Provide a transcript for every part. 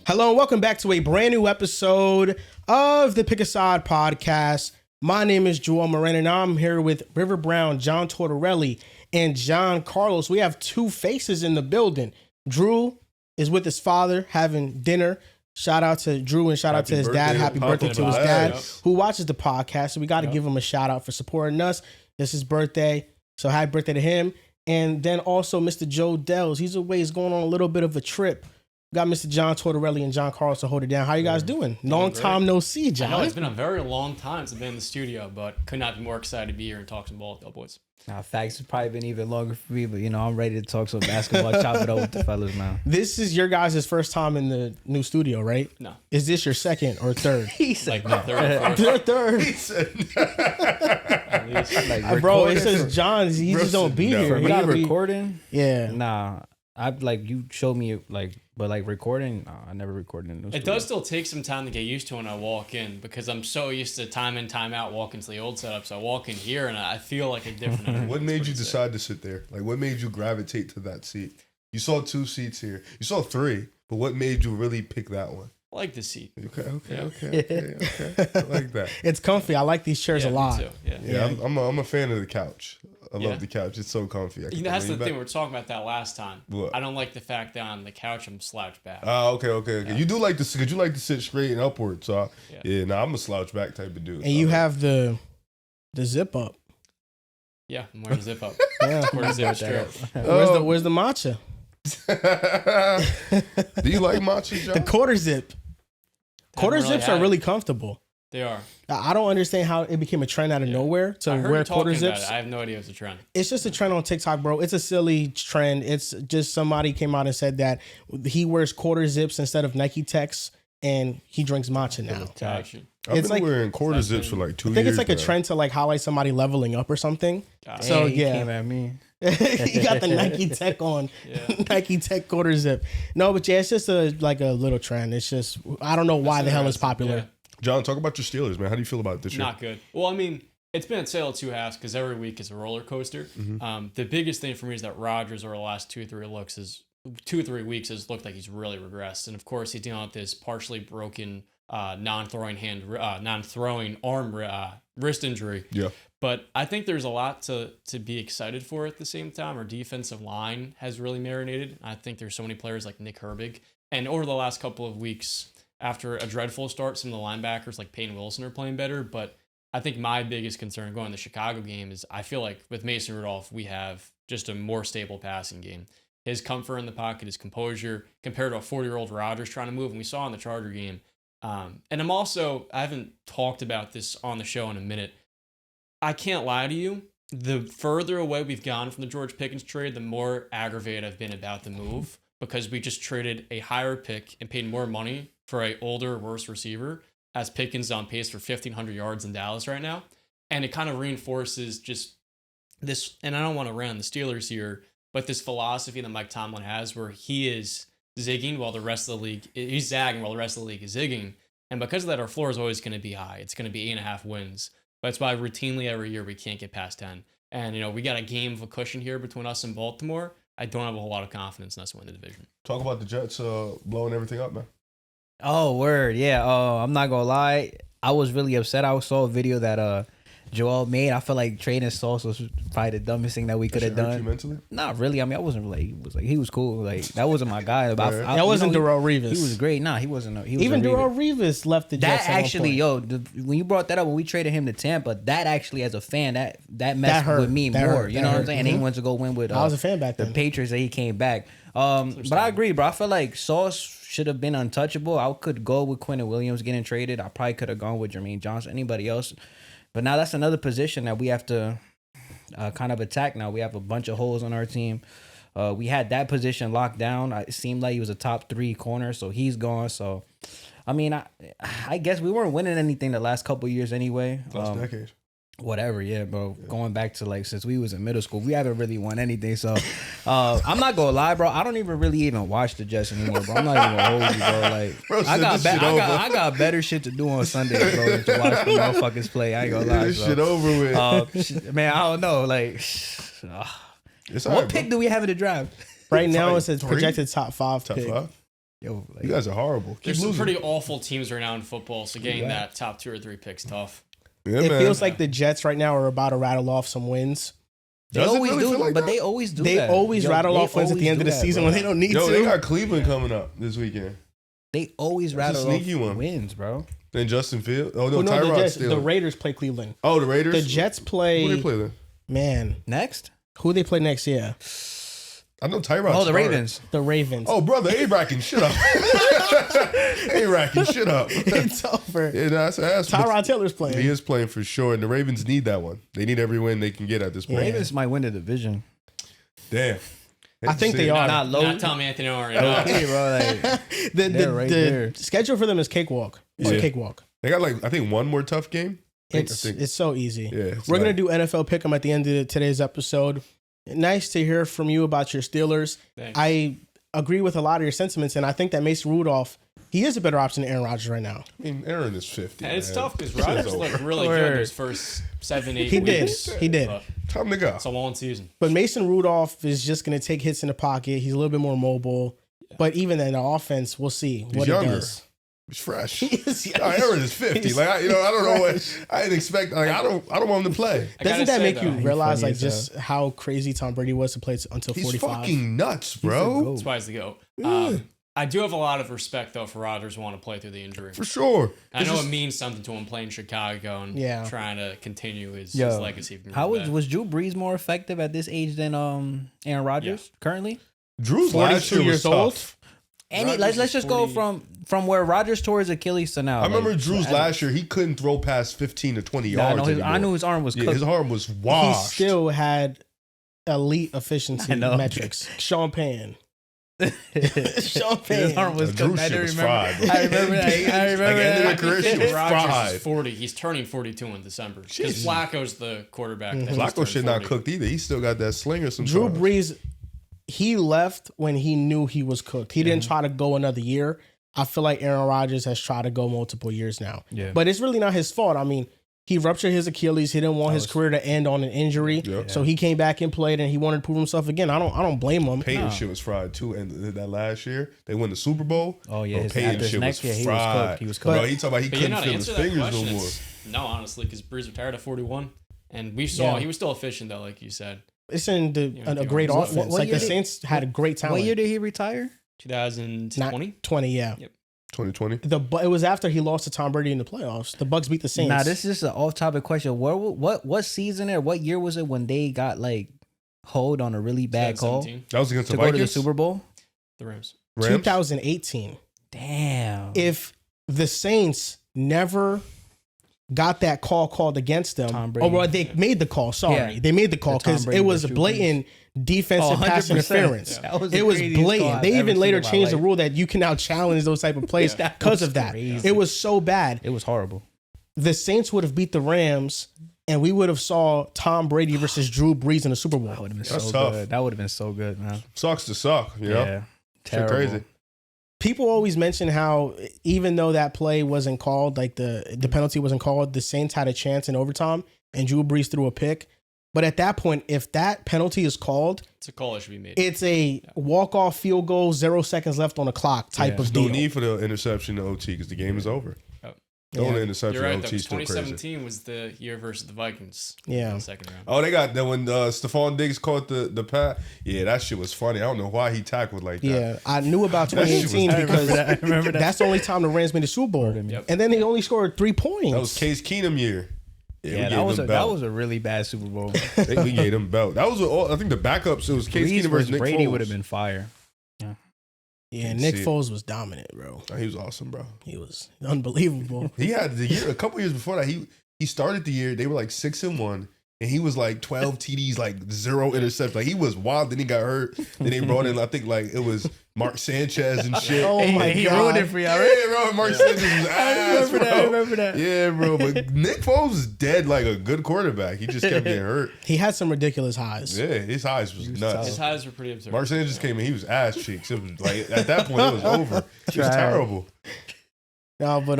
Hello and welcome back to a brand new episode of the Pick a Side podcast. My name is Joel Moran and I'm here with River Brown, John Tortorelli, and John Carlos. We have two faces in the building. Drew is with his father having dinner. Shout out to Drew and shout out to his dad. Happy birthday to his dad who watches the podcast. So we got to give him a shout out for supporting us. It's his birthday. So happy birthday to him. And then also Mr. Joe Dells. He's away. He's going on a little bit of a trip. Got Mr. John Tortorelli and John Carlos to hold it down. How you guys doing? Long time no see, John. I know, it's been a very long time since I've been in the studio, but could not be more excited to be here and talk some ball with the boys. Facts, it's probably been even longer for me, but you know, I'm ready to talk some basketball, chop it up with the fellas now. This is your guys' first time in the new studio, right? No. Is this your second or third? He said, Like the third or fourth. Third. He said, At least. like, Bro, it recording? says John. He just don't be no. here. For He me, gotta be- recording? Yeah. Nah, I like you showed me but recording. Nah, I never recorded in no It studio. does still take some time to get used to when I walk in because I'm so used to time in, time out walking to the old setup. So I walk in here and I feel like a different energy. what It's made you pretty sick. decide to sit there? Like, what made you gravitate to that seat? You saw two seats here. You saw three, but what made you really pick that one? I like the seat. Okay. I like that. It's comfy. I like these chairs Yeah, a me lot. too. Yeah. Yeah, I'm a fan of the couch. I Yeah. love the couch. It's so comfy. I You can know, that's the lean thing. back. We were talking about that last time. What? I don't like the fact that on the couch I'm slouched back. Okay. Yeah. You do like to sit, because you like to sit straight and upward. So, Yeah. I'm a slouch back type of dude. And you have the zip up. Yeah, I'm wearing a zip up. Yeah. Wearing a zip straight. Where's the matcha? Do you like matcha, John? The quarter zip. Quarter Haven't really zips had are it. really comfortable. They are. I don't understand how it became a trend out of nowhere to I heard wear you quarter talking about zips. it. I have no idea it's a trend. It's just a trend on TikTok, bro. It's a silly trend. It's just somebody came out and said that he wears quarter zips instead of Nike Techs and he drinks matcha now. Gotcha. I've it's been like- wearing quarter That's zips for been- like 2 I years. think it's like a now. trend to like highlight somebody leveling up or something. Gotcha. So, Hey, he yeah. came at me. He got the Nike Tech on. Yeah. Nike Tech quarter zip. No, but yeah, it's just a little trend. It's just I don't know why the hell it's popular. Yeah. John, talk about your Steelers, man. How do you feel about it this year? Not good. Well, I mean, it's been a tale of two halves because every week is a roller coaster. The biggest thing for me is that Rodgers over the last 2 or 3 weeks has looked like he's really regressed, and of course he's dealing with this partially broken non-throwing arm wrist injury. Yeah. But I think there's a lot to be excited for at the same time. Our defensive line has really marinated. I think there's so many players like Nick Herbig, and over the last couple of weeks, after a dreadful start, some of the linebackers like Peyton Wilson are playing better. But I think my biggest concern going to the Chicago game is I feel like with Mason Rudolph, we have just a more stable passing game. His comfort in the pocket, his composure, compared to a 40-year-old Rodgers trying to move, and we saw in the Charger game. And I haven't talked about this on the show in a minute. I can't lie to you. The further away we've gone from the George Pickens trade, the more aggravated I've been about the move because we just traded a higher pick and paid more money for a older, worse receiver as Pickens is on pace for 1,500 yards in Dallas right now. And it kind of reinforces just this, and I don't want to rant on the Steelers here, but this philosophy that Mike Tomlin has where he is zigging while the rest of the league, he's zagging while the rest of the league is zigging. And because of that, our floor is always going to be high. It's going to be 8.5 wins. That's why routinely every year we can't get past 10. And, you know, we got a game of a cushion here between us and Baltimore. I don't have a whole lot of confidence in us to win the division. Talk about the Jets blowing everything up, man. Oh, word. Yeah. I'm not going to lie. I was really upset. I saw a video that Joel made. I feel like trading Sauce was probably the dumbest thing that we could have Hurt you done. mentally? Not really. I mean, I wasn't really. He was cool. Like that wasn't my guy. But Right. That wasn't you know, Darrell Revis. He was great. Nah, he wasn't. He was Even a Darrell Revis. Revis left the Jets. That at one actually, point. when you brought that up when we traded him to Tampa, that actually as a fan, that messed That hurt. with me That more. hurt. You That know what I'm hurt. saying? And he Mhm. went to go win with I was a fan back the then. Patriots, and he came back. But I agree, bro. I feel like Sauce should have been untouchable. I could go with Quentin Williams getting traded. I probably could have gone with Jermaine Johnson, anybody else. But now that's another position that we have to kind of attack now. We have a bunch of holes on our team. We had that position locked down. It seemed like he was a top 3 corner, so he's gone. So, I mean, I guess we weren't winning anything the last couple of years anyway. Last decade. Whatever, yeah, bro. Yeah. Going back to like since we was in middle school, we haven't really won anything. So I'm not gonna lie, bro. I don't even watch the Jets anymore, bro. I'm not even gonna hold you, bro. Like Bro, I got better shit to do on Sundays, bro, than to watch the motherfuckers play. I ain't gonna lie, This bro. shit over with. Man, I don't know. Like, It's all what right, pick bro. do we have in the draft? Right now, Probably it's a 3? projected top 5 Top pick. 5? Yo, like, You guys are horrible. Keep There's some losing. pretty awful teams right now in football, so getting that top 2 or 3 picks tough. Yeah, It man. feels like the Jets right now are about to rattle off some wins. they Does it always really do, feel like but that? they always do They that. always Yo, rattle they off wins at the always end of do the that, season bro. when they don't need Yo, to. they got Cleveland coming up this weekend. They always That's a rattle off sneaky one. wins, bro. Then Justin Fields. Oh, no, Well, no, the, Tyrod's Jets, still. the Raiders play Cleveland. Oh, the Raiders? The Jets play. Who they play then? Man, Next? who they play next year? I know Tyrod's Oh, the starting. Ravens. The Ravens. Oh, brother, A-Racking shit up. A-Racking shit up. It's over. Yeah, that's Tyrod Taylor's He playing. is playing for sure, and the Ravens need that one. They need every win they can get at this point. Ravens might win the division. Damn. I think they are. Not low. Not Tom Anthony or not. Okay, bro. Like, The They're right there. schedule for them is cakewalk. It's a Yeah. cakewalk. They got like I think one more tough game. It's so easy. Yeah, it's We're gonna like- do NFL Pick'em at the end of today's episode. Nice to hear from you about your Steelers. Thanks. I agree with a lot of your sentiments, and I think that Mason Rudolph, he is a better option than Aaron Rodgers right now. I mean, Aaron is 50. And it's man. tough because Shit's Rodgers over. looked really good those first 7-8 He did. weeks. He did. But Time to go. it's a long season. But Mason Rudolph is just going to take hits in the pocket. He's a little bit more mobile. But even then, the offense, we'll see what it younger. does. He's fresh. Yes, yes. Aaron is 50. Like I don't know what I didn't expect. Like I don't want him to play. I gotta Doesn't that say, make though, you realize funny like as just how crazy Tom Brady was to play until He's 45? fucking nuts, bro. That's why he's the GOAT. Yeah. I do have a lot of respect, though, for Rodgers wanting to play through the injury. For sure. I know it means something to him playing Chicago and Yeah. trying to continue his Yo, legacy. From how Green Bay. was Drew Brees more effective at this age than Aaron Rodgers currently? Drew's 42 last year was years old? tough. Any Rodgers let's is just go 40. from where Rodgers tore his Achilles to now. I remember like, Drew's so- last year. He couldn't throw past 15 to 20 Yeah, yards. I knew his arm was Yeah, cooked. his arm was He washed. still had elite efficiency I know. metrics. Sean Payne. Sean His Payne. arm was Drew cooked. I shit do was remember. fried, bro. I remember that. I remember Like, end of that. the career, shit was Rodgers fried. is 40. He's turning 42 in December. Because Jeez. Flacco's the quarterback. that just Flacco turned shit not 40. cooked either. He still got that slinger sometimes. Drew Brees, he left when he knew he was cooked. He didn't try to go another year. I feel like Aaron Rodgers has tried to go multiple years now. Yeah. But it's really not his fault. I mean, he ruptured his Achilles. He didn't want his career to end on an injury. Yeah. So he came back and played, and he wanted to prove himself again. I don't blame him. Peyton shit was fried too. And that last year, they won the Super Bowl. Oh, yeah, his- Peyton after his shit next was year, he was fried. cooked. He was Bro, cooked. he talking about he But you couldn't know, to feel his answer that fingers no question, more. no, honestly, because Brees retired at 41. And we saw Yeah. he was still efficient, though, like you said. It's in a great What- offense. what Like year the did- Saints had a great talent. What year did he retire? 2020? 20, yeah. Yep. 2020. It was after he lost to Tom Brady in the playoffs. The Bucks beat the Saints. Nah, this is just an off-topic question. What season or what year was it when they got like hold on a really bad call 2017, That was against to the go to the Vikings. Super Bowl? the Rams. Rams? 2018. Damn. If the Saints never got that call called against them, Tom Brady. well, they made the call. Sorry, Yeah. they made the call The Tom because Brady it was versus blatant defensive Oh, pass 100%. interference. Yeah. That was the It was craziest call blatant. I've They ever even later seen in my changed the life. rule that you can now challenge those type of plays That because was of that. crazy. It was so bad. It was horrible. The Saints would have beat the Rams, and we would have saw Tom Brady versus Drew Brees in the Super Bowl. That would have been That's so tough. good. That would have been so good, man. Sucks to suck, you know? Yeah. Shit Terrible. crazy. People always mention how even though that play wasn't called, like the penalty wasn't called, the Saints had a chance in overtime and Drew Brees threw a pick. But at that point, if that penalty is called, It's a call that should be made. it's a walk-off field goal, 0 seconds left on the clock type Yeah. of No deal. need for the interception to OT because the game is over. Throwing the interception You're right, to though. OT is still crazy. 2017 was the year versus the Vikings. Yeah. In the second round. Oh, they got that when Stephon Diggs caught the pass. Yeah, that shit was funny. I don't know why he tackled like that. Yeah, I knew about That shit was- 2018 I because I remember that. that's the only time the Rams made the Super Bowl. Yep. And then they only scored 3 points. That was Case Keenum year. Yeah, we Yeah, gave that was him that belt. was a really bad Super Bowl. We gave him belt. That was all. I think the backups. It was Case Brees Keenum versus versus Nick Brady Foles. would have been fire. Yeah, Didn't Nick see it. Foles was dominant, bro. Oh, he was awesome, bro. He was unbelievable. He had a couple years before that. He started the year. They were like 6-1, and he was like 12 TDs, like 0 interceptions. Like he was wild. Then he got hurt. Then they brought in, I think, like it was Mark Sanchez and shit. Oh my he God. ruined it for y'all, Yeah, right? bro. Mark Sanchez was ass, bro. I remember that. Yeah, bro. But Nick Foles was dead like a good quarterback. He just kept getting hurt. He had some ridiculous highs. Yeah, his eyes was nuts. His highs were pretty absurd. Mark Sanchez came in. He was ass cheeks. It was like at that point it was over. It was Trash. terrible. No, but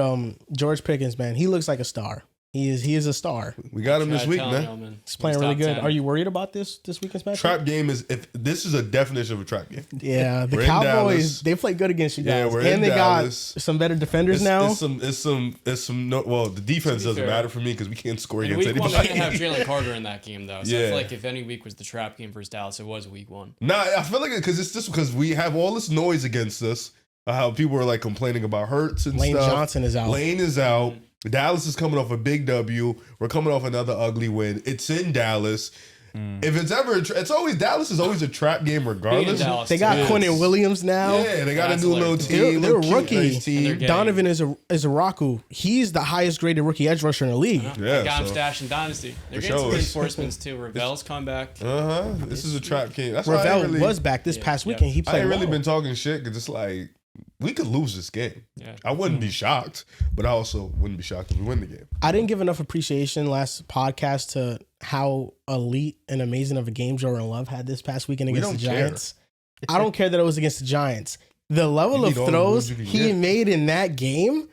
George Pickens, man, he looks like a star. He is a star. We got him this week, man. He's playing really good. 10. Are you worried about this weekend's match? Trap game is this is a definition of a trap game. Yeah, the Cowboys they play good against you guys, and they Dallas. Got some better defenders now. It's some. Well, the defense doesn't matter for me because we can't score against anybody. Week 1, we didn't have Jalen Carter in that game though, so yeah. I feel like if any week was the trap game versus Dallas, it was week 1. Nah, I feel like because we have all this noise against us. How people are like complaining about Hurts and Lane stuff. Johnson is out. Lane is out. Dallas is coming off a big W. We're coming off another ugly win. It's in Dallas. If it's ever, it's always Dallas is always a trap game regardless. They got Quentin Williams now. Yeah, they got a new little team. They're a rookie. Nice team. Donovan is a Raku. He's the highest graded rookie edge rusher in the league. Yeah, got him stashed in Dynasty. They're getting some reinforcements too. Ravel's come back. This is a trap game. That's Ravel was back this past weekend. He played. I ain't really been talking shit because it's like we could lose this game. Yeah. I wouldn't be shocked, but I also wouldn't be shocked if we win the game. I didn't give enough appreciation last podcast to how elite and amazing of a game Jordan Love had this past weekend against the Giants. I don't care that it was against the Giants. The level of throws he made in that game,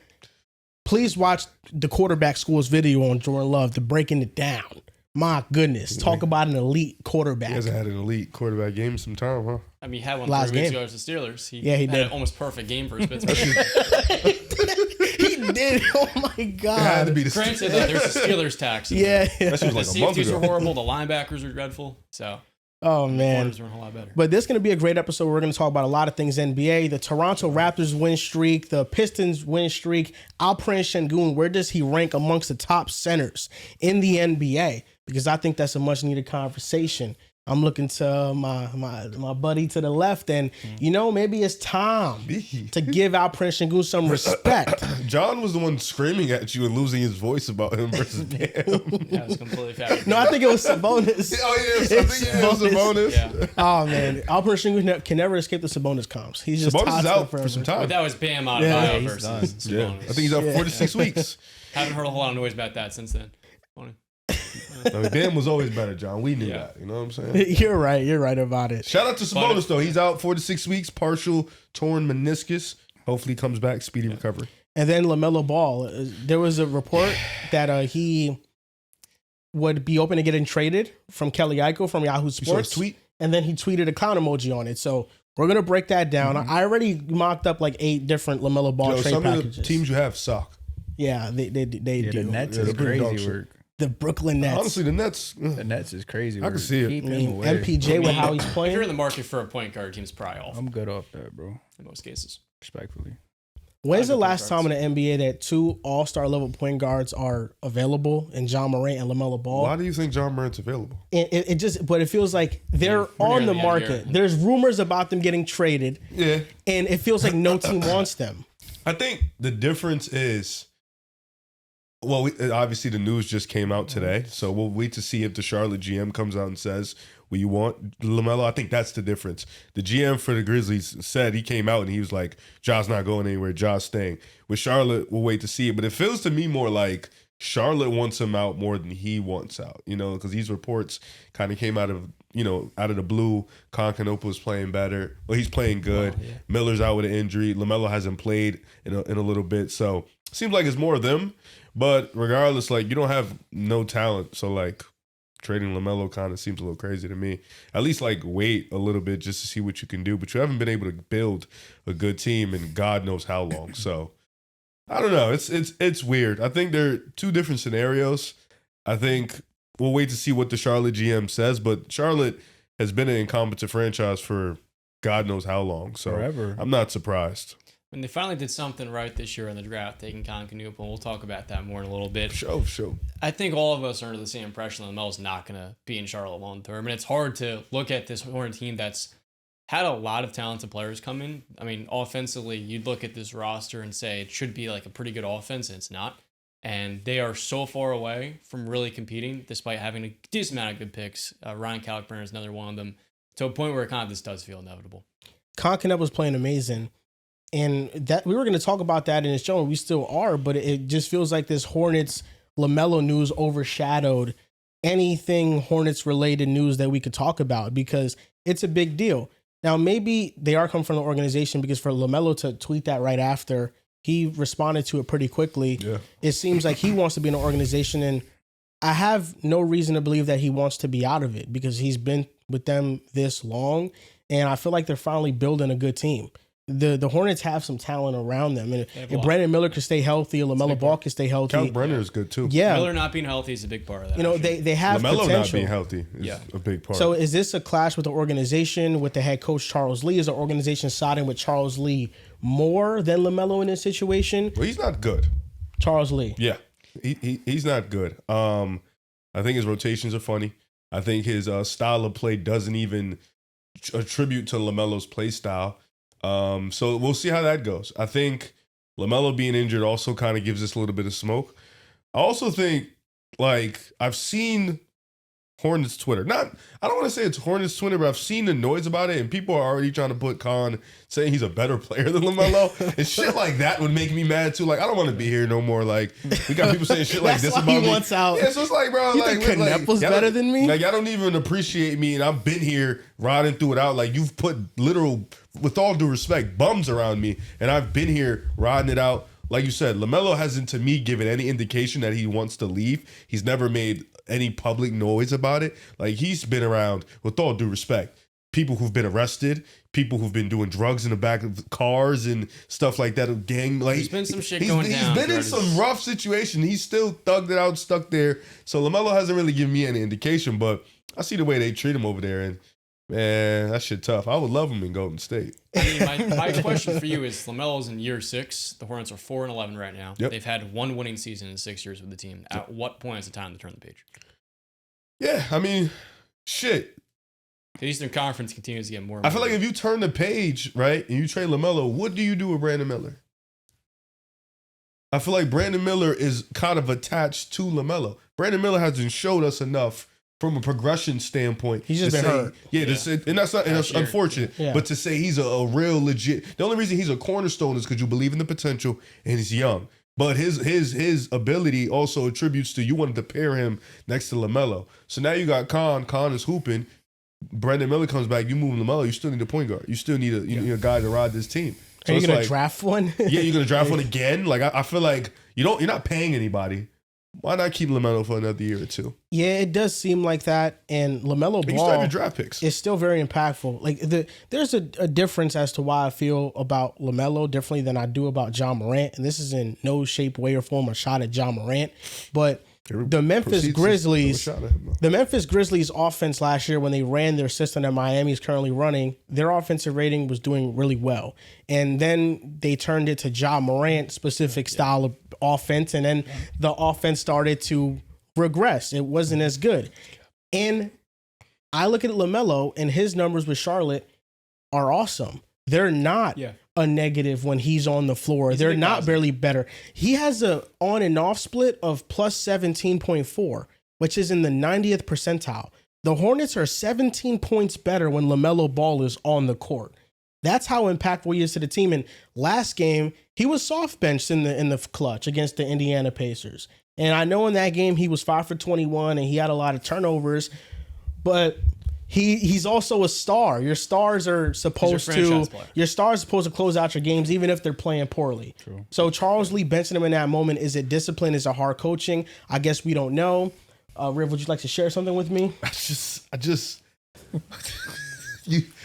please watch the quarterback school's video on Jordan Love to breaking it down. My goodness. Talk about an elite quarterback. He hasn't had an elite quarterback game in some time, huh? I mean, he had one 3 weeks ago against the Steelers. He did. An almost perfect game for his Pittsburgh. He did. Oh, my God. It had to be the Granted, there's a Steelers tax. Yeah. That was like the a month safeties ago. were horrible. The linebackers were dreadful. So, oh, man. The corners were a lot better. But this is going to be a great episode. We're going to talk about a lot of things NBA. The Toronto Raptors win streak. The Pistons win streak. Alperen Sengun, where does he rank amongst the top centers in the NBA? Because I think that's a much needed conversation. I'm looking to my buddy to the left, and maybe it's time to give Alperen Sengun some respect. John was the one screaming at you and losing his voice about him versus Bam. That was completely fair. No, I think it was Sabonis. Oh yeah, I think it was Sabonis. Yeah. Oh man, Alperen Sengun can never escape the Sabonis comps. He's just Sabonis is out forever. for some time. But that was Bam out of bio he's versus done. Sabonis. I think he's out for 4 to 6 weeks. Haven't heard a whole lot of noise about that since then. Funny. I mean, Bam was always better, John. We knew that. You know what I'm saying? You're right. You're right about it. Shout out to Sabonis, though. He's out 4 to 6 weeks, partial torn meniscus. Hopefully comes back, speedy recovery. And then LaMelo Ball. There was a report that he would be open to getting traded from Kelly Eichel from Yahoo Sports. You saw his tweet? And then he tweeted a clown emoji on it. So we're going to break that down. I already mocked up like 8 different LaMelo Ball trade some packages. of the teams you have suck. Yeah, they do. The Nets is pretty dog crazy shit. work. The Brooklyn Nets. Honestly, the Nets. The Nets is crazy. I can see it. Keep I him mean, away. MPJ with how he's If playing. you're in the market for a point guard, team's probably off I'm good off that, bro. in most cases. Respectfully. When's the last time in the NBA that 2 all-star level point guards are available in John Morant and LaMelo Ball? Why do you think John Morant's available? But it feels like they're on the market. There's rumors about them getting traded. Yeah. And it feels like no team wants them. I think the difference is, well, obviously the news just came out today, so we'll wait to see if the Charlotte GM comes out and says, well, you want LaMelo? I think that's the difference. The GM for the Grizzlies said, he came out and he was like, Ja's not going anywhere, Ja's staying. With Charlotte, we'll wait to see it. But it feels to me more like Charlotte wants him out more than he wants out, because these reports kind of came out of the blue. Concanopoulos playing better. Well, he's playing good. Oh, yeah. Miller's out with an injury. LaMelo hasn't played in a little bit. So it seems like it's more of them. But regardless, like, you don't have no talent. So, like, trading LaMelo kind of seems a little crazy to me. At least, like, wait a little bit just to see what you can do. But you haven't been able to build a good team in God knows how long. So, I don't know. It's weird. I think they're 2 different scenarios. I think we'll wait to see what the Charlotte GM says. But Charlotte has been an incompetent franchise for God knows how long. So, Forever. I'm not surprised. When they finally did something right this year in the draft, taking Concanopoulos, we'll talk about that more in a little bit. Sure. I think all of us are under the same impression that LaMelo's not going to be in Charlotte long term. And it's hard to look at this Hornet team that's had a lot of talented players come in. I mean, offensively, you'd look at this roster and say it should be like a pretty good offense, and it's not. And they are so far away from really competing, despite having a decent amount of good picks. Ryan Calkburn is another one of them, to a point where it kind of just does feel inevitable. Concanep was playing amazing. And that we were going to talk about that in the show, and we still are, but it just feels like this Hornets LaMelo news overshadowed anything Hornets related news that we could talk about, because it's a big deal. Now, maybe they are coming from the organization, because for LaMelo to tweet that right after he responded to it pretty quickly. Yeah. It seems like he wants to be in an organization, and I have no reason to believe that he wants to be out of it because he's been with them this long, and I feel like they're finally building a good team. The Hornets have some talent around them, and if Brandon Miller can stay healthy, LaMelo Ball can stay healthy. Count Brenner is good too. Yeah, Miller not being healthy is a big part of that. you know they have LaMelo potential. not being healthy is a big part. So is this a clash with the organization, with the head coach Charles Lee? Is the organization siding with Charles Lee more than LaMelo in this situation? Well, he's not good. Charles Lee. Yeah, he's not good. I think his rotations are funny. I think his style of play doesn't even attribute to LaMelo's play style. So we'll see how that goes. I think LaMelo being injured also kind of gives us a little bit of smoke. I also think, like, I've seen Hornets Twitter. I don't want to say it's Hornets Twitter, but I've seen the noise about it, and people are already trying to put Khan saying he's a better player than LaMelo. And shit like that would make me mad too. Like, I don't want to be here no more. Like, we got people saying shit like That's this why about he me. wants out. Yeah, so it's like, bro, You like, think Knepel's y'all better don't- than me? Like, y'all don't even appreciate me, and I've been here riding through it out. Like, you've put literal, with all due respect, bums around me, and I've been here riding it out. Like you said, LaMelo hasn't, to me, given any indication that he wants to leave. He's never made any public noise about it. Like, he's been around, with all due respect, people who've been arrested, people who've been doing drugs in the back of cars and stuff like that, gang. Like, There's been some shit going down. He's been in some rough situation. He's still thugged it out, stuck there. So LaMelo hasn't really given me any indication, but I see the way they treat him over there, and man, that shit tough. I would love him in Golden State. I mean, my question for you is: LaMelo's in year 6. The Hornets are 4-11 right now. Yep. They've had one winning season in 6 years with the team. At what point is it time to turn the page? Yeah, I mean, shit. The Eastern Conference continues to get more. And I feel like if you turn the page, right, and you trade LaMelo, what do you do with Brandon Miller? I feel like Brandon Miller is kind of attached to LaMelo. Brandon Miller hasn't showed us enough from a progression standpoint. He's just to been say, hurt. Yeah, to say, and that's not, and that's Last year. unfortunate. Yeah. But to say he's a real legit, the only reason he's a cornerstone is because you believe in the potential and he's young. But his ability also attributes to you wanted to pair him next to LaMelo. So now you got Khan. Khan is hooping. Brandon Miller comes back. You move LaMelo. You still need a point guard. You still need a guy to ride this team. So Are you it's gonna like, draft one? yeah, you're gonna draft one again. Like I feel like you're not paying anybody. Why not keep LaMelo for another year or two? Yeah, it does seem like that. And LaMelo You start Ball your draft picks. is still very impactful. Like there's a difference as to why I feel about LaMelo differently than I do about John Morant. And this is in no shape, way, or form a shot at John Morant. But the Memphis Grizzlies, offense last year when they ran their system that Miami is currently running, their offensive rating was doing really well. And then they turned it to Ja Morant specific style of offense, and then the offense started to regress. It wasn't as good. And I look at LaMelo, and his numbers with Charlotte are awesome. They're not a negative when he's on the floor. They're not barely better. He has a on and off split of plus 17.4, which is in the 90th percentile. The Hornets are 17 points better when LaMelo Ball is on the court. That's how impactful he is to the team. And last game, he was soft benched in the clutch against the Indiana Pacers. And I know in that game he was 5 for 21 and he had a lot of turnovers, but he's also a star. Your stars are supposed to close out your games even if they're playing poorly. True. So Charles Lee benching him in that moment, is it discipline? Is it hard coaching? I guess we don't know. Riv, would you like to share something with me? I just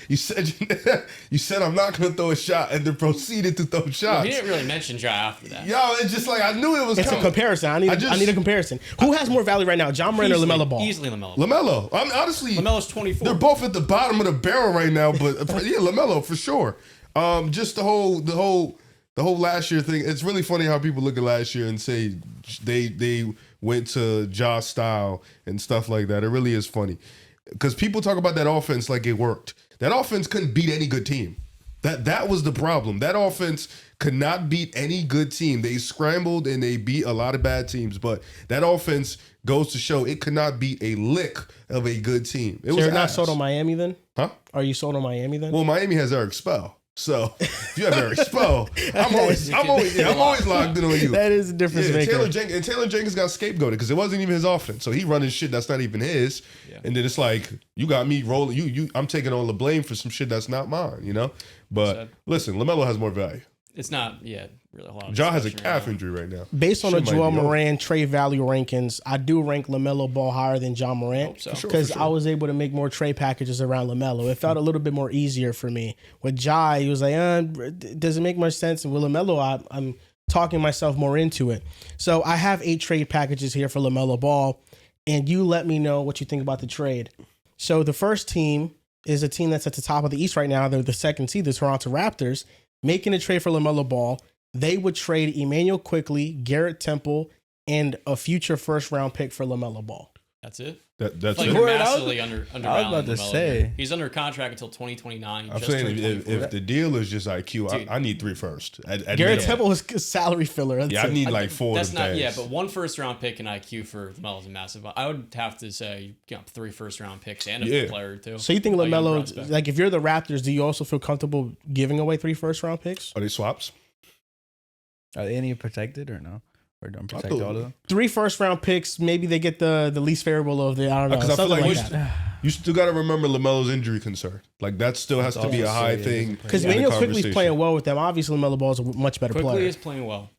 you said I'm not gonna throw a shot and then proceeded to throw shots. Well, he didn't really mention Ja after that. Yo, it's just like I knew it was It's coming. a comparison. I need a comparison. Who has more value right now, John Morant or LaMelo Ball? Easily LaMelo. LaMelo. I'm honestly LaMelo's 24. They're both at the bottom of the barrel right now, but yeah, LaMelo for sure. Just the whole last year thing. It's really funny how people look at last year and say they went to Ja style and stuff like that. It really is funny because people talk about that offense like it worked. That offense couldn't beat any good team. That was the problem. That offense could not beat any good team. They scrambled and they beat a lot of bad teams, but that offense goes to show it could not beat a lick of a good team. It was You're not ass. sold on Miami then? Huh? Are you sold on Miami then? Well, Miami has Eric Spell. So if you have Eric Spell, I'm always locked in on you. That is a difference maker. Taylor Jenkins got scapegoated because it wasn't even his offense. So he running shit that's not even his. Yeah. And then it's like, you got me rolling. I'm taking all the blame for some shit that's not mine, you know? But listen, LaMelo has more value. It's not, really a lot of Ja has a discussion calf right now. injury right now. Based on the Shit might Joel be over. Moran trade value rankings, I do rank LaMelo Ball higher than John Morant Hope so. because For sure. I was able to make more trade packages around LaMelo. It felt a little bit more easier for me. With Ja, he was like, does it make much sense? And with LaMelo, I'm talking myself more into it. So I have 8 trade packages here for LaMelo Ball, and you let me know what you think about the trade. So the first team is a team that's at the top of the East right now. They're the second seed, the Toronto Raptors, making a trade for LaMelo Ball. They would trade Emmanuel Quickley, Garrett Temple, and a future first-round pick for LaMelo Ball. That's it. That's Like it. they're Word, massively I was undervaluing about to LaMelo say. here. He's under contract until 2029. I'm just saying turned if 24. the deal is just IQ, Dude. I need 3 first. At Garrett minimum. Temple is a salary filler. That's Yeah, I it. need like 4 That's of not, them yeah, things. but 1 first-round pick in IQ for LaMelo is a massive. I would have to say, 3 first-round picks and a Yeah. player too. So you think A young LaMelo, prospect. like if you're the Raptors, do you also feel comfortable giving away 3 first-round picks? Are they swaps? Are any protected or no? Or don't protect thought- all of them? 3 first-round picks, maybe they get the least favorable of the, I don't know, 'Cause I feel something like like we that. You still got to remember LaMelo's injury concern. Like that still has to be a also high serious. thing. Because in the Emmanuel Quickly's conversation. playing well with them. Obviously, LaMelo Ball is a much better Quickly player. is playing well.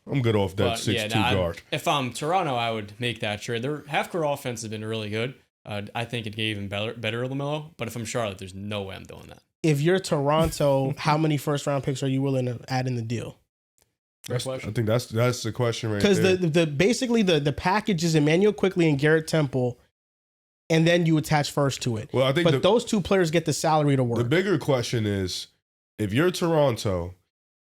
I'm good off that But 6'2" yeah, guard. if I'm Toronto, I would make that trade. Their half-court offense has been really good. I think it gave even better LaMelo. But if I'm Charlotte, there's no way I'm doing that. If you're Toronto, how many first-round picks are you willing to add in the deal? Great I question. think that's the question right Because there. the basically the package is Emmanuel Quickly and Garrett Temple, and then you attach first to it. Well, I think But those 2 players get the salary to the work. bigger question is, if you're Toronto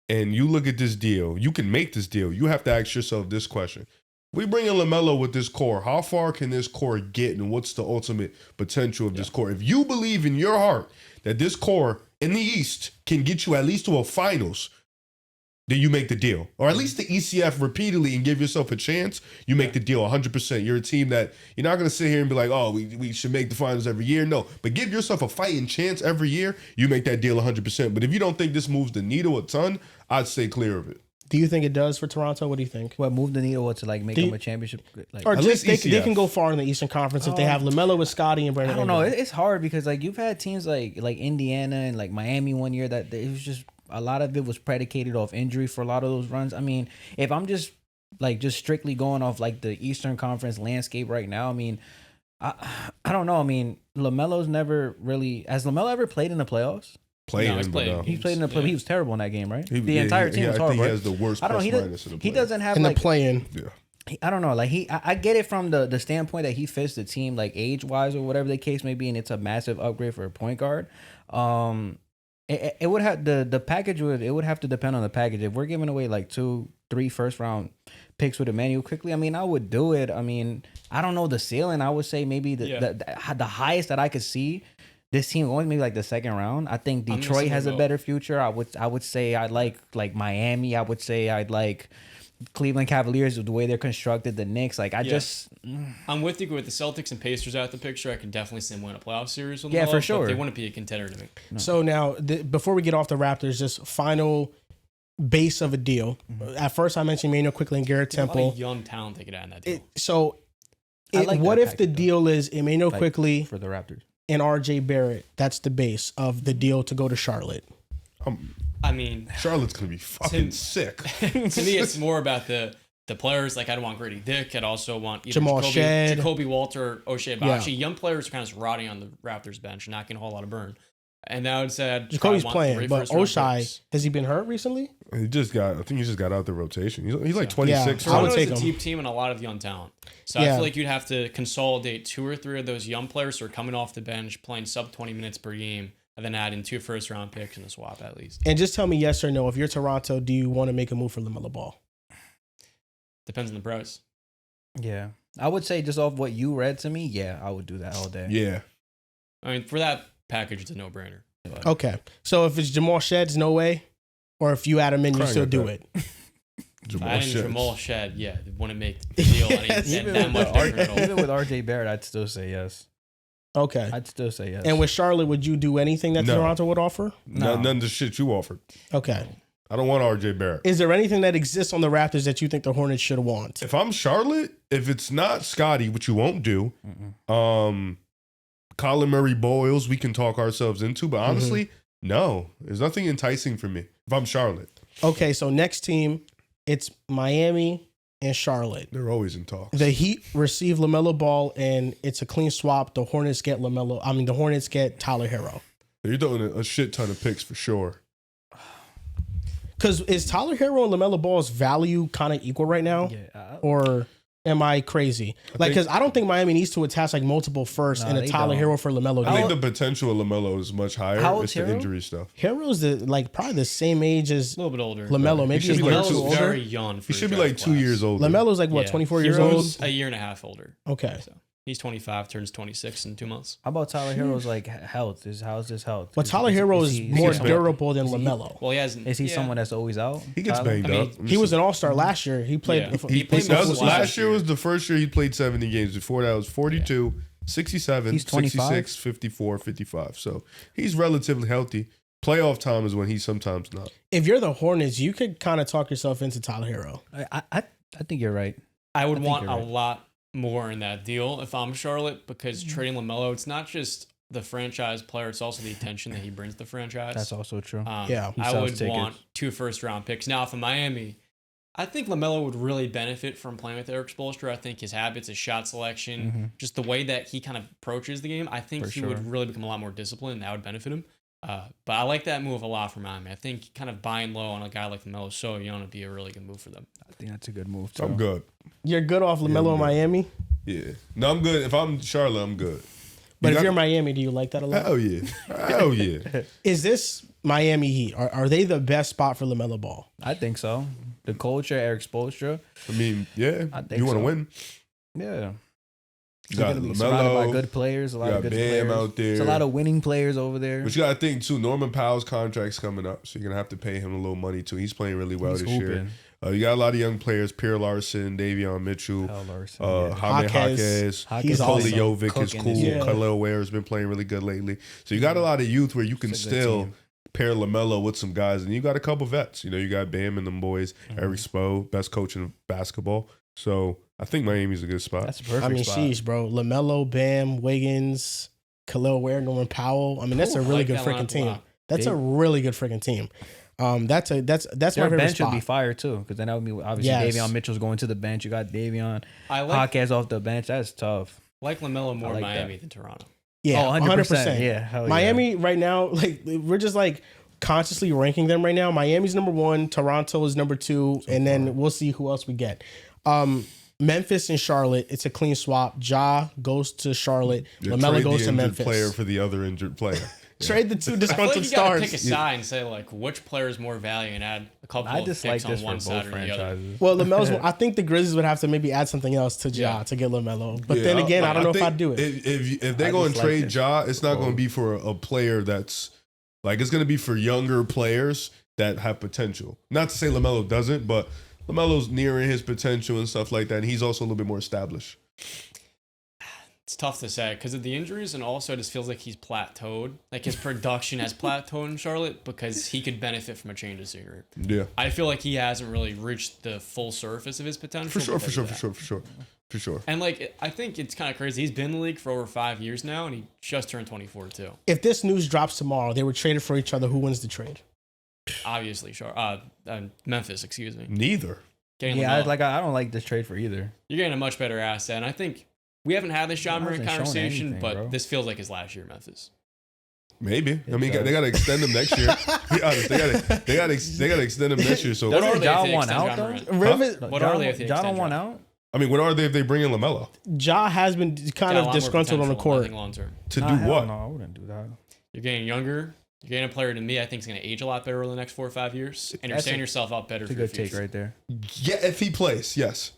and you look at this deal, you can make this deal. You have to ask yourself this question. We bring in LaMelo with this core. How far can this core get, and what's the ultimate potential of this core? If you believe in your heart that this core in the East can get you at least to a finals, then you make the deal. Or at least the ECF repeatedly and give yourself a chance, you make the deal 100%. You're a team that you're not going to sit here and be like, oh, we should make the finals every year. No, but give yourself a fighting chance every year, you make that deal 100%. But if you don't think this moves the needle a ton, I'd stay clear of it. Do you think it does for Toronto? What do you think? What, move the needle to like make Do you- them a championship? Like, Or At just least they ECF. can go far in the Eastern Conference if they have LaMelo with Scotty and I Brandon. don't know. Ingram. It's hard because like you've had teams like Indiana and like Miami one year that it was just a lot of it was predicated off injury for a lot of those runs. I mean, if I'm just strictly going off like the Eastern Conference landscape right now, I mean, I don't know. I mean, LaMelo's never really has LaMelo ever played in the playoffs? Playing, he's but played. no. He played in the play. Yeah. He was terrible in that game, right? He- the yeah, entire he- team I was think horrible. he right? has the worst I don't know. plus He, minus in the he playoffs. doesn't have in the like play-in. Yeah. I don't know. Like I get it from the standpoint that he fits the team like age wise or whatever the case may be, and it's a massive upgrade for a point guard. It would have the package would have to depend on the package. If we're giving away like 2-3 first round picks with Emmanuel Quickly, I mean, I would do it. I mean, I don't know the ceiling. I would say maybe the highest that I could see this team going, maybe like the second round. I think I'm Detroit has a go. better future. I would say I'd like Miami. I would say I'd like Cleveland Cavaliers with the way they're constructed. The Knicks, like I'm with you with the Celtics and Pacers out the picture. I can definitely see them win a playoff series with Yeah, LaMelo, for but sure. they wouldn't be a contender to me. So now, before we get off the Raptors, just final base of a deal. At first, I mentioned Emmanuel Quickly and Garrett A lot Temple. of young talent they could add in that deal. I like What that if the package, though. deal is Emmanuel Like, Quickly for the Raptors. and RJ Barrett? That's the base of the deal to go to Charlotte. I mean, Charlotte's going to be fucking sick. to me, it's more about the players. Like, I'd want Grady Dick. I'd also want either Jamal Shedd. Jacoby Walter, O'Shea Yeah. Bashi. Young players are kind of rotting on the Raptors bench, not getting a whole lot of burn. And I would say I'd Jacoby's probably want playing, 3 but first-round O'Shea, picks. has he been hurt recently? I think he just got out the rotation. He's like So- 26. Yeah, I would Toronto take is a him. deep team and a lot of young talent. So I Yeah. feel like you'd have to consolidate 2 or 3 of those young players who are coming off the bench, playing sub 20 minutes per game, and then add in 2 first-round picks and a swap at least. And just tell me yes or no. If you're Toronto, do you want to make a move for LaMelo Ball? Depends on the price. Yeah, I would say just off what you read to me, yeah, I would do that all day. Yeah. I mean, for that package, it's a no-brainer. But Okay. So if it's Jamal Shedd's, no way? Or if you add him in, you Crying still at do that. it? Jamal adding Shedd. Jamal Shedd, yeah, it wouldn't make the deal any Yes. that much different at all. Even with RJ Barrett, I'd still say yes. Okay. I'd still say yes. And with Charlotte, would you do anything that No. Toronto would offer? No. None of the shit you offered. Okay. I don't want RJ Barrett. Is there anything that exists on the Raptors that you think the Hornets should want? If I'm Charlotte, if it's not Scotty, which you won't do, Colin Murray Boyles, we can talk ourselves into. But honestly, no, there's nothing enticing for me. If I'm Charlotte, Okay, so next team, it's Miami and Charlotte. they're always in talks. The Heat receive LaMelo Ball, and it's a clean swap. The Hornets get the Hornets get Tyler Hero. You're throwing a shit ton of picks for sure. Because is Tyler Hero and LaMelo Ball's value kind of equal right now? Yeah. Or am I crazy? Because I don't think Miami needs to attach like multiple firsts and a they Tyler don't. Hero for LaMelo. I think Deal. the potential of LaMelo is much higher. How old's It's the Hero? injury stuff. Hero's probably the same age as A little bit older. LaMelo. Maybe should he's be a like little two- too older. very young. For He his should be draft like 2 class. years older. LaMelo's like what, Yeah. 24 years Hero's old? a year and a half older. Okay. So he's 25, turns 26 in 2 months. How about Tyler Hero's like health? How's his health? But Tyler Hero is more gets banged. durable than LaMelo. Well, he hasn't. Is he yeah. someone that's always out? He gets Tyler? banged I mean, up. He was an all-star last year. He played. Yeah. He He played played most most of last year year. was the first year he played 70 games. Before that was 42, 67, He's 25? 66, 54, 55. So he's relatively healthy. Playoff time is when he's sometimes not. If you're the Hornets, you could kind of talk yourself into Tyler Hero. I think you're right. I would think want you're a right. lot more in that deal if I'm Charlotte, because trading LaMelo, it's not just the franchise player, it's also the attention that he brings to the franchise. That's also true. Yeah. He I sells would tickets. want 2 first-round picks. Now, for Miami, I think LaMelo would really benefit from playing with Eric Spoelstra. I think his habits, his shot selection, just the way that he kind of approaches the game, I think For he sure. would really become a lot more disciplined, and that would benefit him. But I like that move a lot for Miami. I think kind of buying low on a guy like LaMelo so young would be a really good move for them. I think that's a good move too. I'm good. You're good off LaMelo in man. Miami. Yeah. No, I'm good. If I'm Charlotte, I'm good. But You if got- you're Miami, do you like that a lot? Hell yeah. Hell yeah. Is this Miami Heat? Are they the best spot for LaMelo Ball? I think so. The culture, Eric Spoelstra. I mean, yeah. I think You want to so. win? Yeah. You They're got gonna be surrounded by LaMelo. good players. A lot you of got good Bam players. out there. There's a lot of winning players over there. But you got to think, too, Norman Powell's contract's coming up, so you're going to have to pay him a little money, too. He's playing really well He's this year. hooping. You got a lot of young players, Pierre Larson, Davion Mitchell, Hell, Larson, Jaime Jaquez. Jaquez. He's Nikola awesome. Jovic is Cooking cool. this year. Khalil Ware has been playing really good lately. So you got a lot of youth where you can It's a good still team. pair LaMelo with some guys. And you got a couple vets. You know, you got Bam and them boys, Mm-hmm. Eric Spo, best coach in basketball. So I think Miami's a good spot. That's a perfect I mean, spot. sheesh, bro. LaMelo, Bam, Wiggins, Khalil Ware, Norman Powell. I mean, that's a I really like good that freaking lineup a team. lot. That's a really good freaking team. That's my Their favorite bench spot. would be fire too, because then that would be obviously Yes. Davion Mitchell's going to the bench. You got Davion, I like Jaquez off the bench. That's tough. LaMelo more I in like Miami that. than Toronto. Yeah, Oh, 100%. Yeah, hell yeah. Miami right now, like we're just like consciously ranking them right now. Miami's number 1, Toronto is number 2, and then we'll see who else we get. Memphis and Charlotte, it's a clean swap. Ja goes to Charlotte. Yeah, LaMelo trade goes the to injured Memphis. player for the other injured player. Trade the two I feel like disgruntled you gotta stars. pick a side and say like which player is more value and add a couple I of dislike picks on this for one both side or the other. franchises. Well, LaMelo's. I think the Grizzlies would have to maybe add something else to Ja Yeah. to get LaMelo. But Yeah, then again, I don't know if think I'd do it. If they're I going to dislike trade it. Ja, it's not going Whoa. to be for a player that's like it's going to be for younger players that have potential. Not to say LaMelo doesn't, but LaMelo's nearing his potential and stuff like that. And he's also a little bit more established. It's tough to say because of the injuries, and also it just feels like he's plateaued. Like his production has plateaued in Charlotte because he could benefit from a change of scenery. Yeah, I feel like he hasn't really reached the full surface of his potential. for sure. And like I think it's kind of crazy. He's been in the league for over 5 years now, and he just turned 24 too. If this news drops tomorrow, they were traded for each other. Who wins the trade? Obviously, Memphis, excuse me. Neither. Getting Yeah, LaMelo. I don't like this trade for either. You're getting a much better asset, and I think we haven't had this John Moran hasn't shown conversation, anything, but bro. this feels like his last year in Memphis. Maybe. I mean, does. they got to extend him next year. Be honest, they got to extend him next year. So What are Doesn't they if Ja they want extend out Ja though? Morant? Rivet, What are they if they Ja don't extend want Ja? out? I mean, what are they if they bring in LaMelo Ja has been kind Got a of lot more disgruntled on the potential, I court. think, long term. to Nah, do hell what? No, I wouldn't do that. You're getting younger. You're getting a player to me I think is going to age a lot better over the next 4 or 5 years, and you're That's setting a- yourself up better That's for a your good take future. right there. Yeah, if he plays, yes.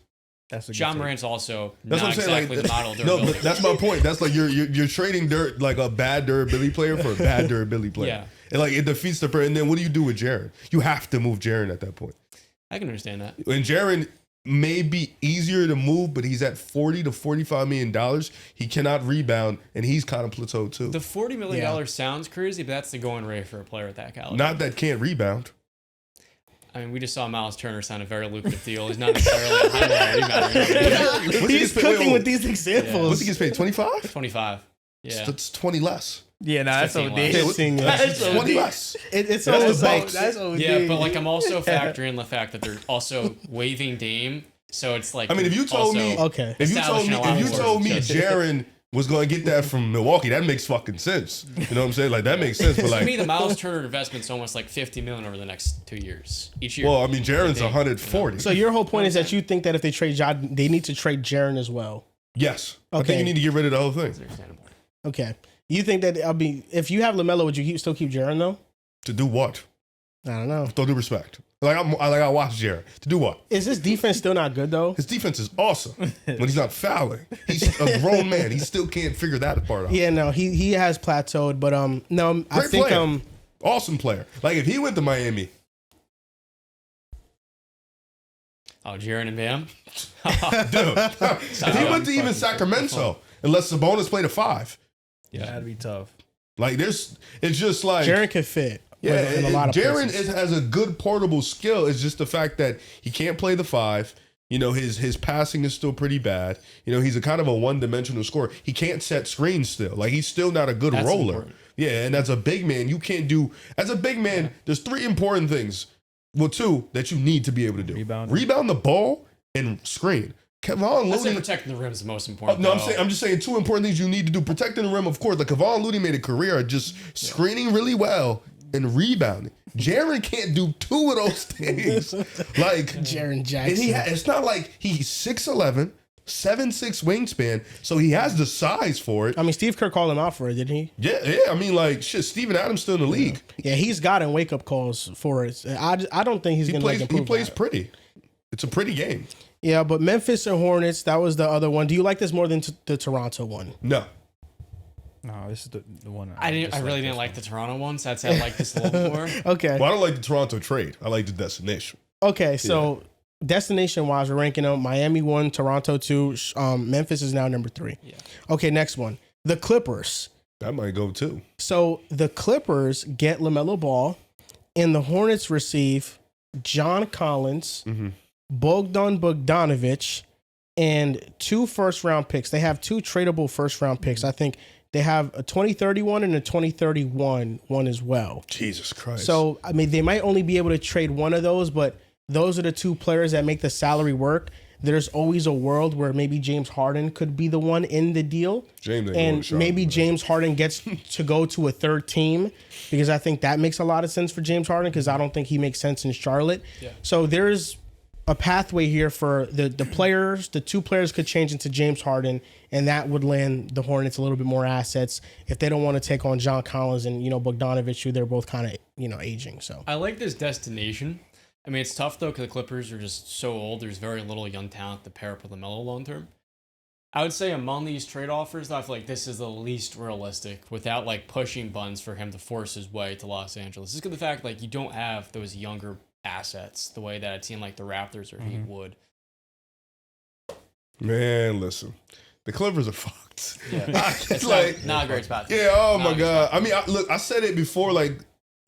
That's a good John take. Morant's also That's not what I'm saying. exactly Like, the model. no, durability. but that's my point. That's like you're trading like a bad durability player for a bad durability player. Yeah. And like it defeats the. And then what do you do with Jaren? You have to move Jaren at that point. I can understand that. And Jaren may be easier to move, but he's at $40 to $45 million. He cannot rebound, and he's kind of plateaued too. The $40 million sounds crazy, but that's the going rate for a player at that caliber. Not that can't rebound. I mean, we just saw Miles Turner sign a very lucrative deal. He's not necessarily a high-level rebounder. What's he He's gets paid? cooking Wait, with these examples. What's he gets paid? 25? 25. Yeah. That's 20 less. Yeah, nah, that's 15 OD. less. 15, yeah. That's OD. 20 less. It's That's almost the like Bucks. That's OD. Yeah, but like I'm also factoring the fact that they're also waiving Dame, so it's like I mean, if you told me, okay. if you told me Jaren was going to get that from Milwaukee, that makes fucking sense. You know what I'm saying? Like that makes sense. But To me, like, the Miles Turner investment's almost like $50 million over the next 2 years. Each year. well, I mean, Jaren's Dame, 140. So your whole point is that you think that if they trade Ja, they need to trade Jaren as well. Yes, I Okay. think you need to get rid of the whole thing. It's understandable. Okay. You think that if you have LaMelo, would you still keep Jaren though? To do what? I don't know. With all due respect. I watch Jaren. To do what? Is his defense still not good though? His defense is awesome when he's not fouling. He's a grown man. He still can't figure that part out. Yeah, no, he has plateaued, but no, I Great think player. Awesome player. Like if he went to Miami, Oh, Jaren and Bam? dude. If he went to even Sacramento, unless Sabonis played a 5, Yeah, that'd be tough. like it's just like Jaren could fit. yeah. in a lot of Jaren places. has a good portable skill. It's just the fact that he can't play the 5. You know, his passing is still pretty bad. You know, he's a kind of a one-dimensional scorer. He can't set screens still. Like he's still not a good That's roller. important. Yeah, and as a big man, you can't do. As a big man, there's 3 important things. Well, 2 that you need to be able to do: rebound the ball and screen. Kevon I'd say Looney. protecting the rim is the most important. No, though. I'm just saying 2 important things you need to do: protecting the rim, of course. Like Kevon Looney made a career of just screening really well and rebounding. Jaren can't do 2 of those things. Like Jaren and Jackson. it's not like he's 6'11", 7'6" wingspan, so he has the size for it. I mean, Steve Kerr called him out for it, didn't he? Yeah. I mean, like shit. Steven Adams still in the league. Yeah, he's gotten wake up calls for it. I don't think he's He gonna plays. like He improve plays that. pretty. It's a pretty game. Yeah, but Memphis and Hornets, that was the other one. Do you like this more than the Toronto one? No. No, this is the one. I really didn't like the Toronto one, so I'd say I like this a little bit more. Okay. Well, I don't like the Toronto trade. I like the destination. Okay, so destination wise, we're ranking them Miami 1, Toronto 2, Memphis is now number 3. Yeah. Okay, next one. The Clippers. That might go too. So the Clippers get LaMelo Ball, and the Hornets receive John Collins, Bogdan Bogdanovic, and 2 first-round picks. They have 2 tradable first-round picks. I think they have a 2031 and a 2031 one as well. Jesus Christ. So, I mean, they might only be able to trade one of those, but those are the 2 players that make the salary work. There's always a world where maybe James Harden could be the one in the deal. James ain't going to And Charlotte, maybe man. James Harden gets to go to a 3rd team because I think that makes a lot of sense for James Harden because I don't think he makes sense in Charlotte. Yeah. So there's a pathway here for the players. The 2 players could change into James Harden, and that would land the Hornets a little bit more assets if they don't want to take on John Collins and, Bogdanovic, who they're both kind of, aging. So I like this destination. I mean, it's tough, though, because the Clippers are just so old. There's very little young talent to pair up with LaMelo long term. I would say among these trade offers, though, I feel like this is the least realistic without, like, pushing buttons for him to force his way to Los Angeles. Just because the fact, like, you don't have those younger assets the way that a team like the Raptors or Heat would. Man, listen. The Clippers are fucked. Yeah. It's It's like, not a great spot. yeah, oh Not my a good God. spot. I mean, look, I said it before, like,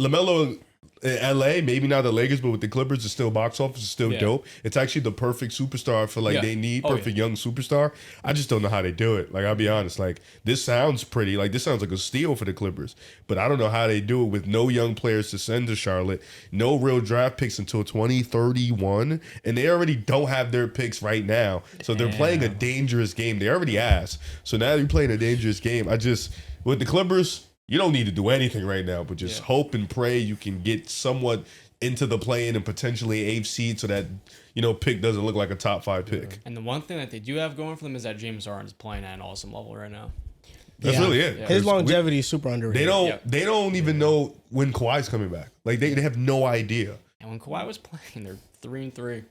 LaMelo in LA, maybe not the Lakers, but with the Clippers, it's still box office, it's still Yeah. dope. It's actually the perfect superstar for like Yeah. they need, Oh, perfect young superstar. I just don't know how they do it. Like, I'll be honest, like, this sounds pretty, like, this sounds like a steal for the Clippers, but I don't know how they do it with no young players to send to Charlotte, no real draft picks until 2031, and they already don't have their picks right now. So they're playing a dangerous game. They already asked. So now you're playing a dangerous game. With the Clippers, you don't need to do anything right now, but just hope and pray you can get somewhat into the play-in and potentially 8th seed so that, pick doesn't look like a top 5 pick. And the one thing that they do have going for them is that James Harden is playing at an awesome level right now. That's really it. His longevity is super underrated. They don't even know when Kawhi's coming back. Like they have no idea. And when Kawhi was playing, they're 3-3.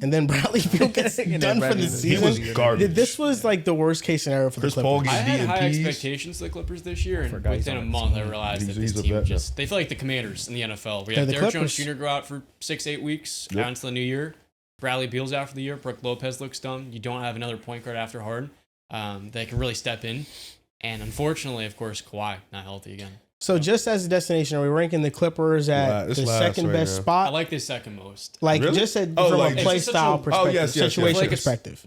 And then Bradley Beal gets done for the He season. was garbage. This was like the worst case scenario for Chris the Paul Clippers. I had high DNPs. expectations for the Clippers this year, and forgot he's within a on month, I realized that He's this a team vet, they feel like the Commanders in the NFL. We They're have the Derrick Jones Clippers. Jr. go out for 6-8 weeks, out into the new year. Bradley Beal's out for the year. Brook Lopez looks done. You don't have another point guard after Harden that can really step in. And unfortunately, of course, Kawhi not healthy again. So just as a destination, are we ranking the Clippers at It's the last second right best now. I spot? like this second most. Like Really? just Oh, from like- a play It's just such style a- perspective, yes, situation Like it's- perspective.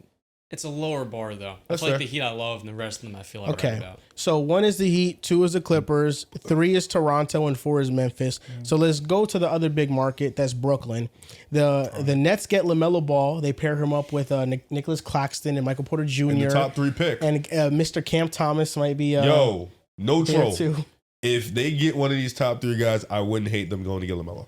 It's a lower bar, though. That's I feel like fair. the Heat I love, and the rest of them I feel like Okay. right about. So 1 is the Heat, 2 is the Clippers, 3 is Toronto, and 4 is Memphis. So let's go to the other big market. That's Brooklyn. The Nets get LaMelo Ball. They pair him up with Nicholas Claxton and Michael Porter Jr. And the top 3 pick. And Mr. Cam Thomas might be Yo, no there troll. too. If they get one of these top 3 guys, I wouldn't hate them going to get LaMelo.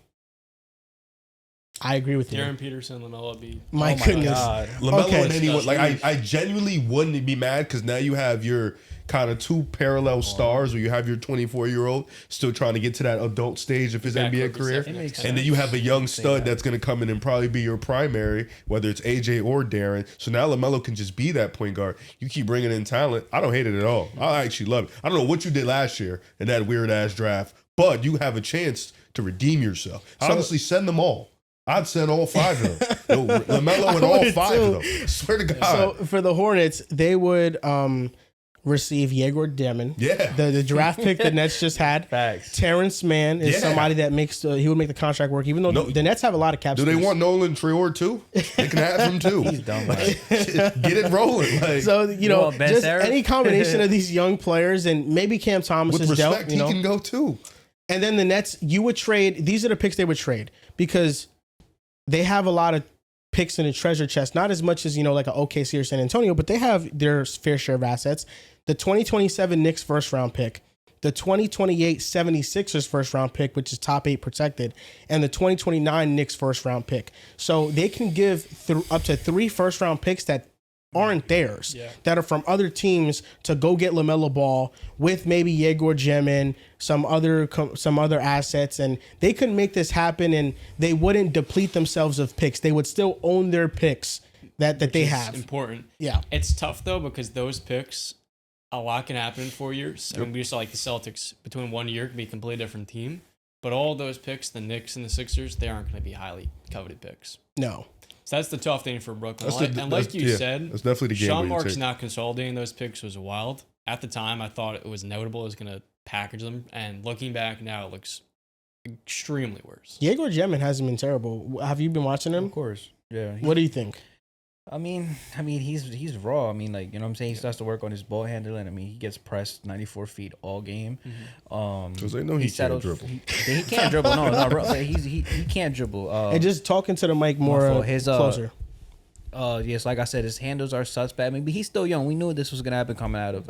I agree with you. Darren Peterson, LaMelo B. My goodness. LaMelo Okay. and anyone, like I genuinely wouldn't be mad because now you have your kind of 2 parallel stars where you have your 24-year-old still trying to get to that adult stage of his NBA career. And then you have a young stud that's going to come in and probably be your primary, whether it's AJ or Darren. So now LaMelo can just be that point guard. You keep bringing in talent. I don't hate it at all. I actually love it. I don't know what you did last year in that weird-ass draft, but you have a chance to redeem yourself. Honestly, send them all. I'd send all 5 of them. Yo, LaMelo and all 5 of them. I swear to God. So for the Hornets, they would receive Yegor Demon. Yeah. The draft pick the Nets just had. Facts. Terrence Mann is Yeah. somebody that makes he would make the contract work, even though the Nets have a lot of cap Do they space. want Nolan Trior too? They can have him too. He's dumb. Like, Get it rolling. Like, So, you know, want Ben just Simmons? any combination of these young players, and maybe Cam Thomas with is dealt, respect, you know. he can go too. And then the Nets, you would trade. These are the picks they would trade because they have a lot of picks in the treasure chest. Not as much as, you know, like an OKC or San Antonio, but they have their fair share of assets. The 2027 Knicks first round pick, the 2028 76ers first round pick, which is top 8 protected, and the 2029 Knicks first round pick. So they can give up to 3 first round picks that aren't theirs, that are from other teams to go get LaMelo Ball with maybe Yegor Jemin, some other assets, and they could make this happen, and they wouldn't deplete themselves of picks. They would still own their picks that they It's have. important. Yeah. It's tough though because those picks, a lot can happen in 4 years. I mean, we saw like the Celtics between 1 year can be a completely different team. But all those picks, the Knicks and the Sixers, they aren't going to be highly coveted picks. No. So that's the tough thing for Brooklyn. That's And like you said, that's definitely the game. Sean where you Marks take. not consolidating those picks was wild. At the time, I thought it was notable. It was going to package them. And looking back now, it looks extremely worse. Yegor Jemin hasn't been terrible. Have you been watching him? of course. Yeah. What do you think? I mean, he's raw. I mean, like, you know what I'm saying? He starts to work on his ball handling. I mean, he gets pressed 94 feet all game. Because they know he can't settles- dribble. He can't dribble. No, but he can't dribble. And just talking to the mic more fault. His, closer. Yes, like I said, his handles are suspect. Maybe he's still young. We knew this was gonna happen coming out of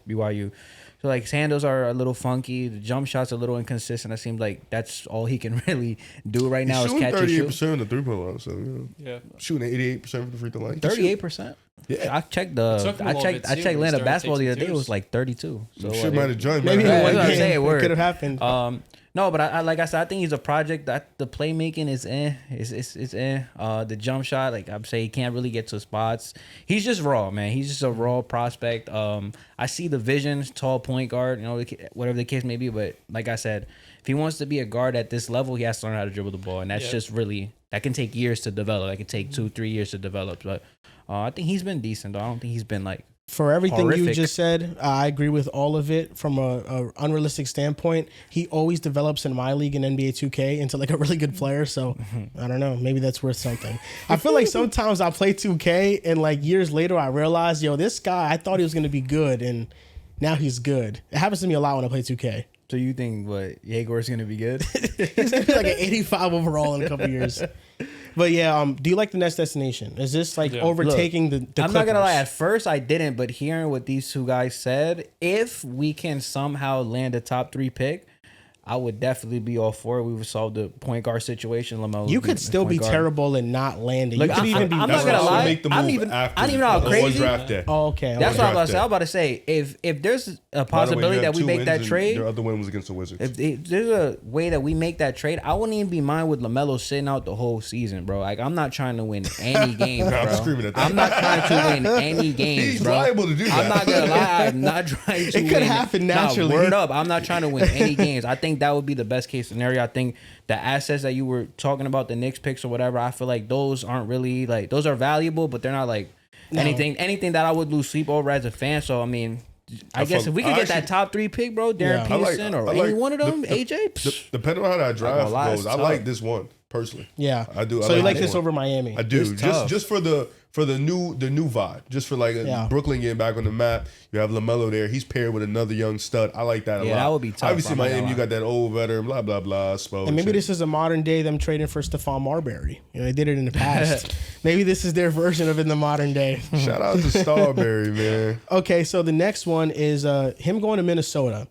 BYU. So like his handles are a little funky. The jump shot's a little inconsistent. It seems like that's all he can really do right now He's is catch shooting and shoot. 38% of the 3-point line. So Yeah. shooting 88% from the free throw line. 38%. Yeah. I checked took him a little bit I too, checked but he Atlanta started basketball the taking other day. It twos. was like 32. So Shit might have joined. Maybe in Yeah, one that's what I'm game saying, it word. could have happened. No, but I like I said, I think he's a project that the playmaking is it's the jump shot, like I'm saying, he can't really get to spots. He's just raw, man. He's just a raw prospect. I see the vision, tall point guard, you know, whatever the case may be. But like I said, if he wants to be a guard at this level, he has to learn how to dribble the ball, and that's just really that can take years to develop. That can take 2-3 years to develop. But I think he's been decent, though. I don't think he's been like. For everything you Horrific. just said, I agree with all of it. From a unrealistic standpoint, he always develops in my league in NBA 2K into like a really good player. So I don't know, maybe that's worth something. I feel like sometimes I play 2K and like years later I realize, yo, this guy, I thought he was gonna be good and now he's good. It happens to me a lot when I play 2K. So you think what Yegor is gonna be good? He's gonna be like an 85 overall in a couple years. But yeah, do you like the Nets destination? Is this like overtaking the I'm not gonna lie. Clippers? At first, I didn't, but hearing what these two guys said, if we can somehow land a top 3 pick, I would definitely be all for it. We would solve the point guard situation. LaMelo, You could still be terrible and not land it. Look, You could even be I'm That's not gonna why I would lie. make the I'm move even. after I don't even know how the one crazy. draft day. Oh, okay. That's what I was draft about to say. If there's a By the way, possibility you have that we 2 make wins that and trade, Their other win was against the Wizards. if there's a way that we make that trade, I wouldn't even be mine with LaMelo sitting out the whole season, bro. Like I'm not trying to win any games, bro. I'm screaming at that. I'm not trying to win any games, He's bro. liable to do that. I'm not gonna lie. I'm not trying to. It could win. happen Nah, naturally. word up. I'm not trying to win any games. I think that would be the best case scenario. I think the assets that you were talking about, the Knicks picks or whatever, I feel like those aren't really like those are valuable, but they're not like anything that I would lose sleep over as a fan. So I mean, I guess if we could get that top 3 pick, bro, Darren Yeah. Peterson or any one of them, AJ. Depending on how that draft lie, goes, it's I tough. like this one. personally. Yeah, I do. So you like this this one. over Miami? I do. It's tough. Just for the new vibe. Just for like Brooklyn getting back on the map. You have LaMelo there. He's paired with another young stud. I like that a lot. Yeah, that would be tough. Obviously, bro, I'm not Miami, gonna you got that old veteran, blah blah blah. Spo And maybe shit. this is a modern day them trading for Stephon Marbury. You know, they did it in the past. Maybe this is their version of in the modern day. Shout out to Starberry, man. Okay, so the next one is him going to Minnesota.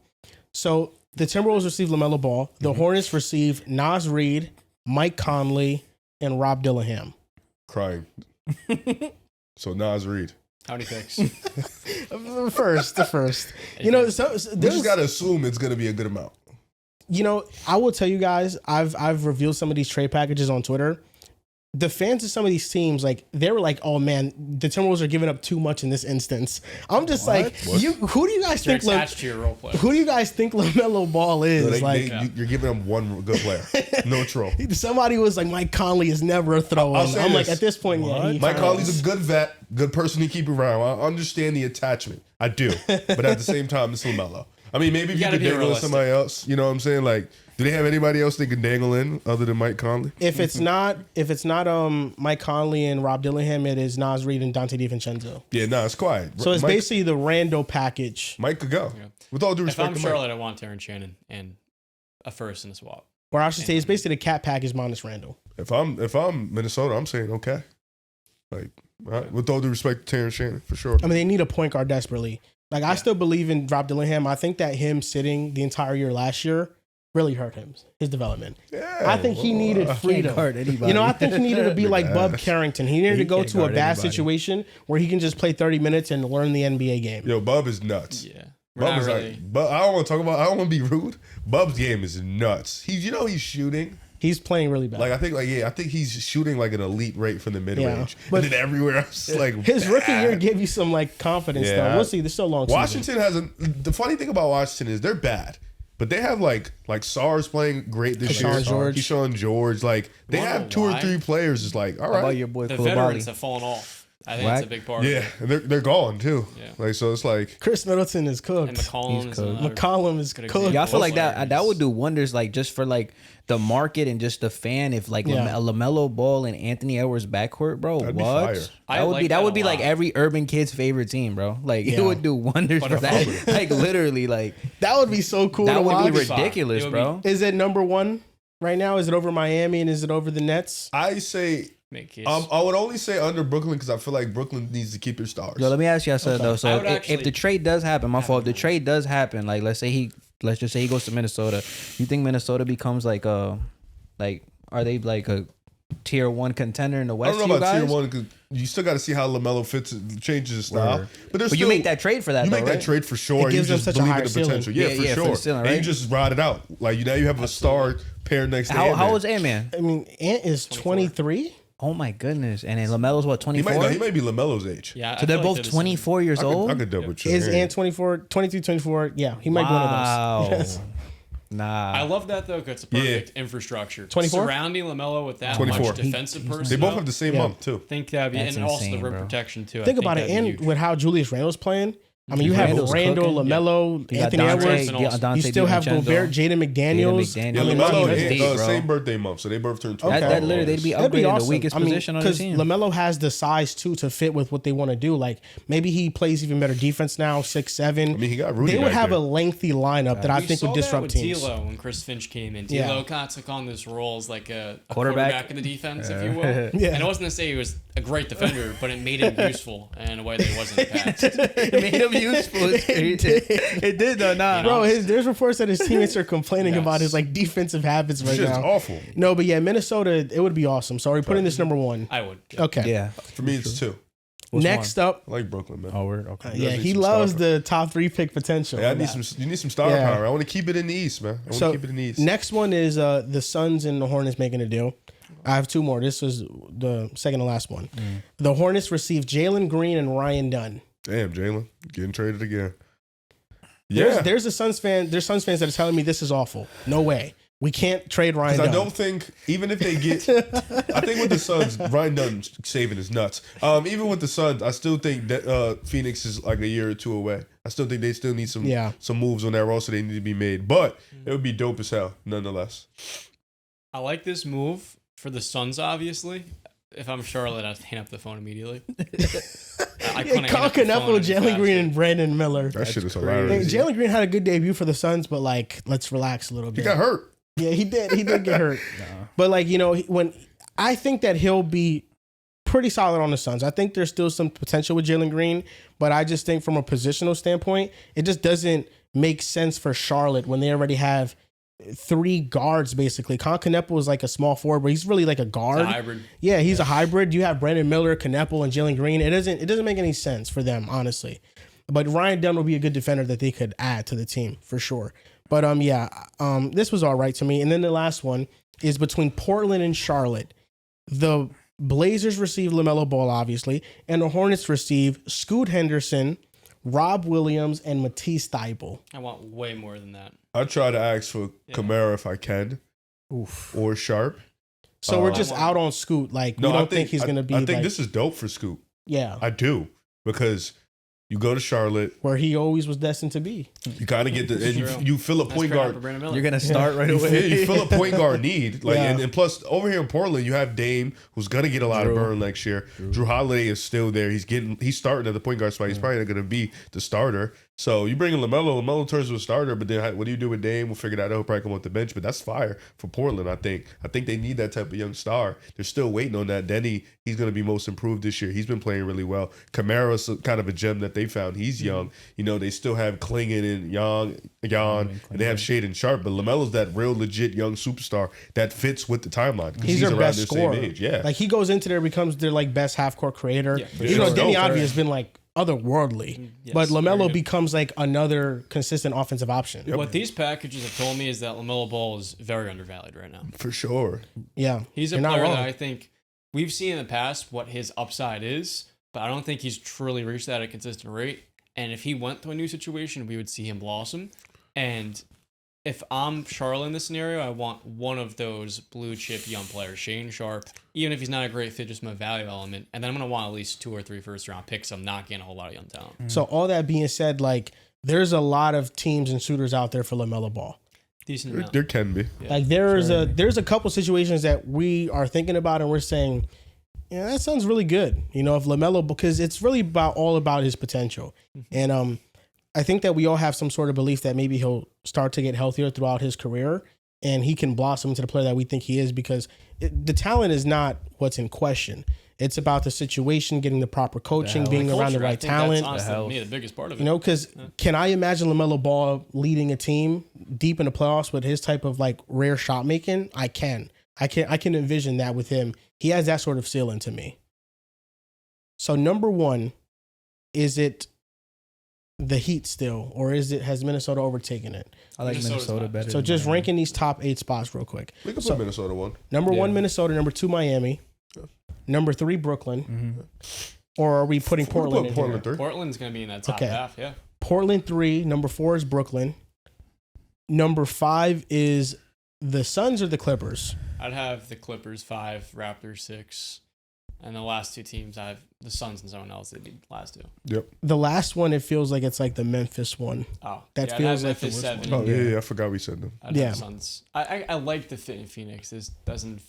So the Timberwolves receive LaMelo Ball. The Hornets receive Naz Reid, Mike Conley, and Rob Dillingham. Crying. So Naz Reid. How many picks? The first. You know, so We there's just gotta assume it's gonna be a good amount. you know, I will tell you guys, I've revealed some of these trade packages on Twitter. The fans of some of these teams, like, they were like, "Oh man, the Timberwolves are giving up too much in this instance." I'm just like, What? who do you guys You're think? attached to your role player. Who do you guys think LaMelo Ball is? You're giving them one good player. No troll. Somebody was like, Mike Conley is never a throw I'll in. say I'm like, this. at this point, yeah. Mike Conley's a good vet, good person to keep around. I understand the attachment. I do. But at the same time, it's LaMelo. I mean, maybe if you gotta could be dangle in realistic. somebody else, you know what I'm saying? Like, do they have anybody else they could dangle in other than Mike Conley? If it's not Mike Conley and Rob Dillingham, it is Naz Reid and Dante DiVincenzo. Yeah, nah, it's quiet. So it's Mike, basically the rando package. Mike could go. With all due If respect I'm to Mike. Charlotte, I want Terrence Shannon and a first in a swap. Or I should say it's basically the cat package minus Randall. If I'm Minnesota, I'm saying okay. Like, all right, with all due respect to Terrence Shannon, for sure. I mean, they need a point guard desperately. Like, I still believe in Rob Dillingham. I think that him sitting the entire year last year really hurt his development. Yeah, I think he needed freedom. guard anybody. You know, I think he needed to be like Big Bub ass. Carrington. He needed to go can't to a guard bad anybody. situation where he can just play 30 minutes and learn the NBA game. Yo, Bub is nuts. Yeah. We're Bub not is really. like, but I don't want to talk about. I don't want to be rude. Bub's game is nuts. He's shooting. He's playing really bad. Like I think he's shooting like an elite rate from the mid range, but- and then everywhere else is like his rookie bad. year gave you some like confidence Yeah. though. We'll see. There's still a long season. Washington has a. The funny thing about Washington is they're bad, but they have like SAR's playing great this Keyshawn year. George. Keyshawn George, like they Wanna have know two or why? three players. Is like all How about right, your boy The veterans Koulibaly? have fallen off. I think Right? that's a big part of yeah, it. and they're gone too. Yeah. Like so, it's like Chris Middleton is cooked. And McCollum He's is cooked. another McCollum is good cooked. example. Yeah, I feel like Both that players. would do wonders, like just for like the market and just the fan. If like Yeah. LaMelo Ball and Anthony Edwards backcourt, bro, That'd be what? fire. I That would like be that a like lot. every urban kid's favorite team, bro. Like Yeah. it would do wonders But for if that. Like literally, like That would be so cool. that to would be watch. ridiculous, It would bro. Is it number one right now? Is it over Miami and is it over the Nets? I say. Make case. I would only say under Brooklyn because I feel like Brooklyn needs to keep their stars. Yo, let me ask you something though. I So would if actually the trade does happen, my fault. If the trade does happen, like let's just say he goes to Minnesota. You think Minnesota becomes like are they like a tier 1 contender in the I West? don't to know you about guys? tier one because you still got to see how LaMelo fits, changes his style. Word. But there's But you still, make that trade for that. You though, make right? that trade for sure. It gives you them just such a believe higher in the ceiling. potential. Yeah, Yeah, for yeah, for sure. the ceiling, And you right? just ride it out. Like now you have a star paired next to Ant-Man. How old is Ant-Man? I mean, Ant is 23. Oh my goodness! And then Lamelo's what, He 24? might be LaMelo's age. yeah. So they're both 24 years old. I could double check. Is Ant 24, 22, 24? Yeah, he might be one of Wow. those. Yes. Nah. I love that though because it's a perfect infrastructure. 24? Surrounding LaMelo with that 24. much defensive personnel. They both have the same Yeah. month too. I think that'd be, That's and also the insane, rim bro. protection too. Think about it, and with how Julius Randle's playing. I mean, you have Randle's Randle, cooking. LaMelo, You got Anthony Dante, Edwards. and yeah, also- Dante You still have DiVincenzo. Gobert, Jaden McDaniels. Jaden Yeah, I mean, LaMelo that's and deep, bro. same birthday month, so they both turned 24. That literally they'd be That'd be upgrading awesome. the weakest position on the team. LaMelo has the size too to fit with what they want to do. Like maybe he plays even better defense now, 6'7". I mean, he got Rudy They would back have there. a lengthy lineup that I think would disrupt teams. D'Lo when Chris Finch came in. Yeah. D'Lo kind of took on this role as like a Quarterback. quarterback in the defense, if you will. Yeah. And it wasn't to say he was a great defender, but it made him useful in a way that he wasn't in the past. It made him useful. It did though, nah. Bro, there's reports that his teammates are complaining Yes. about his like defensive habits right Shit's now. awful. No, but yeah, Minnesota, it would be awesome. So we're putting this number one. I would. Yeah. Okay. Yeah. For me, it's 2. Next up, I like Brooklyn, man. Oh, word. Okay. yeah, need he some loves star the top 3 pick potential. Yeah, of that. you need some star Yeah. power. I want to keep it in the East, man. I want to So keep it in the East. next one is the Suns and the Hornets making a deal. I have 2 more. This was the second to last one. The Hornets receive Jalen Green and Ryan Dunn. Damn, Jalen getting traded again. Yeah, There's a Suns fan. There's Suns fans that are telling me this is awful. No way. We can't trade Ryan because Dunn. I don't think even if they get, I think with the Suns, Ryan Dunn saving is nuts. Even with the Suns, I still think that Phoenix is like a year or 2 away. I still think they still need some moves on that roster. They need to be made, but it would be dope as hell nonetheless. I like this move for the Suns, obviously. If I'm Charlotte, I'd hang up the phone immediately. Knuckle, Jalen Green, and Brandon Miller. That shit is Hey, hilarious. Jalen Green had a good debut for the Suns, but like, let's relax a little bit. He got hurt. Yeah, he did. He did get hurt. But like, when I think that he'll be pretty solid on the Suns. I think there's still some potential with Jalen Green, but I just think from a positional standpoint, it just doesn't make sense for Charlotte when they already have 3 guards basically. Canepo is like a small forward, but he's really like a guard. It's a hybrid. Yeah, he's a hybrid. You have Brandon Miller, Canepo, and Jalen Green. It doesn't make any sense for them, honestly. But Ryan Dunn will be a good defender that they could add to the team for sure. But this was all right to me. And then the last one is between Portland and Charlotte. The Blazers receive LaMelo Ball, obviously, and the Hornets receive Scoot Henderson, Rob Williams, and Matisse Thybulle. I want way more than that. I try to ask for Kamara if I can, or Sharp. So we're just out on Scoot. Like, we don't think he's going to be. I think this is dope for Scoot. Yeah. I do, because you go to Charlotte, where he always was destined to be. You kind of get the and you fill a point guard. You're gonna start right away. You fill a point guard need, like, Yeah. and plus over here in Portland, you have Dame, who's gonna get a lot of burn next year. Drew Holiday is still there. He's starting at the point guard spot. He's probably not gonna be the starter. So you bring in LaMelo. LaMelo turns to a starter, but then what do you do with Dame? We'll figure that out. He'll probably come off the bench, but that's fire for Portland. I think they need that type of young star. They're still waiting on that. Denny, he's gonna be most improved this year. He's been playing really well. Kamara's kind of a gem that they found. He's young. You know, they still have Klingon and Jan, and they have Shade and Sharp, but LaMelo's that real legit young superstar that fits with the timeline. He's their around best their scorer. same age. Yeah. Like, he goes into there, becomes their like best half court creator. Yeah, for You know, sure. Denny Dope. Avdija has been like otherworldly, Yes, but very LaMelo good. becomes like another consistent offensive option. What these packages have told me is that LaMelo Ball is very undervalued right now. For sure. Yeah, He's a You're not player wrong. that I think we've seen in the past what his upside is, but I don't think he's truly reached that at a consistent rate. And if he went to a new situation, we would see him blossom. And if I'm Charlotte in this scenario, I want one of those blue chip young players, Shane Sharp, even if he's not a great fit, just from a value element. And then I'm going to want at least 2 or 3 first round picks. I'm not getting a whole lot of young talent. So all that being said, like, there's a lot of teams and suitors out there for LaMelo Ball. Decent amount. There can be. Yeah. Like, there's a couple situations that we are thinking about and we're saying, yeah, that sounds really good. You know, if LaMelo, because it's really all about his potential. And I think that we all have some sort of belief that maybe he'll start to get healthier throughout his career and he can blossom into the player that we think he is, because the talent is not what's in question. It's about the situation, getting the proper coaching, being around the Culture, I right think talent. That's honestly, to me, the biggest part of it. You know, because can I imagine LaMelo Ball leading a team deep in the playoffs with his type of like rare shot making? I can envision that with him. He has that sort of ceiling to me. So number 1, is it the Heat still, or has Minnesota overtaken it? I like Minnesota's Minnesota not- better. So than just Miami. ranking these top 8 spots real quick. We can put Minnesota one. Number 1, Yeah. Minnesota. Number 2, Miami. Number 3, Brooklyn. Or are we putting Portland in Portland here? 3. Portland's going to be in that top Okay. half, yeah. Portland 3. Number 4 is Brooklyn. Number 5 is the Suns or the Clippers. I'd have the Clippers 5, Raptors 6, and the last 2 teams I have the Suns and someone else. They'd be the last 2. Yep. The last one, it feels like it's like the Memphis one. Oh, That yeah, feels I'd like have the Memphis worst 7. Oh yeah, I forgot we said them. I'd Yeah. have the Suns. I like the fit in Phoenix. This doesn't.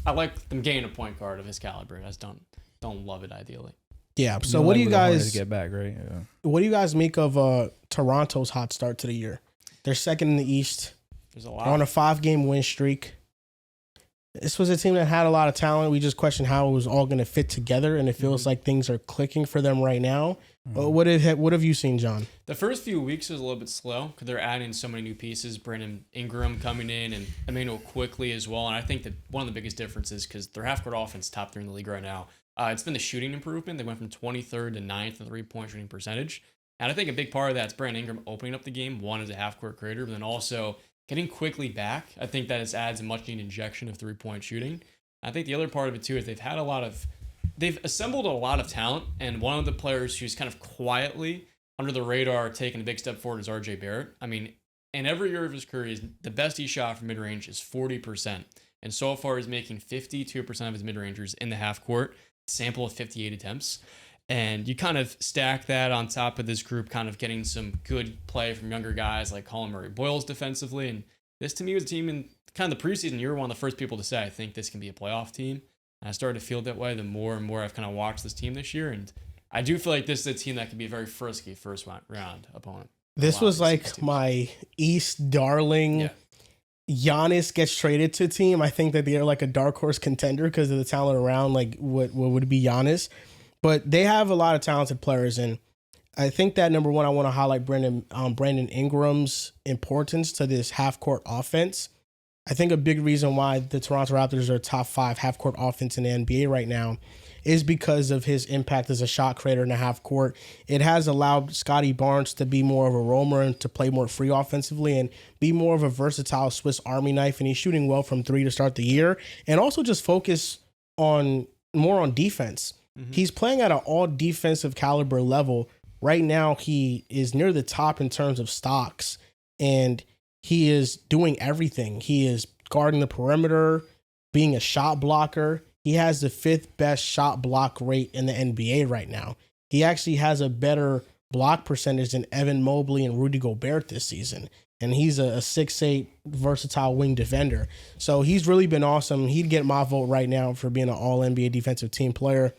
I like them getting a point guard of his caliber. I just don't love it ideally. Yeah. So You what like do you when the Hornets guys get back, right? Yeah. what do you guys make of Toronto's hot start to the year? They're second in the East. There's a lot. They're on a 5-game win streak. This was a team that had a lot of talent. We just questioned how it was all going to fit together, and it feels like things are clicking for them right now. What have you seen, John? The first few weeks was a little bit slow because they're adding so many new pieces. Brandon Ingram coming in and Emmanuel quickly as well. And I think that one of the biggest differences, because their half-court offense top 3 in the league right now, it's been the shooting improvement. They went from 23rd to 9th in the 3-point shooting percentage. And I think a big part of that's Brandon Ingram opening up the game, one as a half-court creator, but then also getting quickly back. I think that it adds a much-needed injection of 3-point shooting. I think the other part of it, too, is they've assembled a lot of talent, and one of the players who's kind of quietly under the radar taking a big step forward is RJ Barrett. I mean, in every year of his career, the best he shot from mid-range is 40%. And so far, he's making 52% of his mid-rangers in the half court, sample of 58 attempts. And you kind of stack that on top of this group kind of getting some good play from younger guys like Colin Murray-Boyles defensively. And this, to me, was a team in kind of the preseason, you were one of the first people to say, I think this can be a playoff team. And I started to feel that way the more and more I've kind of watched this team this year. And I do feel like this is a team that can be a very frisky first round opponent. This was like my East darling. Yeah. Giannis gets traded to a team. I think that they're like a dark horse contender because of the talent around, like what would be Giannis. But they have a lot of talented players. And I think that, number one, I want to highlight Brandon Ingram's importance to this half-court offense. I think a big reason why the Toronto Raptors are top 5 half-court offense in the NBA right now is because of his impact as a shot creator in the half-court. It has allowed Scotty Barnes to be more of a roamer and to play more free offensively and be more of a versatile Swiss Army knife, and he's shooting well from 3 to start the year, and also just focus more on defense. Mm-hmm. He's playing at an all-defensive caliber level. Right now, he is near the top in terms of stocks, and he is doing everything. He is guarding the perimeter, being a shot blocker. He has the 5th best shot block rate in the NBA right now. He actually has a better block percentage than Evan Mobley and Rudy Gobert this season. And he's a 6'8" versatile wing defender. So he's really been awesome. He'd get my vote right now for being an all-NBA defensive team player.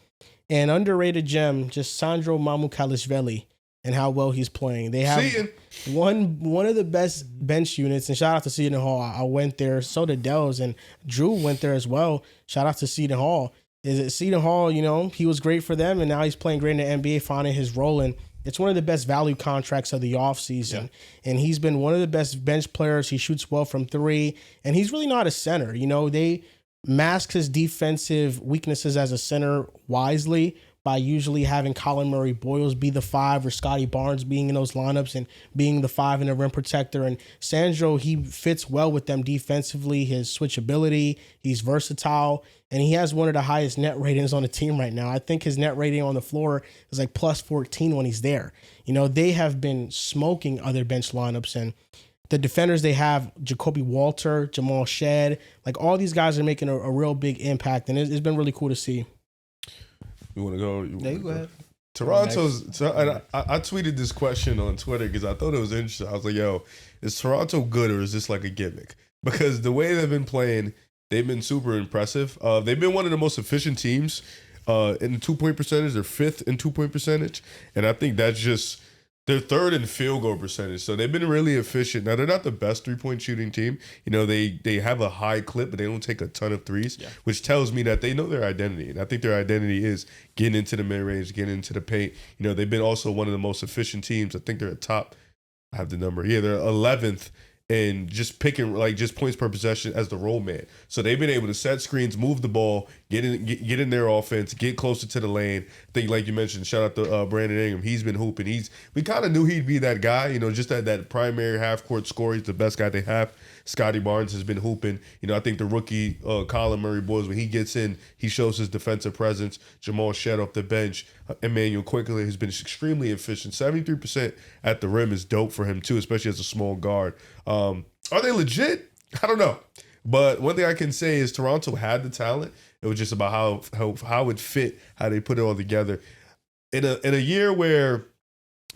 And underrated gem, just Sandro Mamukelashvili and how well he's playing. They have one of the best bench units, and shout out to Seton Hall. I went there, so did Dells, and Drew went there as well. Shout out to Seton Hall. Is it Seton Hall, he was great for them, and now he's playing great in the NBA, finding his role, and it's one of the best value contracts of the offseason. Yeah. And he's been one of the best bench players. He shoots well from 3, and he's really not a center. They mask his defensive weaknesses as a center wisely by usually having Colin Murray-Boyles be the 5 or Scotty Barnes being in those lineups and being the 5 and a rim protector. And Sandro, he fits well with them defensively, his switchability, he's versatile, and he has one of the highest net ratings on the team right now. I think his net rating on the floor is like plus 14 when he's there. They have been smoking other bench lineups, and the defenders they have, Jacoby Walter, Jamal Shedd, like all these guys are making a real big impact, and it's been really cool to see. You want to go? You go ahead. Toronto's. I tweeted this question on Twitter because I thought it was interesting. I was like, "Yo, is Toronto good or is this like a gimmick?" Because the way they've been playing, they've been super impressive. They've been one of the most efficient teams in 2-point percentage. They're 5th in 2-point percentage, and I think that's just. They're 3rd in field goal percentage, so they've been really efficient. Now, they're not the best 3-point shooting team. They have a high clip, but they don't take a ton of threes, which tells me that they know their identity. And I think their identity is getting into the mid-range, getting into the paint. They've been also one of the most efficient teams. I think they're I have the number. Yeah, they're 11th and just picking just points per possession as the roll man. So they've been able to set screens, move the ball, get in their offense, get closer to the lane. I think, like you mentioned, shout out to Brandon Ingram. He's been hooping. We kind of knew he'd be that guy, just that primary half court scorer. He's the best guy they have. Scotty Barnes has been hooping. I think the rookie Colin Murray-Boyles, when he gets in, he shows his defensive presence. Jamal Shedd off the bench. Emmanuel Quickly has been extremely efficient. 73% at the rim is dope for him too, especially as a small guard. Are they legit? I don't know. But one thing I can say is Toronto had the talent. It was just about how it fit, how they put it all together. In a year where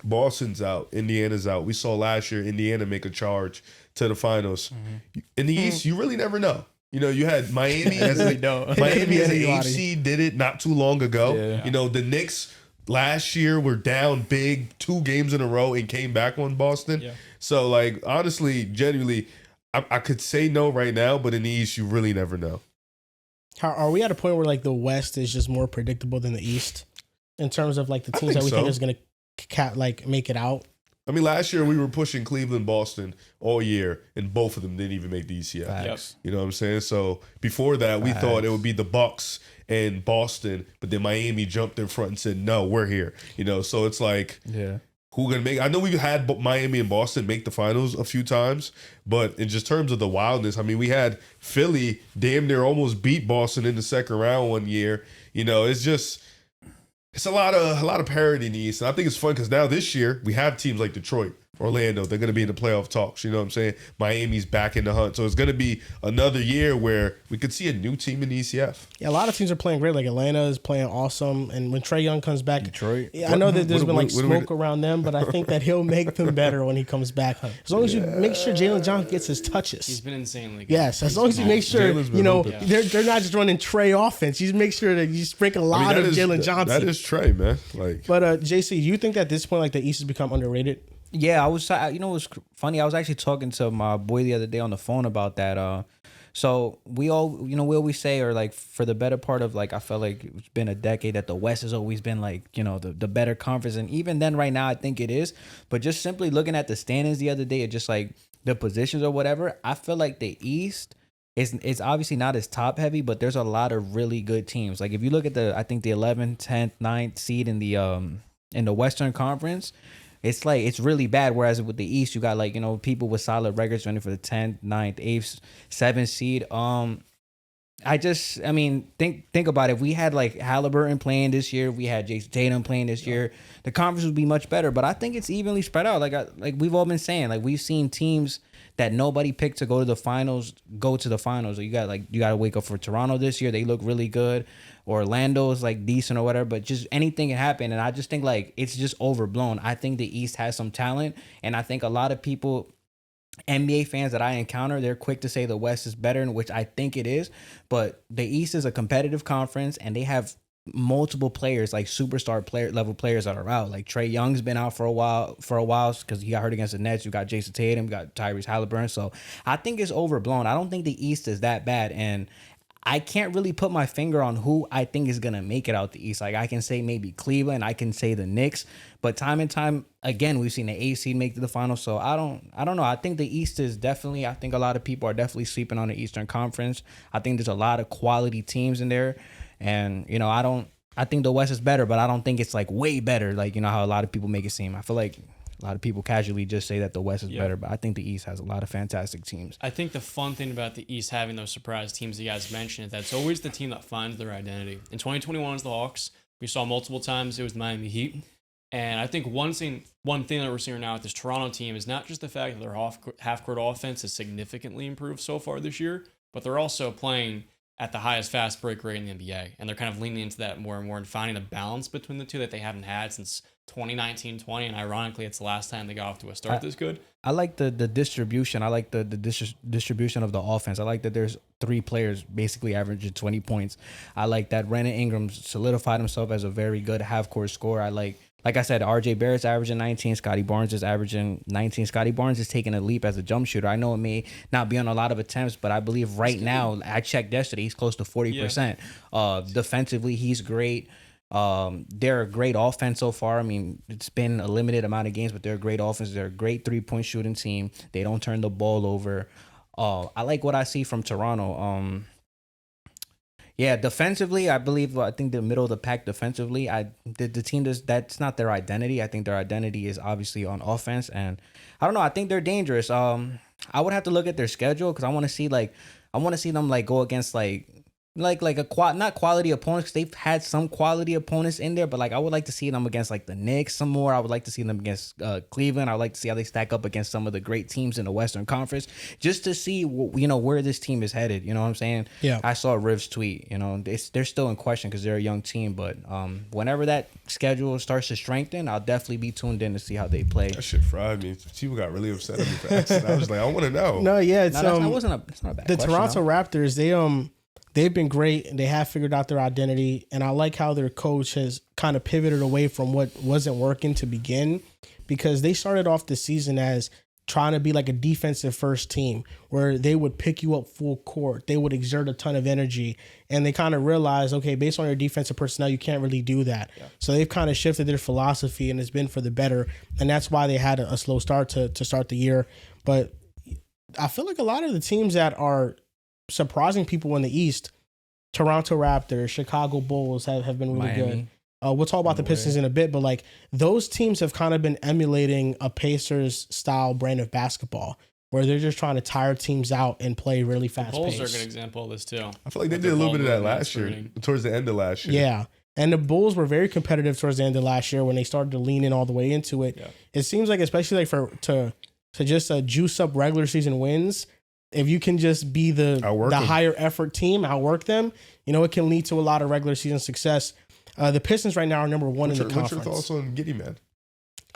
Boston's out, Indiana's out. We saw last year Indiana make a charge to the finals. Mm-hmm. In the East, you really never know. You had Miami as an 8 seed, did it not too long ago. Yeah. The Knicks last year were down big 2 games in a row and came back on Boston. Yeah. So, honestly, genuinely, I could say no right now, but in the East, you really never know. Are we at a point where the West is just more predictable than the East in terms of the teams that we think is going to make it out? I mean, last year we were pushing Cleveland, Boston all year, and both of them didn't even make the ECF. Yep. You know what I'm saying? So before that, we thought it would be the Bucks and Boston, but then Miami jumped in front and said, "No, we're here." So it's who gonna make? I know we had Miami and Boston make the finals a few times, but in just terms of the wildness, I mean, we had Philly damn near almost beat Boston in the second round one year. It's just. It's a lot of parity in the East, and I think it's fun because now this year we have teams like Detroit Orlando, they're going to be in the playoff talks. You know what I'm saying? Miami's back in the hunt. So it's going to be another year where we could see a new team in the ECF. Yeah, a lot of teams are playing great. Like Atlanta is playing awesome. And when Trae Young comes back, Detroit. I know that there's been smoke around them, but I think that he'll make them better when he comes back. As long as you make sure Jalen Johnson gets his touches. He's been insanely good. Yes, as long as you make sure, they're not just running Trae offense. You make sure that you sprinkle a lot of Jalen Johnson. That is Trae, man. But JC, do you think that at this point, like the East has become underrated? Yeah, it was funny. I was actually talking to my boy the other day on the phone about that. So we always say, or like for the better part of like, I felt like it's been a decade that the West has always been like, the better conference. And even then right now, I think it is. But just simply looking at the standings the other day, it just like the positions or whatever, I feel like the East it's obviously not as top heavy, but there's a lot of really good teams. Like if you look at I think the 11th, 10th, 9th seed in the Western Conference, it's like it's really bad. Whereas with the East, you got like people with solid records running for the 10th, 9th, 8th, 7th seed. Think about it. If we had like Halliburton playing this year, we had Jason Tatum playing this year, the conference would be much better. But I think it's evenly spread out. Like we've all been saying, like we've seen teams that nobody picked to go to the finals go to the finals. You got to wake up for Toronto this year. They look really good. Orlando is like decent or whatever, but just anything can happen. And I just think like it's just overblown. I think the East has some talent, and I think a lot of people, NBA fans that I encounter, they're quick to say the West is better, which I think it is. But the East is a competitive conference, and they have multiple players, like superstar level players that are out. Like Trae Young's been out for a while because he got hurt against the Nets. You got Jason Tatum, you got Tyrese Halliburton. So I think it's overblown. I don't think the East is that bad, and I can't really put my finger on who I think is gonna make it out the East. Like I can say maybe Cleveland, I can say the Knicks, but time and time again we've seen the A seed make to the finals. So I don't know. I think the East is definitely. I think a lot of people are definitely sleeping on the Eastern Conference. I think there's a lot of quality teams in there, and I think the West is better, but I don't think it's like way better. Like how a lot of people make it seem. I feel like a lot of people casually just say that the West is better, but I think the East has a lot of fantastic teams. I think the fun thing about the East having those surprise teams you guys mentioned is that it's always the team that finds their identity. In 2021, it's the Hawks. We saw multiple times it was the Miami Heat. And I think one thing that we're seeing right now with this Toronto team is not just the fact that their half-court offense has significantly improved so far this year, but they're also playing at the highest fast break rate in the NBA. And they're kind of leaning into that more and more and finding a balance between the two that they haven't had since 2019-20, and ironically, it's the last time they got off to a start this good. I like the distribution. I like the distribution of the offense. I like that there's 3 players basically averaging 20 points. I like that Brandon Ingram solidified himself as a very good half-court scorer. I like I said, RJ Barrett's averaging 19. Scotty Barnes is averaging 19. Scotty Barnes is taking a leap as a jump shooter. I know it may not be on a lot of attempts, but I believe right now, I checked yesterday, he's close to 40%. Defensively, he's great. They're a great offense so far. I mean, it's been a limited amount of games, but they're a great offense. They're a great 3-point shooting team. They don't turn the ball over. I like what I see from Toronto. Defensively, I think the middle of the pack defensively, the team that's not their identity. I think their identity is obviously on offense, and I don't know. I think they're dangerous. I would have to look at their schedule because I want to see them like go against not quality opponents. They've had some quality opponents in there, but like I would like to see them against like the Knicks some more. I would like to see them against Cleveland. I would like to see how they stack up against some of the great teams in the Western Conference, just to see where this team is headed. You know what I'm saying? Yeah. I saw Riv's tweet. They're still in question because they're a young team, but whenever that schedule starts to strengthen, I'll definitely be tuned in to see how they play. That shit fried me. People got really upset at me for asking. I was like, I want to know. No, yeah, it's it's not a bad the question, Toronto Raptors. They've been great and they have figured out their identity. And I like how their coach has kind of pivoted away from what wasn't working to begin, because they started off the season as trying to be like a defensive first team where they would pick you up full court. They would exert a ton of energy, and they kind of realized, okay, based on your defensive personnel, you can't really do that. Yeah. So they've kind of shifted their philosophy, and it's been for the better. And that's why they had a slow start to start the year. But I feel like a lot of the teams that are surprising people in the East, Toronto Raptors, Chicago Bulls have been really good. We'll talk about the Pistons in a bit, but like those teams have kind of been emulating a Pacers style brand of basketball where they're just trying to tire teams out and play really fast. The Bulls are a good example of this too. I feel like they did a little bit of that last year, towards the end of last year. Yeah. And the Bulls were very competitive towards the end of last year when they started to lean in all the way into it. Yeah. It seems like, especially like to just juice up regular season wins, if you can just be the higher effort team, outwork them, it can lead to a lot of regular season success. The Pistons right now are number one in the conference. What's your thoughts on Giddey, man?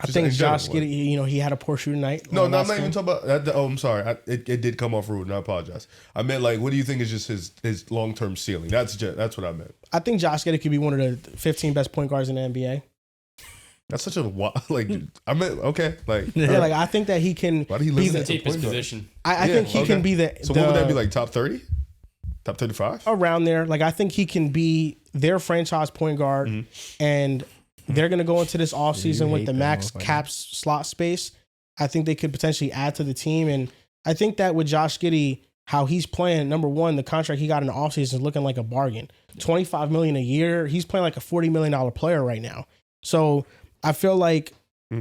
I think Josh Giddey, he had a poor shooting night. No, I'm not even talking about that. Oh, I'm sorry. It did come off rude, and I apologize. I meant, like, what do you think is just his long-term ceiling? That's what I meant. I think Josh Giddey could be one of the 15 best point guards in the NBA. That's such a like. I meant okay. Like like I think that he can. Why do he be listen the Take his position. I think he can be the. So what would that be, like, top 30, top 35, around there? Like I think he can be their franchise point guard, and they're gonna go into this offseason with the max cap slot space. I think they could potentially add to the team, and I think that with Josh Giddey, how he's playing, number one, the contract he got in the offseason is looking like a bargain. $25 million a year. He's playing like a $40 million player right now. So I feel like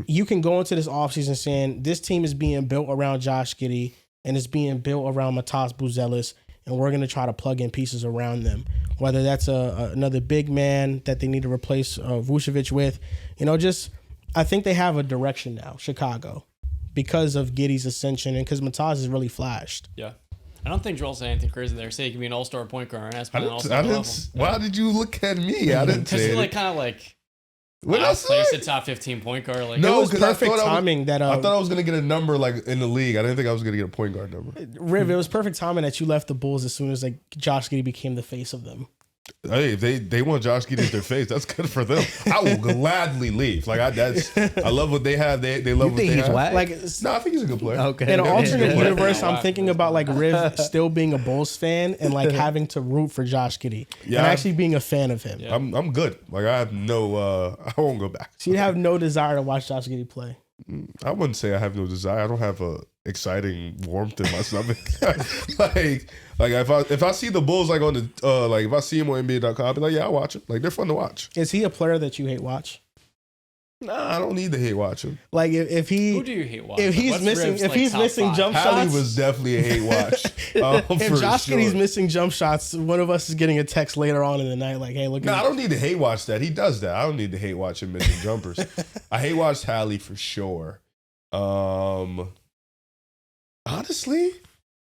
you can go into this offseason saying this team is being built around Josh Giddey and it's being built around Matas Buzelis, and we're going to try to plug in pieces around them. Whether that's another big man that they need to replace Vucevic with. I think they have a direction now, Chicago, because of Giddey's ascension and because Matas has really flashed. Yeah. I don't think Joel's saying anything crazy there. Say he can be an all-star point guard and that's playing an all-star level. Why did you look at me? I didn't say it. Kind of like what I placed a top 15 point guard. Like, no, it was perfect timing that I thought I was gonna get a number like in the league. I didn't think I was gonna get a point guard number. Riv, it was perfect timing that you left the Bulls as soon as like Josh Giddey became the face of them. Hey, if they want Josh Giddey as their face, that's good for them. I will gladly leave. Like I love what they have. They love what they have. Whack? Like, no, I think he's a good player. Okay. In an alternate universe, I'm thinking about like Riv still being a Bulls fan and like having to root for Josh Giddey and actually being a fan of him. Yeah. I'm good. Like I have no. I won't go back. So you have no desire to watch Josh Giddey play. I wouldn't say I have no desire. I don't have a exciting warmth in my stomach. like if I see the Bulls like on the like if I see him on NBA.com, I'll be like, yeah, I'll watch it. Like they're fun to watch. Is he a player that you hate watch? Nah, I don't need to hate watch him. Like if he, who do you hate watch? If he's missing, if he's missing jump shots, Hallie was definitely a hate watch. If Josh Giddey's missing jump shots, one of us is getting a text later on in the night like, "Hey, look." No, I don't need to hate watch that. He does that. I don't need to hate watch him missing jumpers. I hate watch Hallie for sure. Honestly,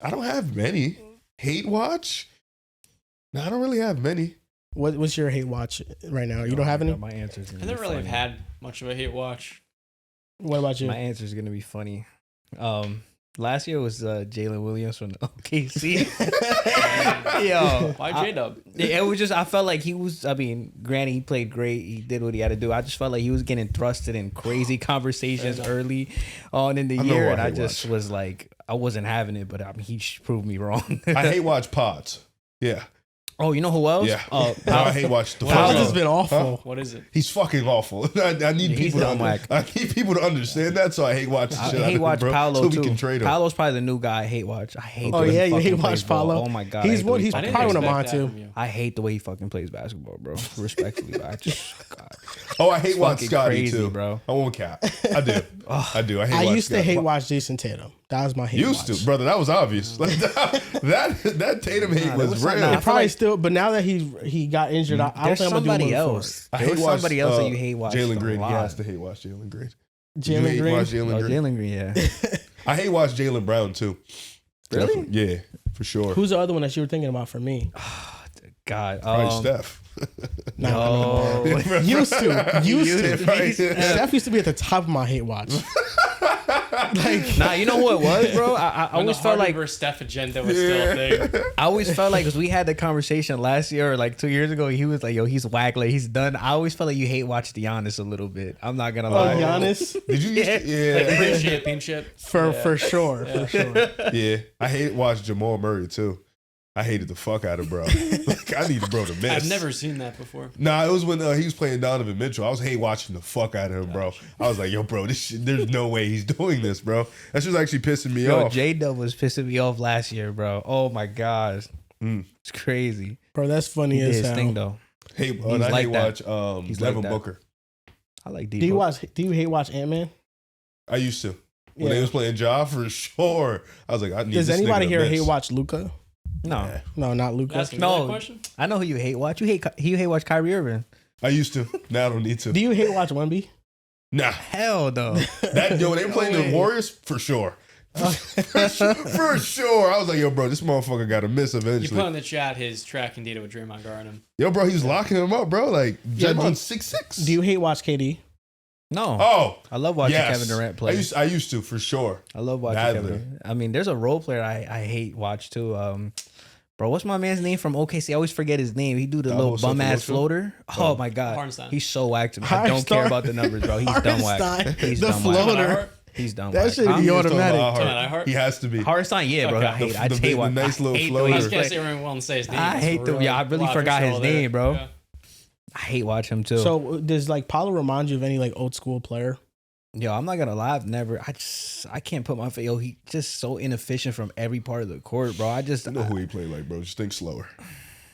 I don't have many hate watch. No, I don't really have many. What's your hate watch right now? You don't have any? My answer's gonna I never really have had much of a hate watch. What about you? My answer's gonna be funny. Last year was Jalen Williams from the OKC. Yo, why J-Dub? It was just I felt like he was. I mean, granted, he played great. He did what he had to do. I just felt like he was getting thrusted in crazy conversations early on in the year, and I just was like, I wasn't having it. But I mean, he proved me wrong. I hate watch Pods. Yeah. Oh, you know who else? Yeah. I hate watch the Pods has been awful. What is it? He's fucking awful. I need people to understand that, so I hate watch the shit. I hate watch Paolo too. We can trade him. Paolo's probably the new guy I hate watch. I hate. Oh yeah, you hate watch Paolo. Paolo. Oh my god, he's probably one of mine too. I hate the way he fucking plays basketball, bro. Respectfully, I just. God. Oh, I hate watch Scotty crazy, too, bro. I won't cap. I do. I do. I used to hate watch Jason Tatum. That was my hate. Used to, brother. That was obvious. Like that Tatum hate was real. It probably still, but now that he got injured, I don't think I'm gonna do else. I hate somebody else that you hate watch. Jalen Green. He has to hate watch Jalen Green. Jalen Green. Jalen Green. Yeah. I hate watch Jalen Brown too. Really? Yeah, for sure. Who's the other one that you were thinking about for me? God, probably Steph. No. Used to. Steph used to be at the top of my hate watch. Like, nah, you know who it was, bro? I always felt like Steph agenda was still a thing. I always felt like, because we had the conversation last year or like 2 years ago, he was like, yo, he's whack, like he's done. I always felt like you hate watch Giannis a little bit. I'm not gonna lie. Giannis? Did you? Like pre-championship. For sure. Yeah, I hate watch Jamal Murray too. I hated the fuck out of bro. Like I need bro to miss. I've never seen that before. Nah, it was when he was playing Donovan Mitchell. I was hate watching the fuck out of him, bro. I was like, yo, bro, this shit, there's no way he's doing this, bro. That shit was actually pissing me off. J-Dub was pissing me off last year, bro. Oh my gosh. It's crazy. Bro, that's funny as hell. His thing though. Hey, I hate watch Devin Booker. I like D. Do you hate watch Ant-Man? I used to. When they was playing Ja, for sure. I was like, I need Does this anybody nigga here to miss. hate watch Luka? No. No, not Luka. No. Question? I know who you hate watch. You hate watch Kyrie Irving. I used to. Now I don't need to. Do you hate watch Wemby? Nah. Hell no. They playing the Warriors for sure. For sure. I was like, yo, bro, this motherfucker got to miss eventually. You put in the chat his tracking data with Draymond guarding him. Yo, bro, he was locking him up, bro. Like, Yeah, Draymond's 6'6". Do you hate watch KD? No. Oh. I love watching Kevin Durant play. I used to, for sure. I love watching Badly. Kevin Durant. I mean, there's a role player I hate watch too. Bro, what's my man's name from OKC? I always forget his name. He do the little bum ass floater. Oh my god, Hartenstein. he's so whack to me. I don't care about the numbers, bro. He's dumb whack. Hartenstein, He's the dumb whack. floater. He's dumb That whack. should be automatic. He has to be. Hartenstein, yeah, bro. Okay. I hate. The- I the hate big- what the nice little I hate the floater. way I he just can't plays. say everyone won't say his name. I It's hate the. really Yeah, I really lot forgot for his show there. name, bro. Yeah. I hate watching him too. So does like Paulo remind you of any like old school player? Yo, I'm not gonna lie. I've never. I can't put my face. Yo, he just so inefficient from every part of the court, bro. I know who he played like, bro. Just think slower.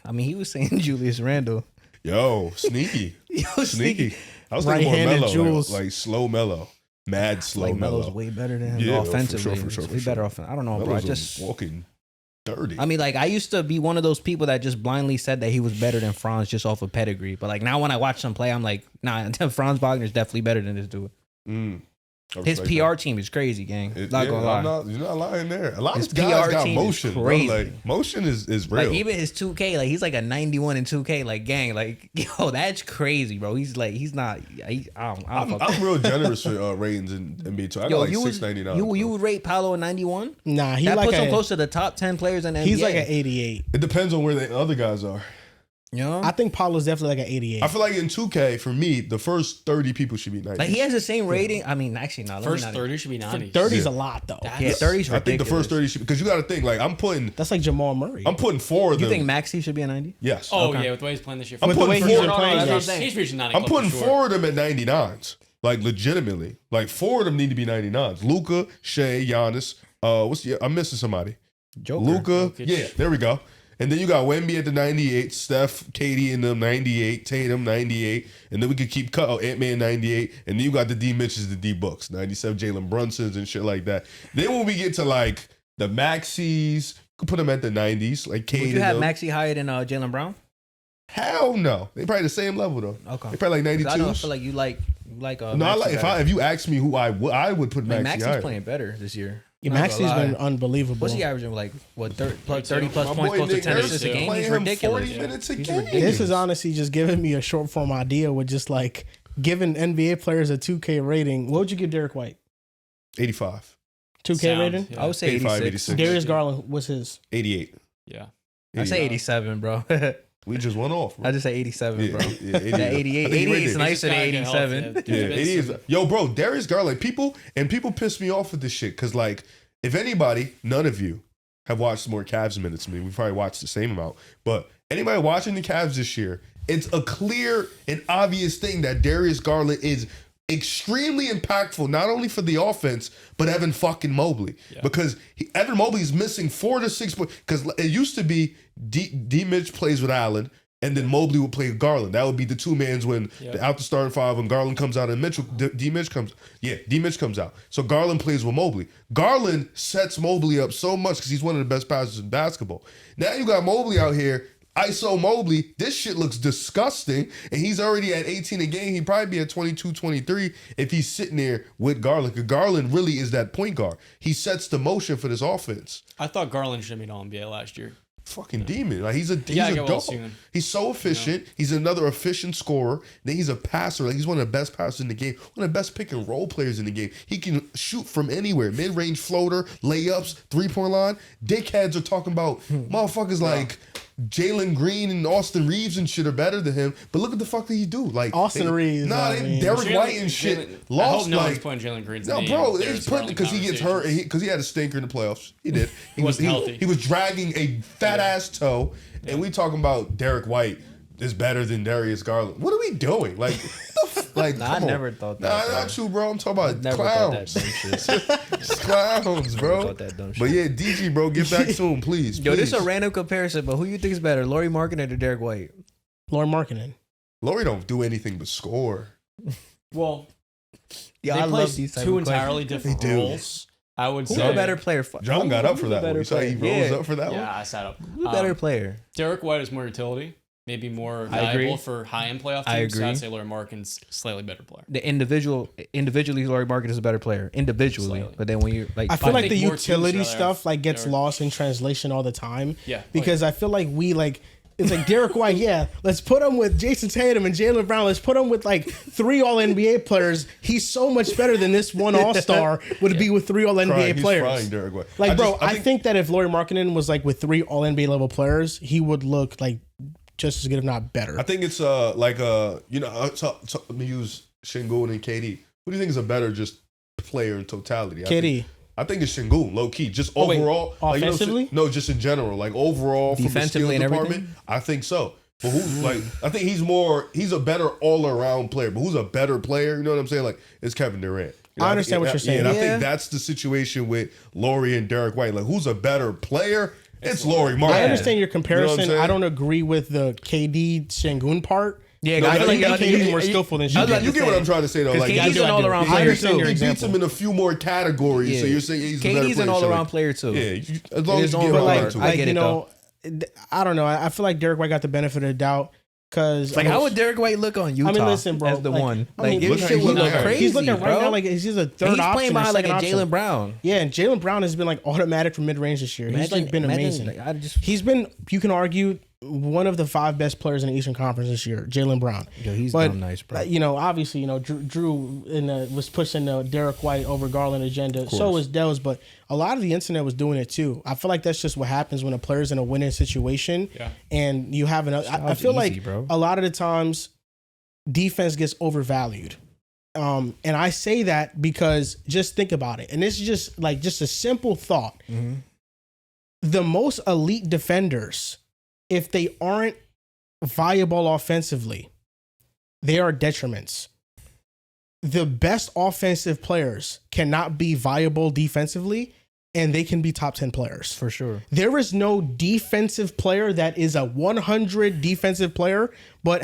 I mean, he was saying Julius Randle. Yo, sneaky. Yo, Sneaky. I was thinking more Right-handed mellow. Jules. Like slow mellow. Mad slow Like mellow. Melo's way better than him Yeah, offensively. for sure. Way better offense. I don't know, bro. I Melo's just. walking dirty. I mean, like I used to be one of those people that just blindly said that he was better than Franz just off of pedigree. But like now when I watch him play, I'm like, nah, Franz Wagner's definitely better than this dude. I His respect PR that. team is crazy, gang. It- Not yeah, gonna lie. you're not lying there. A lot His of guys PR got team is motion, bro. crazy. Like motion is real. Like even his 2K, like he's like a 91 in 2K, like gang, like yo, that's crazy, bro. He's like he's not. I don't fuck I'm real generous for ratings in NBA too. I got like you $6.99. you would rate Paolo a 91? Nah, he That like puts him a, close to the top 10 players in the NBA. he's like an 88. It depends on where the other guys are. You know? I think Paulo's definitely like an 88. I feel like in 2K, for me, the first 30 people should be 90. Like he has the same rating. I mean, actually, no. First 30 should be 90. 30's a lot though. Yeah, 30's ridiculous. I think the first 30 should, because you got to think, like, I'm putting That's like Jamal Murray. 4 of You them. think Maxey should be a 90? Yes. Oh, Okay. yeah, with the way he's playing this year. I'm With the way putting he's four. been playing, that's what I'm yes. saying. He's reaching 90. I'm club putting for sure. 4 of them at 99s. Like, legitimately. Like, 4 of them need to be 99s. Luka, Shea, Giannis. I'm missing somebody. Joker. Luka. Jokic. Yeah, there we go. And then you got Wemby at the 98, Steph, Katie in them 98, Tatum 98, and then we could keep Ant-Man 98, and then you got the D Mitches, the D Books 97, Jalen Brunsons and shit like that. Then when we get to like the Maxies, could put them at the 90s, like Katie. Would you have Maxey higher than Jalen Brown? Hell no, they probably the same level though. Okay. They probably like 'Cause I know, I 92s. feel like you like No, I Maxey like better. if you ask me who I would put Like, Maxey Maxey's higher. playing better this year. Yeah, Not Maxey's gonna lie. been unbelievable. What's he averaging? Like what? 30 plus 30 plus My points, boy close to Nick 10 Nurse assists a is game. playing He's him ridiculous. 40 minutes a He's game. ridiculous. This is honestly just giving me a short form idea with just like giving NBA players a 2K rating. What would you give Derek White? 85, 2K Sound, rating? yeah. I would say 85, 86. 86. Darius Garland, what's his? 88. Yeah. I say 87, bro. We just went off. Bro. I just say 87, Yeah, bro. yeah, That 88. I think he 88 rated is it. nicer than He's just gotta get 87. healthy. Yeah, Dude's it been is. some- Yo, bro, Darius Garland. People piss me off with this shit because, like, if anybody, none of you have watched more Cavs minutes than me. We probably watched the same amount. But anybody watching the Cavs this year, it's a clear and obvious thing that Darius Garland is extremely impactful, not only for the offense, but Evan fucking Mobley. Yeah. Because Evan Mobley is missing 4 to 6 points. Because it used to be D Mitch plays with Allen, and then Mobley would play with Garland. That would be the two mans when out the starting 5, when Garland comes out and D Mitch comes out. So Garland plays with Mobley. Garland sets Mobley up so much because he's one of the best passers in basketball. Now you got Mobley out here, ISO Mobley. This shit looks disgusting, and he's already at 18 a game. He'd probably be at 22, 23 if he's sitting there with Garland. Because Garland really is that point guard. He sets the motion for this offense. I thought Garland should have made All-NBA last year. Fucking demon. Like he's a gotta get well dog. soon. He's so efficient. He's another efficient scorer. Then he's a passer. Like he's one of the best passers in the game. One of the best pick and roll players in the game. He can shoot from anywhere. Mid-range floater, layups, 3-point line. Dickheads are talking about motherfuckers like Jalen Green and Austin Reeves and shit are better than him. But look at the fuck that he do. Like Austin Reeves, Nah, I mean. Derek White and shit I lost. hope no one's Like putting Jalen Green's no, name. bro, in it's Darius putting Garland because he gets hurt conversations. because he had a stinker in the playoffs. He did. He wasn't healthy. He was dragging a fat ass toe, and we talking about Derek White is better than Darius Garland. What are we doing? Like, like Nah, I come on. never thought that, Nah, bro. not you, bro. I'm talking about Never thought that clowns. dumb shit. Just clowns, bro. thought that dumb But shit. yeah, DG, bro, get back soon, please. Yo, this is please. a random comparison, but who you think is better, Laurie Markkinen or Derek White? Laurie Markkinen. Laurie don't do anything but score. Well, Yeah, they I play love these type two of questions. entirely different They do. roles. I would Who's say a better player? John got up for that one. Better You saw he player? rose Yeah. up for that Yeah, one. I sat up. Who's a better player? Derek White is more utility. maybe more I agree. valuable for high-end playoff teams. I agree. So I'd say Lauri Markkanen slightly better player. The individually, Lauri Markkanen is a better player individually. Slightly. But then when you're like, I feel I like think the more teams utility rather stuff like gets have- lost in translation all the time. Yeah, because I feel like we like it's like Derek White. Yeah, let's put him with Jason Tatum and Jaylen Brown. Let's put him with like 3 All NBA players. He's so much better than this one All Star would be with 3 All NBA He's players. frying Derek White. Like, I think that if Lauri Markkanen was like with 3 All NBA level players, he would look like just as good, if not better. I think it's let me use Sengun and KD. Who do you think is a better just player in totality? KD. I think it's Sengun, low key, just wait, overall. offensively? No, just in general, like overall from the skill Defensively and department. everything? I think so. But I think he's a better all around player. But who's a better player? You know what I'm saying? Like it's Kevin Durant. You know, I understand what you're saying. And I Yeah. think that's the situation with Lauri and Derek White. Like who's a better player? It's Lauri Markkanen. I understand your You know what I'm comparison. saying? I don't agree with the KD Sengun part. yeah, No, I I feel think like KD is more skillful than I was about Sengun. You get what I'm trying to say though. Because Like KD's do, an I do. all-around I player understand too. your he beats example. him in a few more categories. Yeah. So you're saying he's a better KD's player. an So, all-around like, player too. Yeah, as long It as is you on give But But him like, that too. I get it, I don't know. I feel like Derek White got the benefit of the doubt because Like, how would Derek White look on Utah? listen, bro, as the like, one? I mean, Like, look this at shit he would look- look crazy. He's looking right bro. now like he's a third He's option. playing or behind like a second option. Jaylen Brown. Yeah, and Jaylen Brown has been like automatic from mid range this year. He's like been amazing. Like, I just, He's been, you can argue, one of the 5 best players in the Eastern Conference this year, Jaylen Brown. yo, he's But, dumb nice, bro. Obviously, Drew was pushing the Derek White over Garland agenda. So was Dels, but a lot of the internet was doing it too. I feel like that's just what happens when a player's in a winning situation. Yeah. And you have another. I Sounds feel easy, like bro. a lot of the times defense gets overvalued. And I say that because just think about it. And this is just a simple thought. Mm-hmm. The most elite defenders, if they aren't viable offensively, they are detriments. The best offensive players cannot be viable defensively, and they can be top 10 players. For sure. There is no defensive player that is a 100 defensive player, but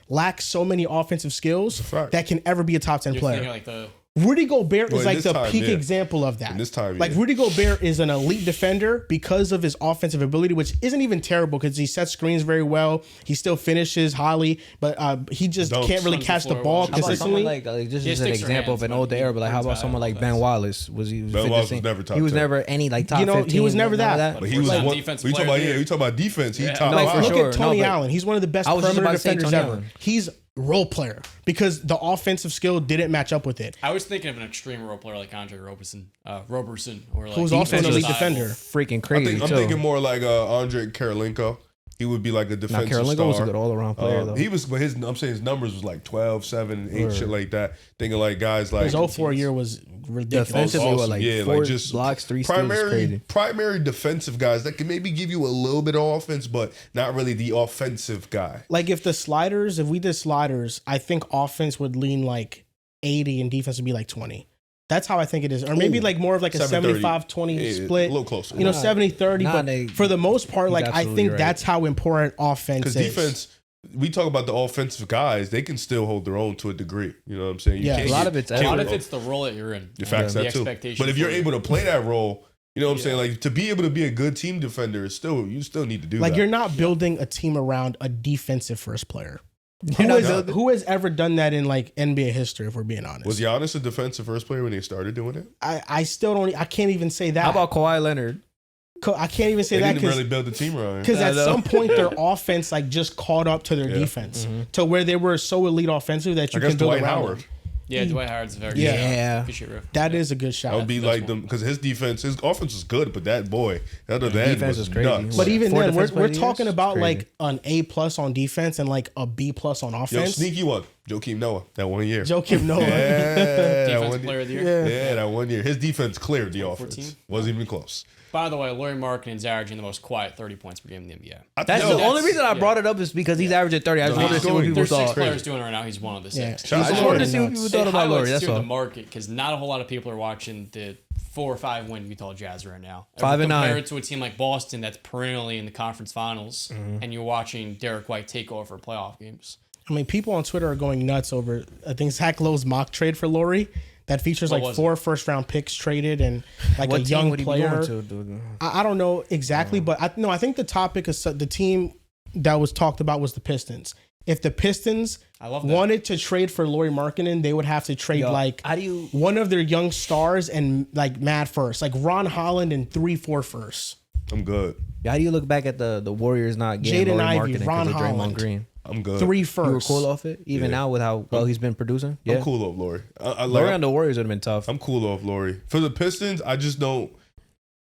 lacks so many offensive skills fact. that can ever be a top 10 You're player. thinking like the Rudy Gobert Well, is in like this the time, peak yeah. example of that. In this time, like yeah. Rudy Gobert is an elite defender because of his offensive ability, which isn't even terrible because he sets screens very well. He still finishes highly, but he just Dunks. can't really Runs the catch the floor ball well. How about someone consistently. like just He as an sticks her example hands, of an but old he era, but like how runs about bad someone like on Ben offense. Wallace? Was he? Ben Wallace was never top He was 10. never any like top. You know, 15, he was never none of that. But he was Not one. defensive We talking player, about dude. we talking about defense. He Yeah. top No, Like, for five. look sure. at Tony No, but- Allen. He's one of the best I was just perimeter about to say defenders Tony ever. Allen. He's role player because the offensive skill didn't match up with it. I was thinking of an extreme role player like Andre Roberson, or like Who's also an elite defensive defender. Freaking crazy. I'm too. thinking more like Andre Karolinko. He would be like a Now defensive Karolinko star. was a good all-around player though. He was, but I'm saying his numbers was like 12, 7, 8, Word. shit like that. Thinking like guys like His 04 year was ridiculous. Defensively, awesome. what, like Yeah, 4 like just blocks, 3 steals, is crazy. primary defensive guys that can maybe give you a little bit of offense, but not really the offensive guy. Like if we did sliders, I think offense would lean like 80 and defense would be like 20. That's how I think it is. Or maybe Ooh. like more of like a 75-20 Yeah, split. a little closer. You know, Nah, 70-30. nah, But they- for the most part, he's like I absolutely think right. that's how important offense Because is. defense, we talk about the offensive guys, they can still hold their own to a degree. You know what I'm saying? You Yeah. can't A lot get of it's A lot effort. of it's the role that you're in. the facts the that too. expectation But if you're for able you. to play that role, you know what I'm saying? Like to be able to be a good team defender, is still you still need to do Like that. you're not building a team around a defensive first player. You're not Who has ever done that in like NBA history, if we're being honest? Was Giannis a defensive first player when they started doing it? I still don't, I can't even say that. How about Kawhi Leonard? I can't even say They that didn't because really build the team around him. because I at know. some point their offense like just caught up to their Yeah. defense to where they were so elite offensive that I you guess can build Dwight around Howard. them. Yeah, Dwight Howard's a very Yeah. good shot. Yeah. Appreciate it, bro. That is a good shot. That would be That's like them because his defense, his offense was good, but that boy, that other end defense was was crazy. nuts. But even Four then, we're defense talking players? about Crazy. like an A+ on defense and like a B+ on Yo, offense. sneaky one, Joakim Noah, that 1 year. Joakim Noah. Yeah, that Defensive 1 player year. of the year. Yeah. Yeah, that 1 year. His defense cleared the 14? offense. Wasn't even close. By the way, Lauri Markkanen's averaging the most quiet 30 points per game in the NBA. That's Yo, the only reason I yeah. brought it up is because he's averaging 30. I just No, wanted to he's see what going- people There's 6 thought. players doing it right now. He's one of the 6. Yeah. I just wanted to see what people Nuts. thought It about Lauri. highlights That's too the all. market because not a whole lot of people are watching the 4 or 5 win Utah Jazz right now. 5 and 9. Compare it to a team like Boston that's perennially in the conference finals, and you're watching Derek White take over playoff games. I mean, people on Twitter are going nuts over, I think, Zach Lowe's mock trade for Lauri that features What like was 4 first-round picks traded and like What a team young would he be player. going to, dude? I don't know exactly, but I think the topic is the team that was talked about was the Pistons. If the Pistons wanted to trade for Lauri Markkanen, they would have to trade one of their young stars and like mad first, like Ron Holland and 3-4 firsts. I'm good. How do you look back at the Warriors not getting Jaden Lauri Ivey, Markkanen Ron because of Draymond Holland. Green? I'm good. 3 You were firsts. cool off it, even now with how well he's been producing. Yeah, I'm cool off Lauri. Lauri on the Warriors would have been tough. I'm cool off Lauri. For the Pistons, I just don't.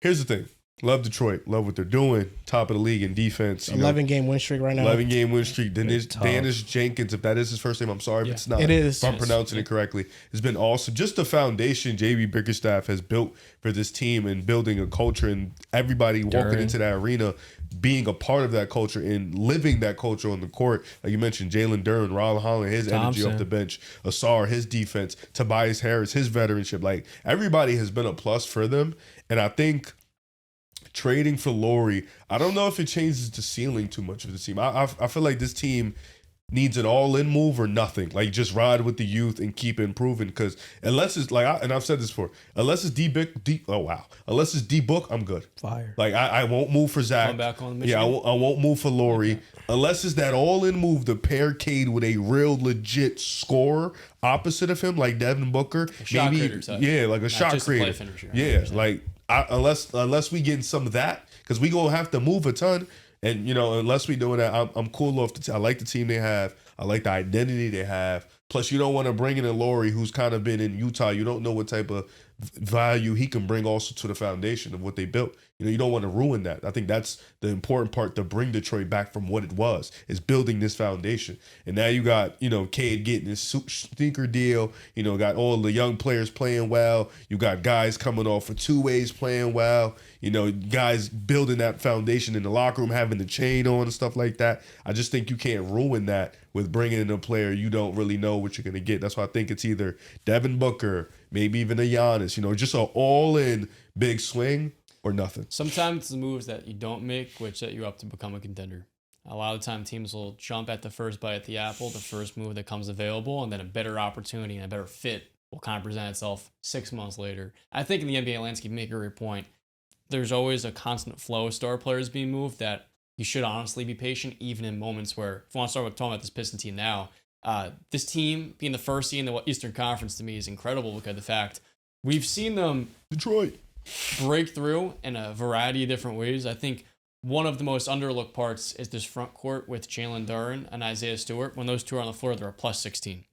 Here's the thing. Love Detroit. Love what they're doing. Top of the league in defense. 11-game win streak right now. 11-game win streak. Dennis Jenkins, if that is his first name, I'm sorry if it's not. It is. If I'm pronouncing it correctly. It's been awesome. Just the foundation JB Bickerstaff has built for this team and building a culture and everybody walking into that arena being a part of that culture and living that culture on the court. Like you mentioned, Jalen Duren, Ron Holland, his energy off the bench, Asar, his defense, Tobias Harris, his veteranship. Like everybody has been a plus for them. And I think trading for Lauri, I don't know if it changes the ceiling too much of the team. I feel like this team needs an all-in move or nothing. Like just ride with the youth and keep improving. Because unless it's like, and I've said this before, unless it's unless it's D-Book, I'm good. Fire. Like I won't move for Zach. Come back on I won't move for Lauri. Okay. Unless it's that all-in move to pair Cade with a real legit scorer opposite of him, like Devin Booker. Shot creator type. Like a shot creator. Yeah, like unless we get some of that, because we gonna have to move a ton. And, unless we doing that, I'm cool off I like the team they have. I like the identity they have. Plus, you don't want to bring in a Lauri who's kind of been in Utah. You don't know what type of value he can bring also to the foundation of what they built. You don't want to ruin that. I think that's the important part to bring Detroit back from what it was, is building this foundation. And now you got, Cade getting his sneaker deal. Got all the young players playing well. You got guys coming off for 2 ways playing well. Guys building that foundation in the locker room, having the chain on and stuff like that. I just think you can't ruin that with bringing in a player you don't really know what you're going to get. That's why I think it's either Devin Booker, maybe even a Giannis, just an all-in big swing or nothing. Sometimes it's the moves that you don't make which set you up to become a contender. A lot of the time teams will jump at the first bite at the apple, the first move that comes available, and then a better opportunity and a better fit will kind of present itself 6 months later. I think in the NBA landscape, make a great point. There's always a constant flow of star players being moved that you should honestly be patient, even in moments where, if I want to start with talking about this Piston team now, this team being the first seed in the Eastern Conference to me is incredible because of the fact we've seen them Detroit break through in a variety of different ways. I think one of the most underlooked parts is this front court with Jalen Duren and Isaiah Stewart. When those two are on the floor, they're a plus 16.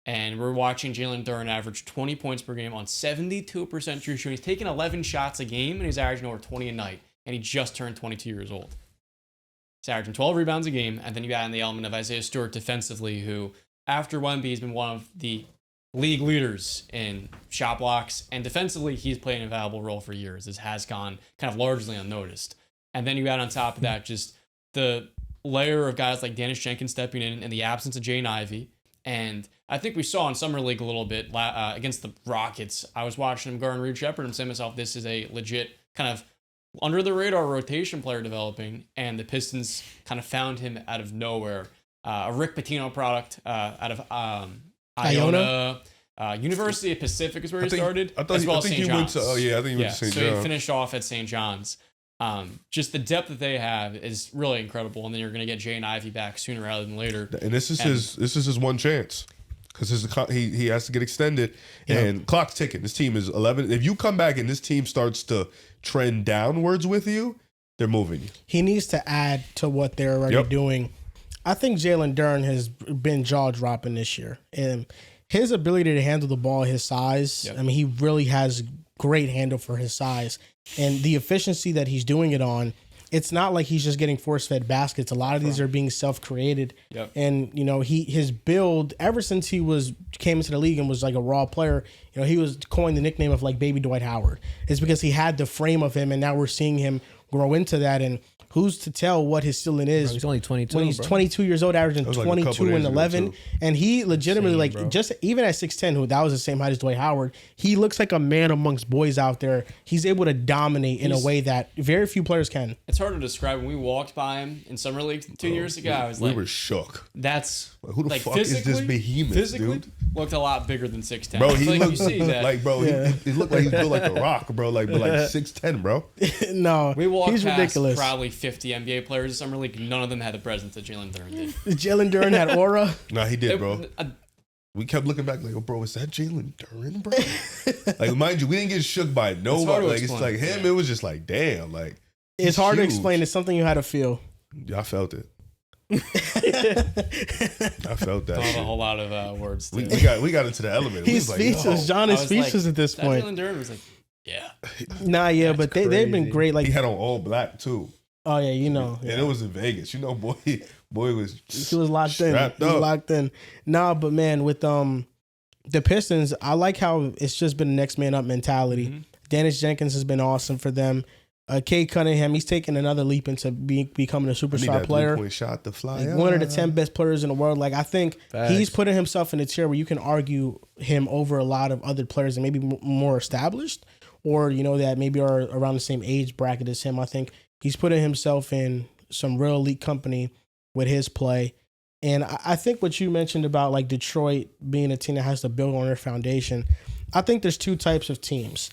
And we're watching Jalen Duren average 20 points per game on 72% true shooting. He's taking 11 shots a game, and he's averaging over 20 a night. And he just turned 22 years old. He's averaging 12 rebounds a game. And then you add in the element of Isaiah Stewart defensively, who, after Wemby, has been one of the league leaders in shot blocks. And defensively, he's played an invaluable role for years. This has gone kind of largely unnoticed. And then you add on top of that just the layer of guys like Dennis Jenkins stepping in and the absence of Jaden Ivey. And I think we saw in Summer League a little bit against the Rockets. I was watching him guard Reed Shepherd and saying to myself, this is a legit kind of under the radar rotation player developing. And the Pistons kind of found him out of nowhere. A Rick Pitino product out of Iona. University of Pacific is where he started. I think he went to St. John's. So he finished off at St. John's. Just the depth that they have is really incredible, and then you're going to get Jaden Ivey back sooner rather than later. And this is his one chance because he has to get extended, and clock's ticking. This team is 11. If you come back and this team starts to trend downwards with you, they're moving you. He needs to add to what they're already doing. I think Jalen Duren has been jaw dropping this year, and his ability to handle the ball, his size. I mean, he really has great handle for his size. And the efficiency that he's doing it on, it's not like he's just getting force-fed baskets. A lot of these are being self-created. And, his build, ever since he came into the league and was like a raw player, he was coined the nickname of like baby Dwight Howard. It's because he had the frame of him, and now we're seeing him grow into that. And who's to tell what his ceiling is? He's only 22. When he's 22 years old, averaging 22 and 11. And he legitimately, just even at 6'10", that was the same height as Dwight Howard, he looks like a man amongst boys out there. He's able to dominate in a way that very few players can. It's hard to describe. When we walked by him in Summer League 2 years ago, I was we were shook. That's who the fuck is this behemoth, dude? Looked a lot bigger than 6'10". Bro, he looked he looked like he's built like a rock, bro. Like 6'10", bro. No, we walked he's past ridiculous. Probably 50 NBA players in summer league, none of them had the presence that Jalen Duren did. Jalen Duren had aura. Nah, he did, bro. We kept looking back like, oh, bro, is that Jalen Duren, bro? Like, mind you, we didn't get shook by nobody. Like, it's like him. Yeah. It was just like, damn, like. It's hard to explain. It's something you had to feel. Yeah, I felt it. I felt that. Not a whole lot of words. We got into the element. He's speechless. Like, John is speechless at this point. Jalen Duren was like, yeah. Nah, yeah, but they've been great. Like he had on all black too. Oh yeah, you know. And it was in Vegas. You know, boy was he was locked in. He was locked in. Nah, but man, with the Pistons, I like how it's just been a next man up mentality. Mm-hmm. Dennis Jenkins has been awesome for them. Cade Cunningham, he's taking another leap into becoming a superstar player. 3-point shot to fly. Like one of the 10 best players in the world. Like I think he's putting himself in a tier where you can argue him over a lot of other players that maybe more established, or that maybe are around the same age bracket as him. I think he's putting himself in some real elite company with his play. And I think what you mentioned about like Detroit being a team that has to build on their foundation, I think there's two types of teams.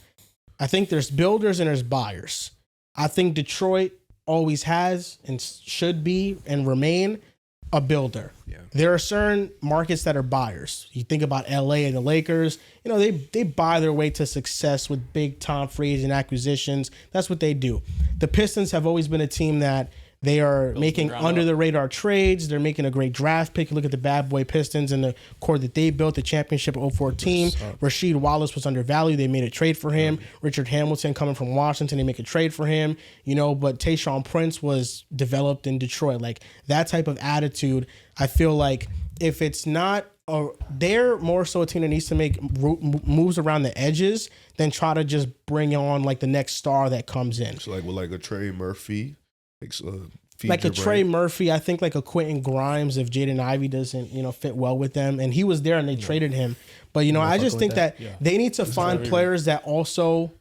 I think there's builders and there's buyers. I think Detroit always has and should be and remain a builder. Yeah. There are certain markets that are buyers. You think about LA and the Lakers, they buy their way to success with big time free agent acquisitions. That's what they do. The Pistons have always been a team that they are making under the radar trades. They're making a great draft pick. You look at the bad boy Pistons and the core that they built, the championship 04 team. Rasheed Wallace was undervalued. They made a trade for him. Richard Hamilton coming from Washington, they make a trade for him. But Tayshaun Prince was developed in Detroit. Like that type of attitude, I feel like if it's not, they're more so a team that needs to make moves around the edges than try to just bring on like the next star that comes in. So like a Trey Murphy. Like a Trey Murphy, I think like a Quentin Grimes if Jaden Ivey doesn't, fit well with them. And he was there and they traded him. But, I just think that they need to find players that also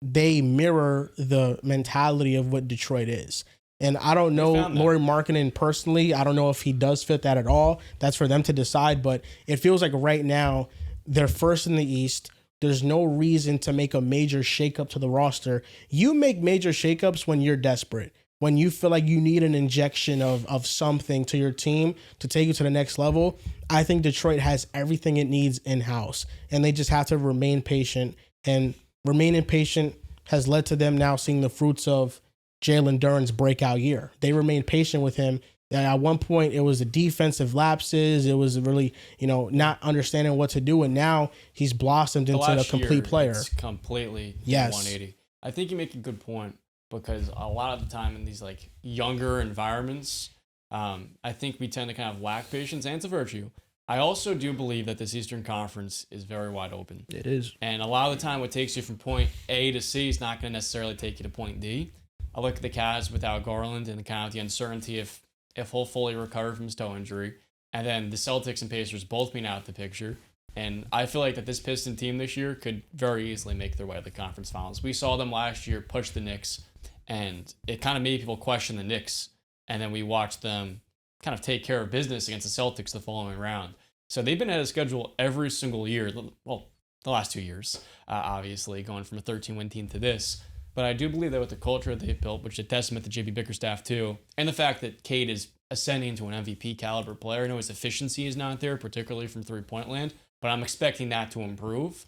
they mirror the mentality of what Detroit is. And I don't know Lauri Markkanen personally. I don't know if he does fit that at all. That's for them to decide. But it feels like right now they're first in the East. There's no reason to make a major shakeup to the roster. You make major shakeups when you're desperate. When you feel like you need an injection of something to your team to take you to the next level. I think Detroit has everything it needs in-house, and they just have to remain patient. And remaining patient has led to them now seeing the fruits of Jalen Duren's breakout year. They remained patient with him. At one point, it was the defensive lapses. It was really, not understanding what to do. And now he's blossomed into a complete player. It's completely 180. I think you make a good point. Because a lot of the time in these like younger environments, I think we tend to kind of lack patience, and it's a virtue. I also do believe that this Eastern Conference is very wide open. It is. And a lot of the time what takes you from point A to C is not going to necessarily take you to point D. I look at the Cavs without Garland and kind of the uncertainty if he'll fully recover from his toe injury. And then the Celtics and Pacers both being out of the picture. And I feel like that this Piston team this year could very easily make their way to the conference finals. We saw them last year push the Knicks. And it kind of made people question the Knicks. And then we watched them kind of take care of business against the Celtics the following round. So they've been ahead of schedule every single year. Well, the last 2 years, obviously, going from a 13-win team to this. But I do believe that with the culture they've built, which is a testament to JB Bickerstaff too, and the fact that Cade is ascending into an MVP caliber player. I know his efficiency is not there, particularly from three-point land, but I'm expecting that to improve.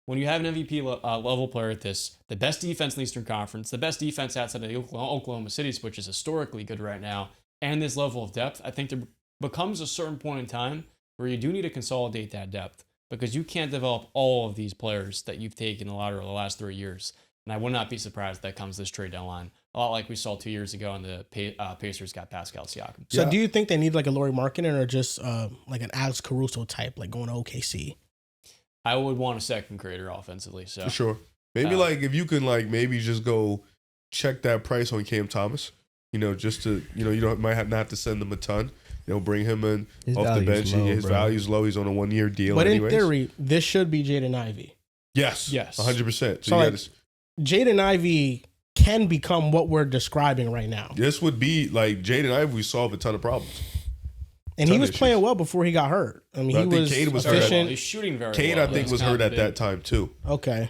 When you have an MVP level player at this, the best defense in the Eastern Conference, the best defense outside of the Oklahoma City, which is historically good right now, and this level of depth, I think there becomes a certain point in time where you do need to consolidate that depth because you can't develop all of these players that you've taken a lot over the last 3 years. And I would not be surprised if that comes this trade deadline. A lot like we saw 2 years ago and the Pacers got Pascal Siakam. So do you think they need like a Lauri Markkanen or just like an Alex Caruso type, like going to OKC? I would want a second creator offensively. So for sure. Maybe if you can maybe just go check that price on Cam Thomas, just to, might not have to send them a ton. Bring him in off the bench. His value's low. He's on a 1-year deal. But in theory, this should be Jaden Ivey. Yes. 100%. So Jaden Ivey can become what we're describing right now. This would be Jaden Ivey would solve a ton of problems. And he was playing well before he got hurt. I mean, he was Cade was efficient. He's shooting very Cade, well. I think, was hurt at that time too. Okay.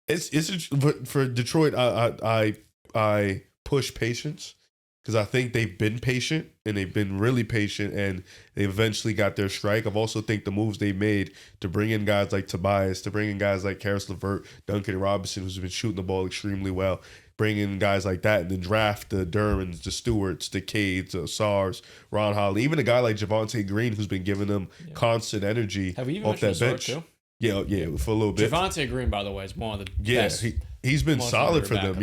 It's for Detroit. I push patience because I think they've been patient and they've been really patient and they eventually got their strike. I've also think the moves they made to bring in guys like Tobias, to bring in guys like Karis LeVert, Duncan Robinson, who's been shooting the ball extremely well, bring in guys like that and then draft the Dermans, the Stewarts, the Cades, Sars, Ron Holly, even a guy like Javonte Green who's been giving them constant energy Have we even off that bench. Too? Yeah, for a little bit. Javonte Green, by the way, is one of the best. He's been solid for them,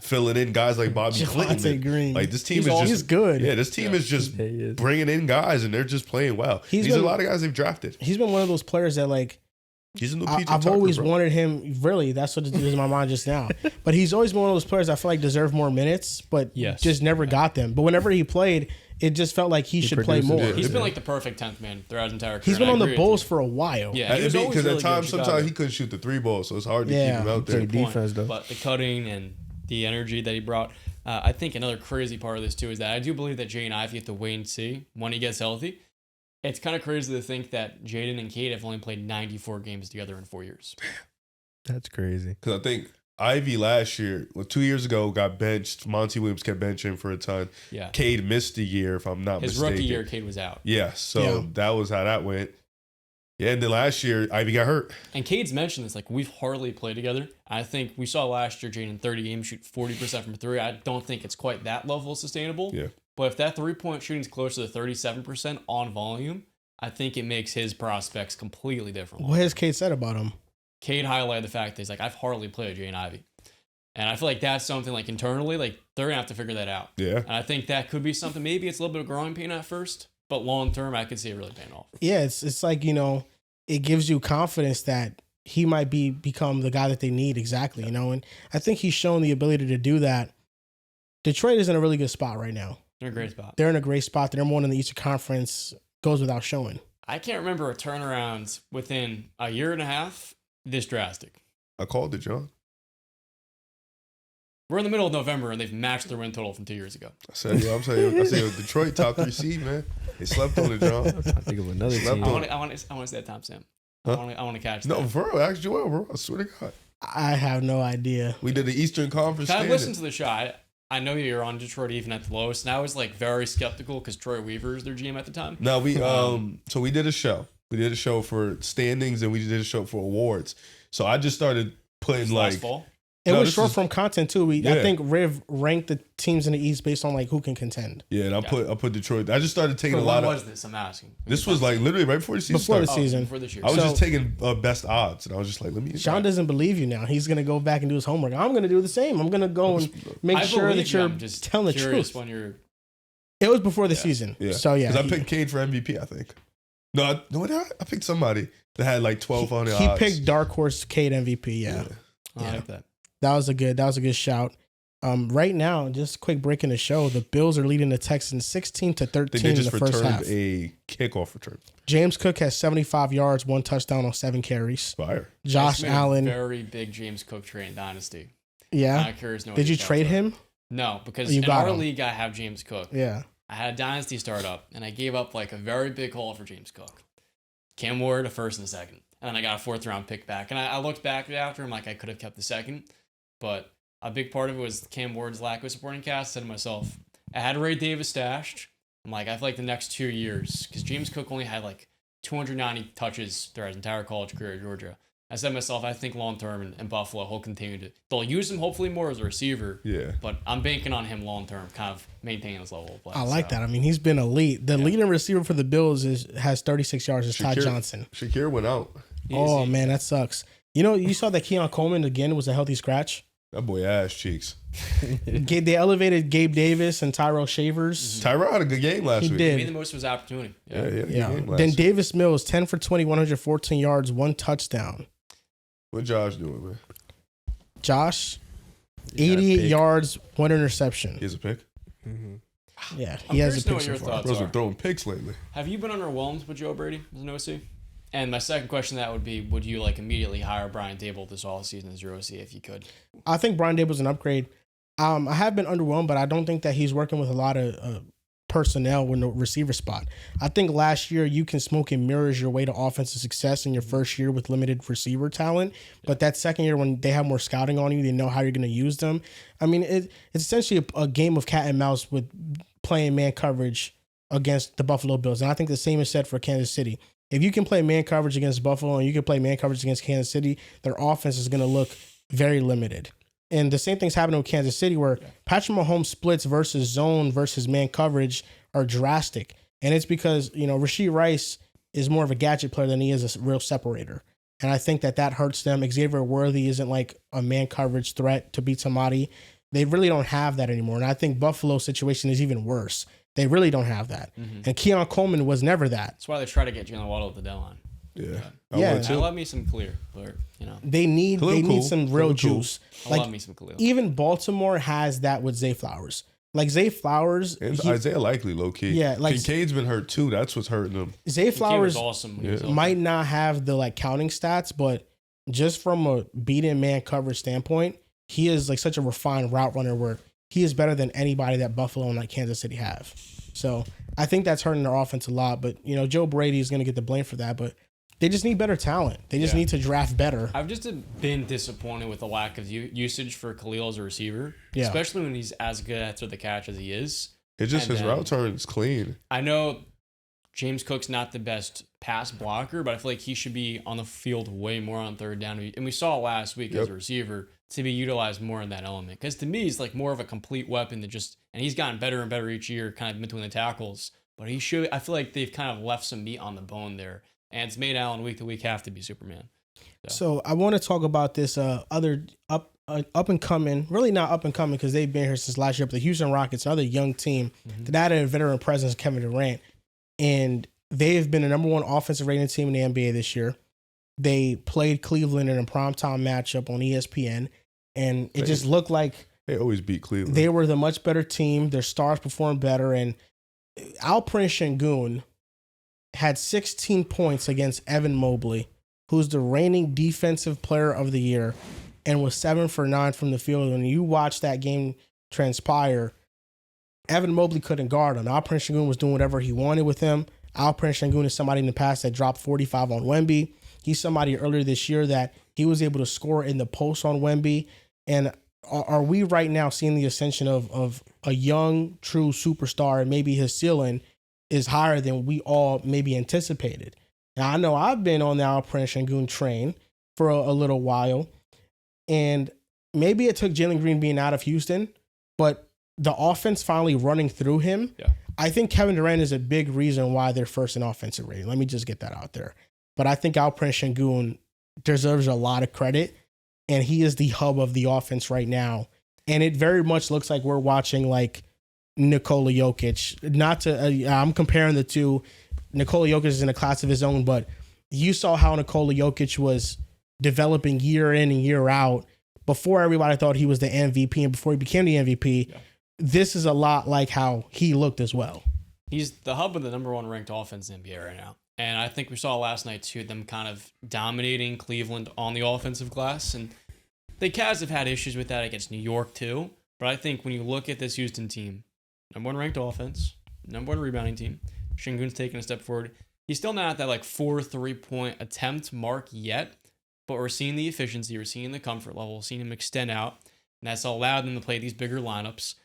filling in guys like Bobby Clinton. Green. Like this team he's good. Yeah, this team is just bringing in guys and they're just playing well. These are a lot of guys they've drafted. He's been one of those players that like he's a new I've always wanted him. Really, that's what is in my mind just now. But he's always been one of those players I feel like deserve more minutes, but just never got them. But whenever he played, it just felt like he should play more. He's been like the perfect 10th man throughout his entire career. He's been on the Bulls for a while. Yeah, because at times sometimes he couldn't shoot the 3 ball, so it's hard to keep him out there. Defense though, but the cutting and the energy that he brought. I think another crazy part of this too is that I do believe that Jaden Ivey have to wait and see when he gets healthy. It's kind of crazy to think that Jaden and Cade have only played 94 games together in 4 years. That's crazy. Because I think Ivy last year, 2 years ago, got benched. Monty Williams kept benching for a ton. Yeah. Cade missed a year, if I'm not mistaken. His rookie year, Cade was out. Yeah, so that was how that went. Yeah, and then last year, Ivy got hurt. And Cade's mentioned this, like, we've hardly played together. I think we saw last year Jaden 30 games shoot 40% from 3. I don't think it's quite that level sustainable. Yeah. But if that 3-point shooting is closer to 37% on volume, I think it makes his prospects completely different. What has Cade said about him? Cade highlighted the fact that he's like, I've hardly played Jaden Ivey. And I feel like that's something like internally, like they're going to have to figure that out. Yeah. And I think that could be something, maybe it's a little bit of growing pain at first, but long term, I could see it really paying off. Yeah, it's like, it gives you confidence that he might become the guy that they need exactly, and I think he's shown the ability to do that. Detroit is in a really good spot right now. They're in a great spot. They're in a great spot. They're number 1 in the Eastern Conference. Goes without showing. I can't remember a turnaround within a year and a half this drastic. I called it, John. We're in the middle of November, and they've matched their win total from 2 years ago. I said Detroit top 3 seed, man. They slept on it, John. I think of another team. I want to say that time, Sam. Huh? I want to catch that. No, for real. Ask Joel, bro. I swear to God. I have no idea. We did the Eastern Conference. I listened to the show. I know you're on Detroit even at the lowest, and I was like very skeptical because Troy Weaver is their GM at the time. No, so we did a show. We did a show for standings and we did a show for awards. So I just started putting last fall. It was short form content too. I think Riv ranked the teams in the East based on like who can contend. Yeah, and I put Detroit. I just started taking a lot of. When was this? I'm asking. This was like literally right before the season started. Before this year. I was just taking best odds, and I was just like, let me. Sean doesn't believe you now. He's gonna go back and do his homework. I'm gonna do the same. I'm gonna go and make sure that you're just telling the truth. When you're. It was before the season. Yeah. So yeah, because I picked Cade for MVP. I think. No, I picked somebody that had like 1,200 odds. He picked Dark Horse Cade MVP. Yeah. I like that. That was a good shout. Right now, just quick break in the show. The Bills are leading the Texans 16-13 in the first half. A kickoff return. James Cook has 75 yards, 1 touchdown on 7 carries. Fire. Josh Allen. Very big James Cook trade in Dynasty. Yeah. Did you trade him? No, because in our league I have James Cook. Yeah. I had a Dynasty startup, and I gave up like a very big haul for James Cook. Cam Ward, a first and a second. And then I got a 4th round pick back. And I looked back after him like I could have kept the second. But a big part of it was Cam Ward's lack of supporting cast. I said to myself, I had Ray Davis stashed. I'm like, I feel like the next 2 years, because James Cook only had like 290 touches throughout his entire college career at Georgia. I said to myself, I think long term in Buffalo, he'll continue to. They'll use him hopefully more as a receiver. Yeah. But I'm banking on him long term, kind of maintaining his level of play. I like that. I mean, he's been elite. The leading receiver for the Bills has 36 yards. Is Todd Johnson. Shakir went out. Oh man, that sucks. You saw that Keon Coleman again was a healthy scratch. That boy ass cheeks. They elevated Gabe Davis and Tyrell Shavers. Tyrell had a good game last week. He did. He made the most of his opportunity. Yeah. Then Davis Mills, 10 for 20, 114 yards, 1 touchdown. What Josh doing, man? Josh, 88 yards, 1 interception. He has a pick? Mm-hmm. Yeah, he has a pick so far. Those are throwing picks lately. Have you been underwhelmed with Joe Brady as an OC? And my second question to that would be, would you like immediately hire Brian Dable this offseason as your OC if you could? I think Brian Dable's an upgrade. I have been underwhelmed, but I don't think that he's working with a lot of personnel with the receiver spot. I think last year you can smoke and mirrors your way to offensive success in your first year with limited receiver talent. But that second year when they have more scouting on you, they know how you're going to use them. I mean, it's essentially a game of cat and mouse with playing man coverage against the Buffalo Bills. And I think the same is said for Kansas City. If you can play man coverage against Buffalo and you can play man coverage against Kansas City, their offense is going to look very limited. And the same thing's happening with Kansas City where Patrick Mahomes splits versus zone versus man coverage are drastic. And it's because, Rashee Rice is more of a gadget player than he is a real separator. And I think that hurts them. Xavier Worthy isn't like a man coverage threat to beat somebody. They really don't have that anymore. And I think Buffalo's situation is even worse. They really don't have that. Mm-hmm. And Keon Coleman was never that. That's why they try to get Jalen Waddle at the deadline. Yeah. I love me some Khalil, but they need some real juice. I love me some Khalil. Even Baltimore has that with Zay Flowers. Like Zay Flowers, and Isaiah Likely, low key. Yeah, like Kincaid's been hurt too. That's what's hurting him. Zay Flowers awesome might not have the counting stats, but just from a beating man coverage standpoint, he is like such a refined route runner where he is better than anybody that Buffalo and Kansas City have. So I think that's hurting their offense a lot. But Joe Brady is going to get the blame for that. But they just need better talent. They just need to draft better. I've just been disappointed with the lack of usage for Khalil as a receiver, especially when he's as good after the catch as he is. It's just his route turn is clean. I know James Cook's not the best pass blocker, but I feel like he should be on the field way more on third down. And we saw last week as a receiver to be utilized more in that element. Because to me, he's like more of a complete weapon and he's gotten better and better each year, kind of between the tackles. But I feel like they've kind of left some meat on the bone there. And it's made Allen week to week have to be Superman. So I want to talk about this other up and coming, really not up and coming because they've been here since last year, but the Houston Rockets, another young team that added a veteran presence, Kevin Durant. And they've been the number one offensive rated team in the NBA this year. They played Cleveland in a primetime matchup on ESPN, and it just looked like they always beat Cleveland. They were the much better team. Their stars performed better, and Alperen Sengun had 16 points against Evan Mobley, who's the reigning defensive player of the year, and was 7 for 9 from the field. When you watch that game transpire, Evan Mobley couldn't guard him. Alperen Sengun was doing whatever he wanted with him. Alperen Sengun is somebody in the past that dropped 45 on Wemby. He's somebody earlier this year that he was able to score in the post on Wemby. And are we right now seeing the ascension of a young, true superstar, and maybe his ceiling is higher than we all maybe anticipated? Now, I know I've been on the Alperen Sengun train for a little while, and maybe it took Jalen Green being out of Houston, but the offense finally running through him. Yeah. I think Kevin Durant is a big reason why they're first in offensive rating. Let me just get that out there. But I think Alperen Sengun deserves a lot of credit, and he is the hub of the offense right now. And it very much looks like we're watching like Nikola Jokic. Not to, I'm comparing the two. Nikola Jokic is in a class of his own, but you saw how Nikola Jokic was developing year in and year out before everybody thought he was the MVP and before he became the MVP. Yeah. This is a lot like how he looked as well. He's the hub of the number one ranked offense in the NBA right now. And I think we saw last night, too, them kind of dominating Cleveland on the offensive glass. And the Cavs have had issues with that against New York, too. But I think when you look at this Houston team, number one ranked offense, number one rebounding team, Sengun's taking a step forward. He's still not at that like 4 3-point attempt mark yet, but we're seeing the efficiency, we're seeing the comfort level, seeing him extend out, and that's allowed them to play these bigger lineups.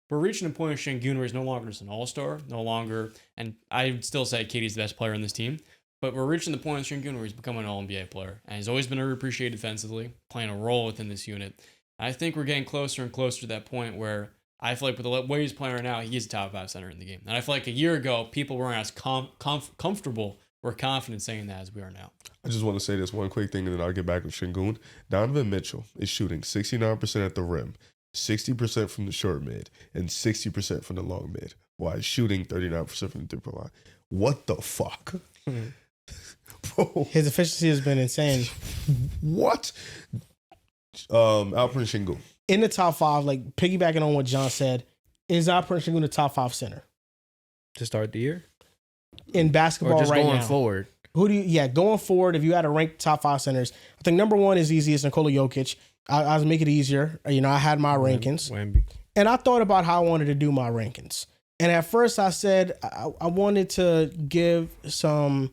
We're reaching a point with Sengun where he's no longer just an all-star, no longer, and I would still say KD's the best player on this team, but we're reaching the point with Sengun where he's becoming an all-NBA player, and he's always been underappreciated defensively, playing a role within this unit. I think we're getting closer and closer to that point where I feel like with the way he's playing right now, he's a top 5 center in the game. And I feel like a year ago, people weren't as comfortable or confident saying that as we are now. I just want to say this one quick thing, and then I'll get back with Sengun. Donovan Mitchell is shooting 69% at the rim, 60% from the short mid, and 60% from the long mid, while he's shooting 39% from the three-point line. What the fuck? Bro. His efficiency has been insane. What? Alperen Sengun. In the top 5, like piggybacking on what John said, is Alperen Sengun the top 5 center to start the year in basketball or just right going now? Forward? Who do you? Yeah, going forward. If you had to rank top 5 centers, I think number 1 is easy. It's Nikola Jokic. I'll make it easier. I had my rankings, Wemby. and I thought about how I wanted to do my rankings. And at first I said I wanted to give some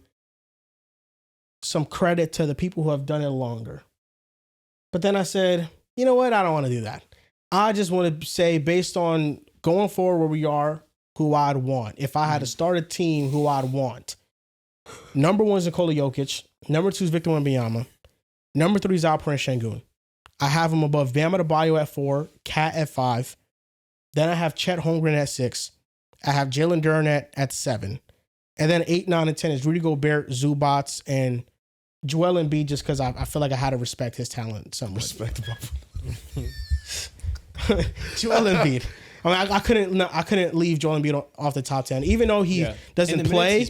credit to the people who have done it longer. But then I said, you know what? I don't want to do that. I just want to say, based on going forward where we are, who I'd want. If I had to start a team, who I'd want. Number 1 is Nikola Jokic. Number 2 is Victor Wembanyama. Number 3 is Alperen Sengun. I have him above Bam Adebayo at 4, Cat at 5. Then I have Chet Holmgren at 6. I have Jalen Duren at 7. And then 8, 9, and 10 is Rudy Gobert, Zubats, and Joel Embiid, just because I feel like I had to respect his talent somewhat. Respectable. Joel Embiid. I mean, I couldn't leave Joel Embiid off the top 10, even though he doesn't play.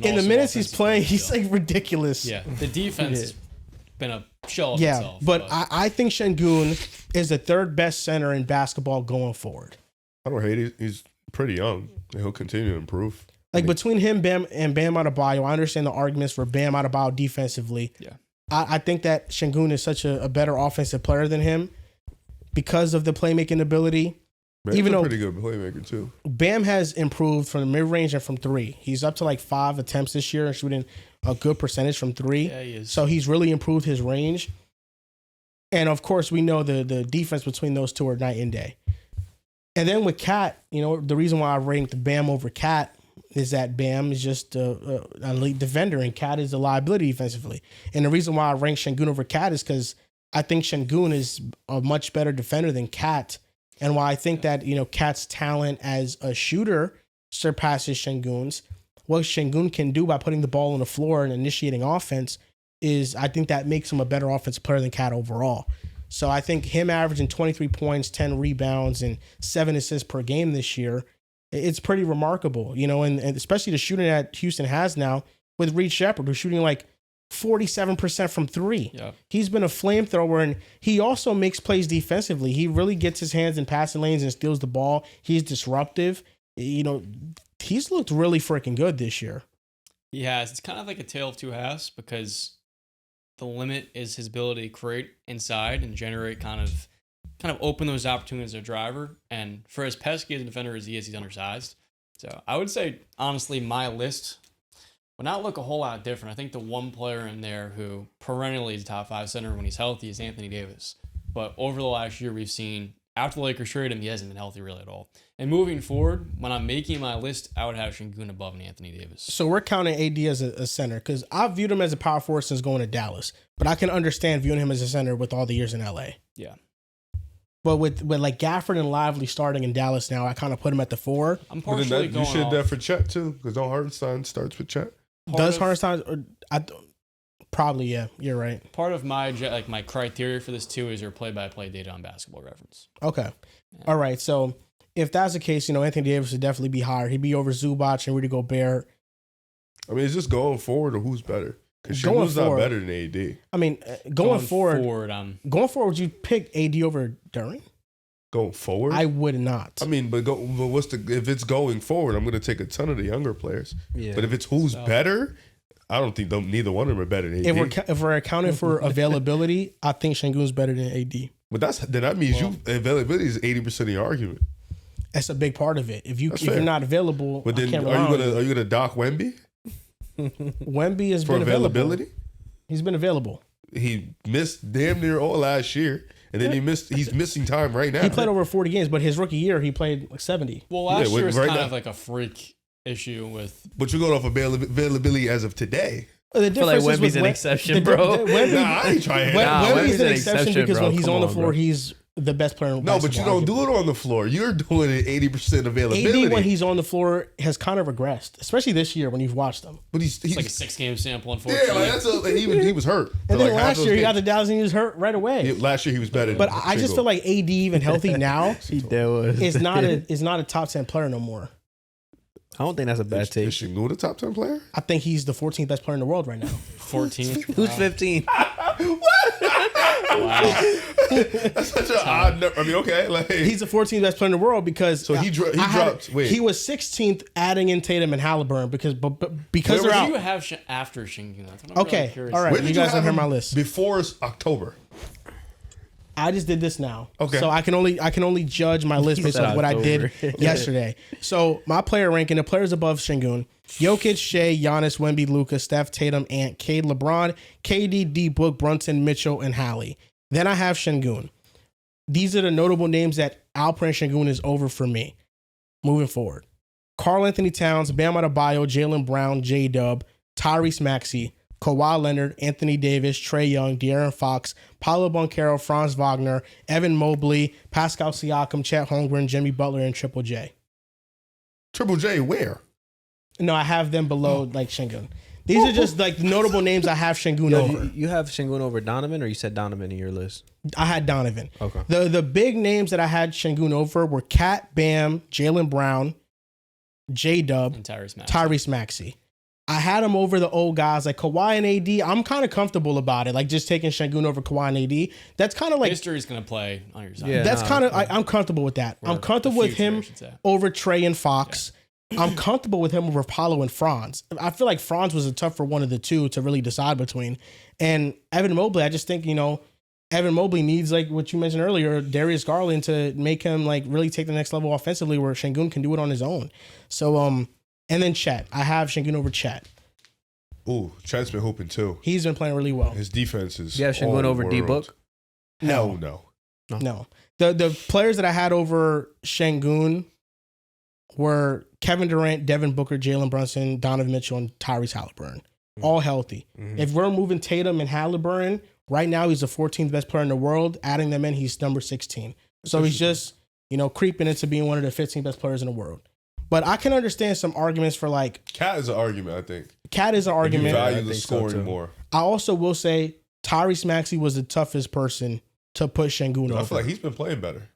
In the minutes he's playing, he's like ridiculous. Yeah, the defense has been a shell of itself. But I think Sengun is the 3rd best center in basketball going forward. I don't hate it. He's pretty young. He'll continue to improve. Like between him, Bam Adebayo, I understand the arguments for Bam Adebayo defensively. Yeah, I think that Sengun is such a better offensive player than him because of the playmaking ability. Bam's even a though pretty good playmaker too. Bam has improved from the mid-range and from 3. He's up to like 5 attempts this year and shooting a good percentage from 3. Yeah, he is. So he's really improved his range. And of course, we know the defense between those two are night and day. And then with Cat, the reason why I ranked Bam over Cat is that Bam is just an elite defender and Cat is a liability defensively. And the reason why I ranked Sengun over Cat is because I think Sengun is a much better defender than Cat. And while I think that, Cat's talent as a shooter surpasses Sengun's, what Sengun can do by putting the ball on the floor and initiating offense is, I think that makes him a better offensive player than Cat overall. So I think him averaging 23 points, 10 rebounds, and 7 assists per game this year, it's pretty remarkable, and especially the shooting that Houston has now with Reed Shepherd, who's shooting like 47% from 3. Yeah. He's been a flamethrower, and he also makes plays defensively. He really gets his hands in passing lanes and steals the ball. He's disruptive. He's looked really freaking good this year. He has. It's kind of like a tale of two halves because the limit is his ability to create inside and generate kind of open those opportunities as a driver. And for as pesky as a defender as he is, he's undersized. So I would say, honestly, my list would not look a whole lot different. I think the one player in there who perennially is a top 5 center when he's healthy is Anthony Davis. But over the last year, we've seen after the Lakers traded him, he hasn't been healthy really at all. And moving forward, when I'm making my list, I would have Sengun above Anthony Davis. So we're counting AD as a center because I've viewed him as a power forward since going to Dallas. But I can understand viewing him as a center with all the years in LA. Yeah. But with like Gafford and Lively starting in Dallas now, I kind of put him at the 4. I'm partially going you should off. that for Chet too, because don't Hartenstein starts with Chet. Does Hartenstein? Probably, yeah. You're right. Part of my my criteria for this too is your play-by-play data on Basketball Reference. Okay. Yeah. All right. So if that's the case, Anthony Davis would definitely be higher. He'd be over Zubac and Rudy Gobert. I mean, it's just going forward or who's better. Because Sengun's not better than AD. I mean, going forward, would you pick AD over Duren? Going forward? I would not. I mean, but if it's going forward, I'm going to take a ton of the younger players. Yeah. But if it's who's better, I don't think neither one of them are better than AD. If we're accounting for availability, I think Sengun's better than AD. But that means availability is 80% of your argument. That's a big part of it. If you're not available, but then are you gonna dock Wemby? Wemby has been availability. Available. He's been available. He missed damn near all last year, and then he's missing time right now. He played over 40 games, but his rookie year he played like 70. Well, last year was kind of like a freak issue with. But you're going off availability as of today. I feel like Wemby's an exception, bro. I ain't trying. Wemby's an exception because when he's on the floor, he's the best player in basketball. No, but you don't do it on the floor. You're doing it 80% availability. AD when he's on the floor has kind of regressed, especially this year when you've watched him. But he's like a 6-game sample, unfortunately. Yeah, he was hurt. And then last year he got to Dallas and he was hurt right away. Last year he was better. But I just feel like AD even healthy now is not a top 10 player no more. I don't think that's a bad take. Is Sengun a top 10 player? I think he's the 14th best player in the world right now. 14th? Who's 15? Wow. That's such an odd number. I mean, okay. Like, he's the 14th best player in the world because he dropped. Wait, he was 16th adding in Tatum and Halliburton because they're out. Who do you have after Sengun? Okay, really all right. You guys don't hear my list before October. I just did this now. Okay. So I can only judge my list based on what I did yesterday. So my player ranking, the players above Sengun: Jokic, Shea, Giannis, Wemby, Luka, Steph, Tatum, Ant, Cade, LeBron, KD, D Book, Brunson, Mitchell, and Hallie. Then I have Sengun. These are the notable names that Alperen Sengun is over for me. Moving forward: Karl Anthony Towns, Bam Adebayo, Jaylen Brown, J-Dub, Tyrese Maxey, Kawhi Leonard, Anthony Davis, Trae Young, De'Aaron Fox, Paolo Banchero, Franz Wagner, Evan Mobley, Pascal Siakam, Chet Holmgren, Jimmy Butler, and Triple J. Triple J, where? No, I have them below like Sengun. These are just like notable names I have Sengun over. You have Sengun over Donovan, or you said Donovan in your list? I had Donovan. Okay. The big names that I had Sengun over were Cat, Bam, Jaylen Brown, J-Dub, And Tyrese Maxey. Tyrese Maxey. I had him over the old guys like Kawhi and AD. I'm kind of comfortable about it. Like just taking Sengun over Kawhi and AD. That's kind of like History's going to play on your side. Yeah. that's no, kind of I'm comfortable with that. Or I'm comfortable the with future, him I should say. over Trey and Fox. I'm comfortable with him over Paulo and Franz. I feel like Franz was a tough for one of the two to really decide between. And Evan Mobley, I just think, Evan Mobley needs, like what you mentioned earlier, Darius Garland to make him like really take the next level offensively where Sengun can do it on his own. So, and then Chet. I have Sengun over Chet. Ooh, Chet's been hooping too. He's been playing really well. His defense is. You have Sengun over D Book? Hell no. No. The players that I had over Sengun were Kevin Durant, Devin Booker, Jalen Brunson, Donovan Mitchell, and Tyrese Halliburton. All healthy. Mm-hmm. If we're moving Tatum and Halliburton, right now he's the 14th best player in the world. Adding them in, he's number 16. So he's just, creeping into being one of the 15 best players in the world. But I can understand some arguments for like Cat is an argument, I think. Cat is an You argument. value I the think so, scoring too. more. I also will say Tyrese Maxey was the toughest person to put Sengun over. I feel like he's been playing better.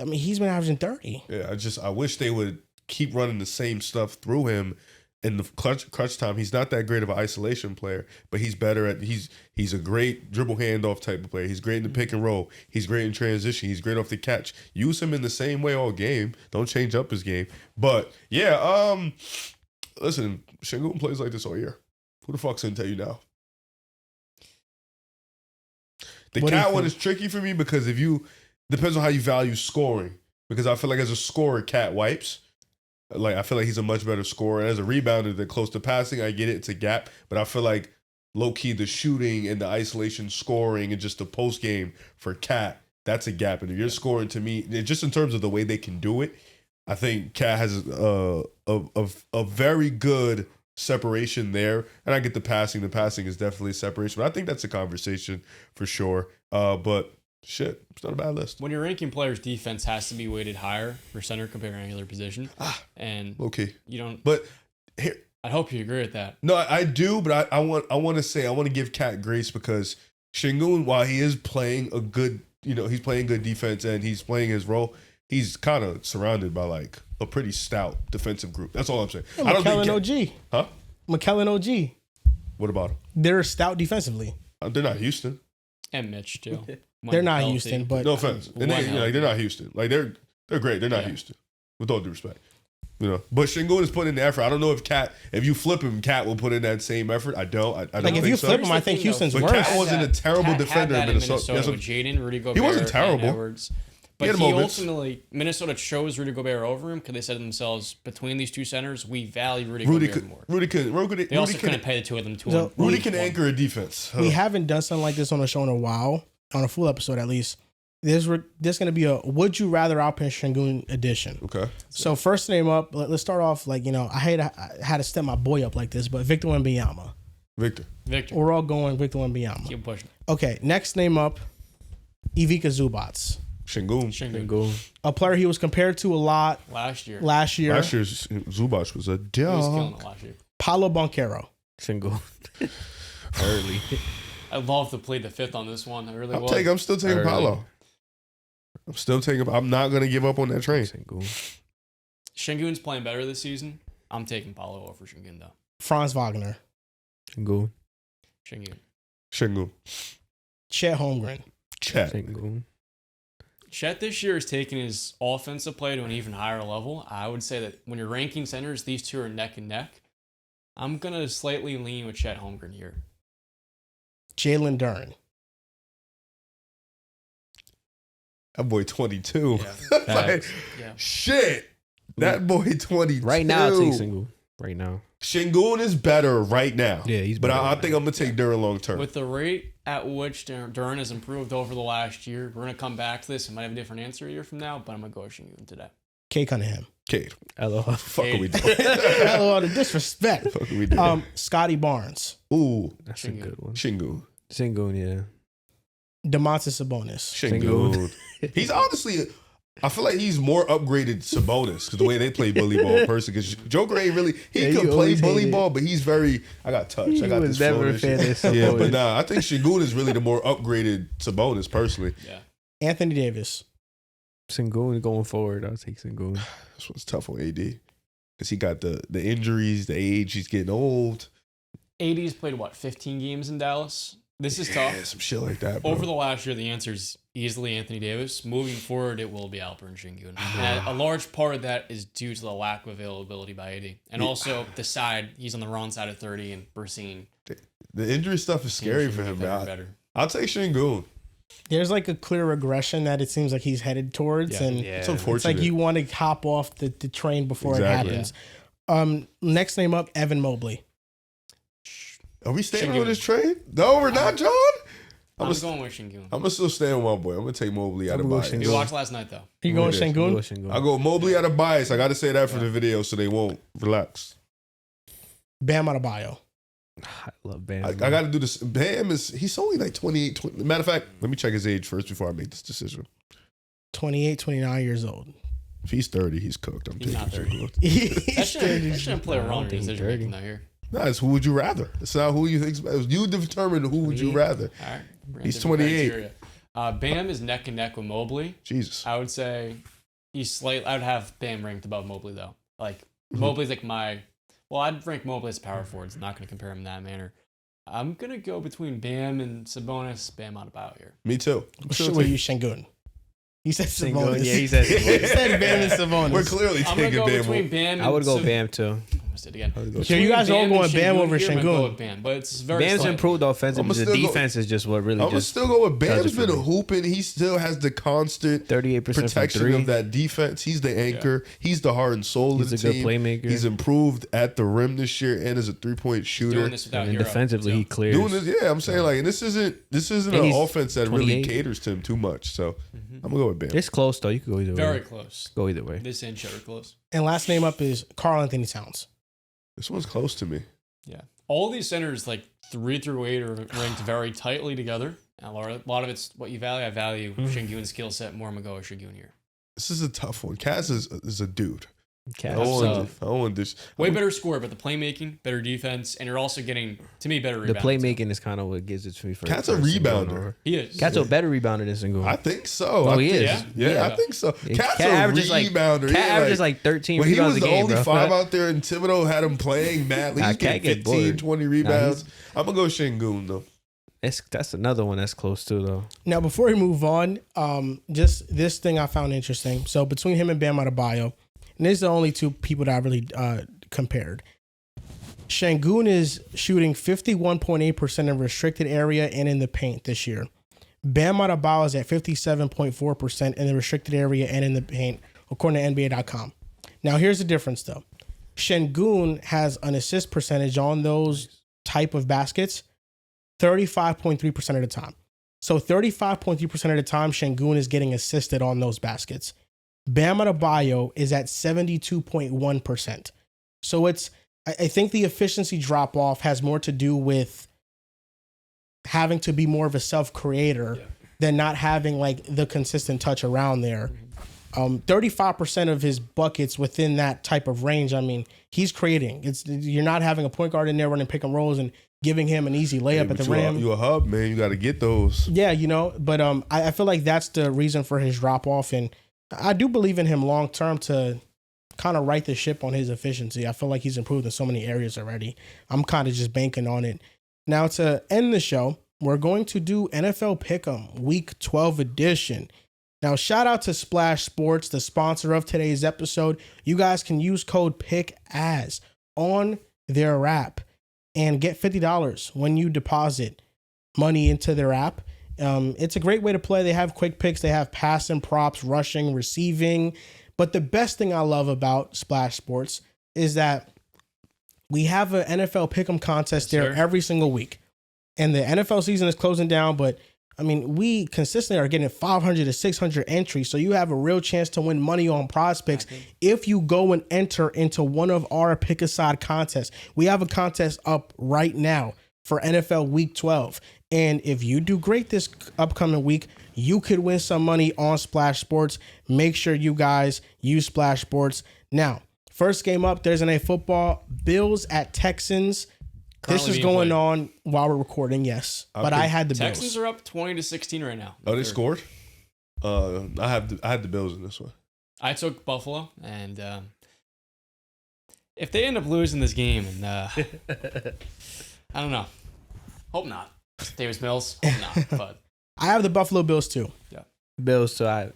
I mean, he's been averaging 30. Yeah, I wish they would keep running the same stuff through him in the clutch time. He's not that great of an isolation player, but he's better at he's a great dribble handoff type of player. He's great in the pick and roll. He's great in transition. He's great off the catch. Use him in the same way all game. Don't change up his game. But yeah, listen, Sengun plays like this all year. Who the fuck's gonna tell you now? The What do you Cat one think? is tricky for me because depends on how you value scoring. Because I feel like as a scorer, Cat wipes. Like I feel like he's a much better scorer. As a rebounder, they're close to passing. I get it, it's a gap, but I feel like low key the shooting and the isolation scoring and just the post game for Cat, that's a gap. And if you're scoring, to me, just in terms of the way they can do it, I think Cat has a very good separation there. And I get the passing. The passing is definitely a separation, but I think that's a conversation for sure. But shit, it's not a bad list. When you're ranking players, defense has to be weighted higher for center compared to any other position. And Okay, you don't. but here. I hope you agree with that. No, I do, but I want to give Cat grace because Sengun, while he is playing a good, he's playing good defense and he's playing his role, he's kind of surrounded by like a pretty stout defensive group. That's all I'm saying. I don't McKellen think OG. Huh? McKellen OG. What about him? They're stout defensively. They're not Houston. And Mitch, too. When They're not healthy. Houston, but No offense. And One they're not Houston. Like they're great. They're not Yeah. Houston. With all due respect. But Sengun is putting in the effort. I don't know if you flip him, Cat will put in that same effort. I don't. I don't like if think you so. flip him, I think Here's the Houston's thing, But though. worse. Cat wasn't a terrible Cat defender had in that Minnesota. Yes, with Jaden, Rudy Gobert, wasn't terrible. and Edwards. But had he moments. ultimately, Minnesota chose Rudy Gobert over him because they said to themselves, between these two centers, we value Rudy Rudy Gobert could. more. They also couldn't pay the two of them to So, Rudy can anchor a defense. We haven't done something like this on a show in a while, on a full episode at least. There's going to be a Would You Rather Alperen Sengun edition. Okay. So first name up, let's start off like, I had to step my boy up like this, but Victor Wembanyama. Victor. Victor, We're all going Victor Wembanyama. keep pushing. Okay, next name up, Ivica Zubats. Sengun. Sengun. A player he was compared to a lot Last year. last year. Last year's Zubac was a He was killing dog. it last year. Paolo Banchero. Sengun. Early. I'd love to plead the fifth on this one. I really would. I'm still taking Early. Paolo. I'm not going to give up on that train. Sengun. Sengun's playing better this season. I'm taking Paulo over Sengun, though. Franz Wagner. Sengun. Sengun. Sengun. Chet Holmgren. Chat. Sengun. Chet this year is taking his offensive play to an even higher level. I would say that when you're ranking centers, these two are neck and neck. I'm going to slightly lean with Chet Holmgren here. Jalen Duren. That boy 22. Yeah. Like, Yeah. shit. That boy 22. Right now, I'll take Sengun. Right now. Sengun is better right now. Yeah, he's But better I right think I'm going to take Duran long term. With the rate at which Duran has improved over the last year, we're going to come back to this. I might have a different answer a year from now, but I'm going to go with Sengun today. K Cunningham. Cade. LOL. Fuck are we doing? Hello, the disrespect. Fuck are we doing? Scotty Barnes. Ooh. That's Sengun. a good one. Sengun. Sengun, yeah. DeMontis Sabonis. Sengun. He's honestly, I feel like he's more upgraded Sabonis because the way they play bully ball in person. Because Joker ain't really, he Yeah, can you play always bully hated ball, but he's very, I got touch. I got was this never flow a and fan shit. of Yeah, Sabonis. but nah, I think Sengun is really the more upgraded Sabonis personally. Yeah. Anthony Davis. Sengun going forward. I'll take Sengun. This one's tough on AD because he got the injuries, the age, he's getting old. AD's played, 15 games in Dallas? This is Yeah, tough. some shit like that, bro. Over the last year, the answer is easily Anthony Davis. Moving forward, it will be Alperen Sengun. And a large part of that is due to the lack of availability by AD. And also the side, he's on the wrong side of 30, and we're seeing The injury stuff is scary for him, man. better. I'll take Sengun. There's like a clear regression that it seems like he's headed towards. Yeah. And It's Yeah. unfortunate. it's like you want to hop off the train before Exactly. it happens. Next name up, Evan Mobley. Are we staying Sengun. on this train? No, we're not, John. I'm gonna- going with Sengun. I'm gonna still stay on my boy. I'm gonna take Mobley out of I'm gonna bias. go You watched last night, though. You going Yeah. Sengun? I go Mobley out of bias. I got to say that for the video so they won't relax. Bam Adebayo. I love Bam. I got to do this. Bam he's only like 28. Matter of fact, let me check his age first before I make this decision. 28, 29 years old. If he's 30, he's cooked. I'm He's taking not 30. Sengun. That shouldn't play a I role in don't your think decision making, though, here. Nah, it's who would you rather. It's not who you think. You determine who would you rather. All right. We're He's different 28. criteria. Bam is neck and neck with Mobley. Jesus. I would say I would have Bam ranked above Mobley, though. Like, Mhm. Mobley's like I'd rank Mobley as power forwards. I'm not going to compare him in that manner. I'm going to go between Bam and Sabonis. Bam Adebayo here. Me too. I'm still What are taking- you, Sengun? He said Sengun. Sabonis. Yeah, he said Sabonis. He said Bam and Sabonis. We're clearly I'm going taking to go Bam. between Bam and I would go Bam too. Almost did again. I would go So you guys all Bam going and Bam Sengun over here, I'm gonna go Sengun. with Bam, but it's very Bam's slight. improved offensively. I'ma The still go- defense is just what really I'm gonna just still go with Bam's does it for been me. hooping. He still has the constant 38% from protection three. of that defense. He's the anchor. He's the heart and soul He's of the a good team. playmaker. He's improved at the rim this year and as a 3-point shooter. doing this without and Hero. defensively, too. he clears. Doing this, yeah, I'm saying like, and this isn't And an he's offense that really 28. caters to him too much. So I'm gonna go with Bam. It's close though. You could go either Very way. close. Go either way. This and Cheddar close. And last name up is Karl Anthony Towns. This one's close to me. Yeah. All these centers, like 3 through 8, are ranked very tightly together. And a lot of it's what you value. I value Sengun's skill set more. I'm going to go with Sengun here. This is a tough one. Cass is a dude. I Cat. don't want this. Way better score, but the playmaking, better defense, and you're also getting, to me, better The rebounding. playmaking is kind of what gives it to me. Cat's a rebounder. He is. Cat's a better rebounder than Sengun. I think so. Oh, I he think- is. Yeah, Yeah. I think so. Yeah, Cat's Cat a averages like rebounder. Cat Yeah, averages like 13 when he rebounds was a the game, only bro. 5 out there and Thibodeau had him playing madly, Nah, he's getting Cat get 15, bored. 20 rebounds. I'm going to go Sengun, though. That's another one that's close too though. Now, before we move on, just this thing I found interesting. So between him and Bam Adebayo, and these are the only two people that I really compared. Sengun is shooting 51.8% in restricted area and in the paint this year. Bam Adebayo is at 57.4% in the restricted area and in the paint, according to NBA.com. Now, here's the difference, though. Sengun has an assist percentage on those type of baskets 35.3% of the time. So 35.3% of the time, Sengun is getting assisted on those baskets. Bam Adebayo is at 72.1%. So I think the efficiency drop off has more to do with having to be more of a self-creator than not having like the consistent touch around there. 35% of his buckets within that type of range. I mean, he's creating. You're not having a point guard in there running pick and rolls and giving him an easy layup at the rim. You a hub, man. You got to get those. Yeah, but I feel like that's the reason for his drop off, and I do believe in him long term to kind of right the ship on his efficiency. I feel like he's improved in so many areas already. I'm kind of just banking on it. Now to end the show, we're going to do NFL Pick'em Week 12 edition. Now, shout out to Splash Sports, the sponsor of today's episode. You guys can use code PICKAS on their app and get $50 when you deposit money into their app. It's a great way to play. They have quick picks. They have passing, props, rushing, receiving. But the best thing I love about Splash Sports is that we have an NFL Pick'em contest there every single week. And the NFL season is closing down, but I mean, we consistently are getting 500 to 600 entries. So you have a real chance to win money on prospects if you go and enter into one of our Pick a Side contests. We have a contest up right now for NFL Week 12. And if you do great this upcoming week, you could win some money on Splash Sports. Make sure you guys use Splash Sports. Now, first game up, Thursday Night Football, Bills at Texans. This is going on while we're recording, yes. But I had the Bills. Texans are up 20-16 right now. Oh, they scored? I had the Bills in this one. I took Buffalo, and if they end up losing this game, and I don't know. Hope not. Davis Mills, hope not. But I have the Buffalo Bills too. Yeah. Bills, so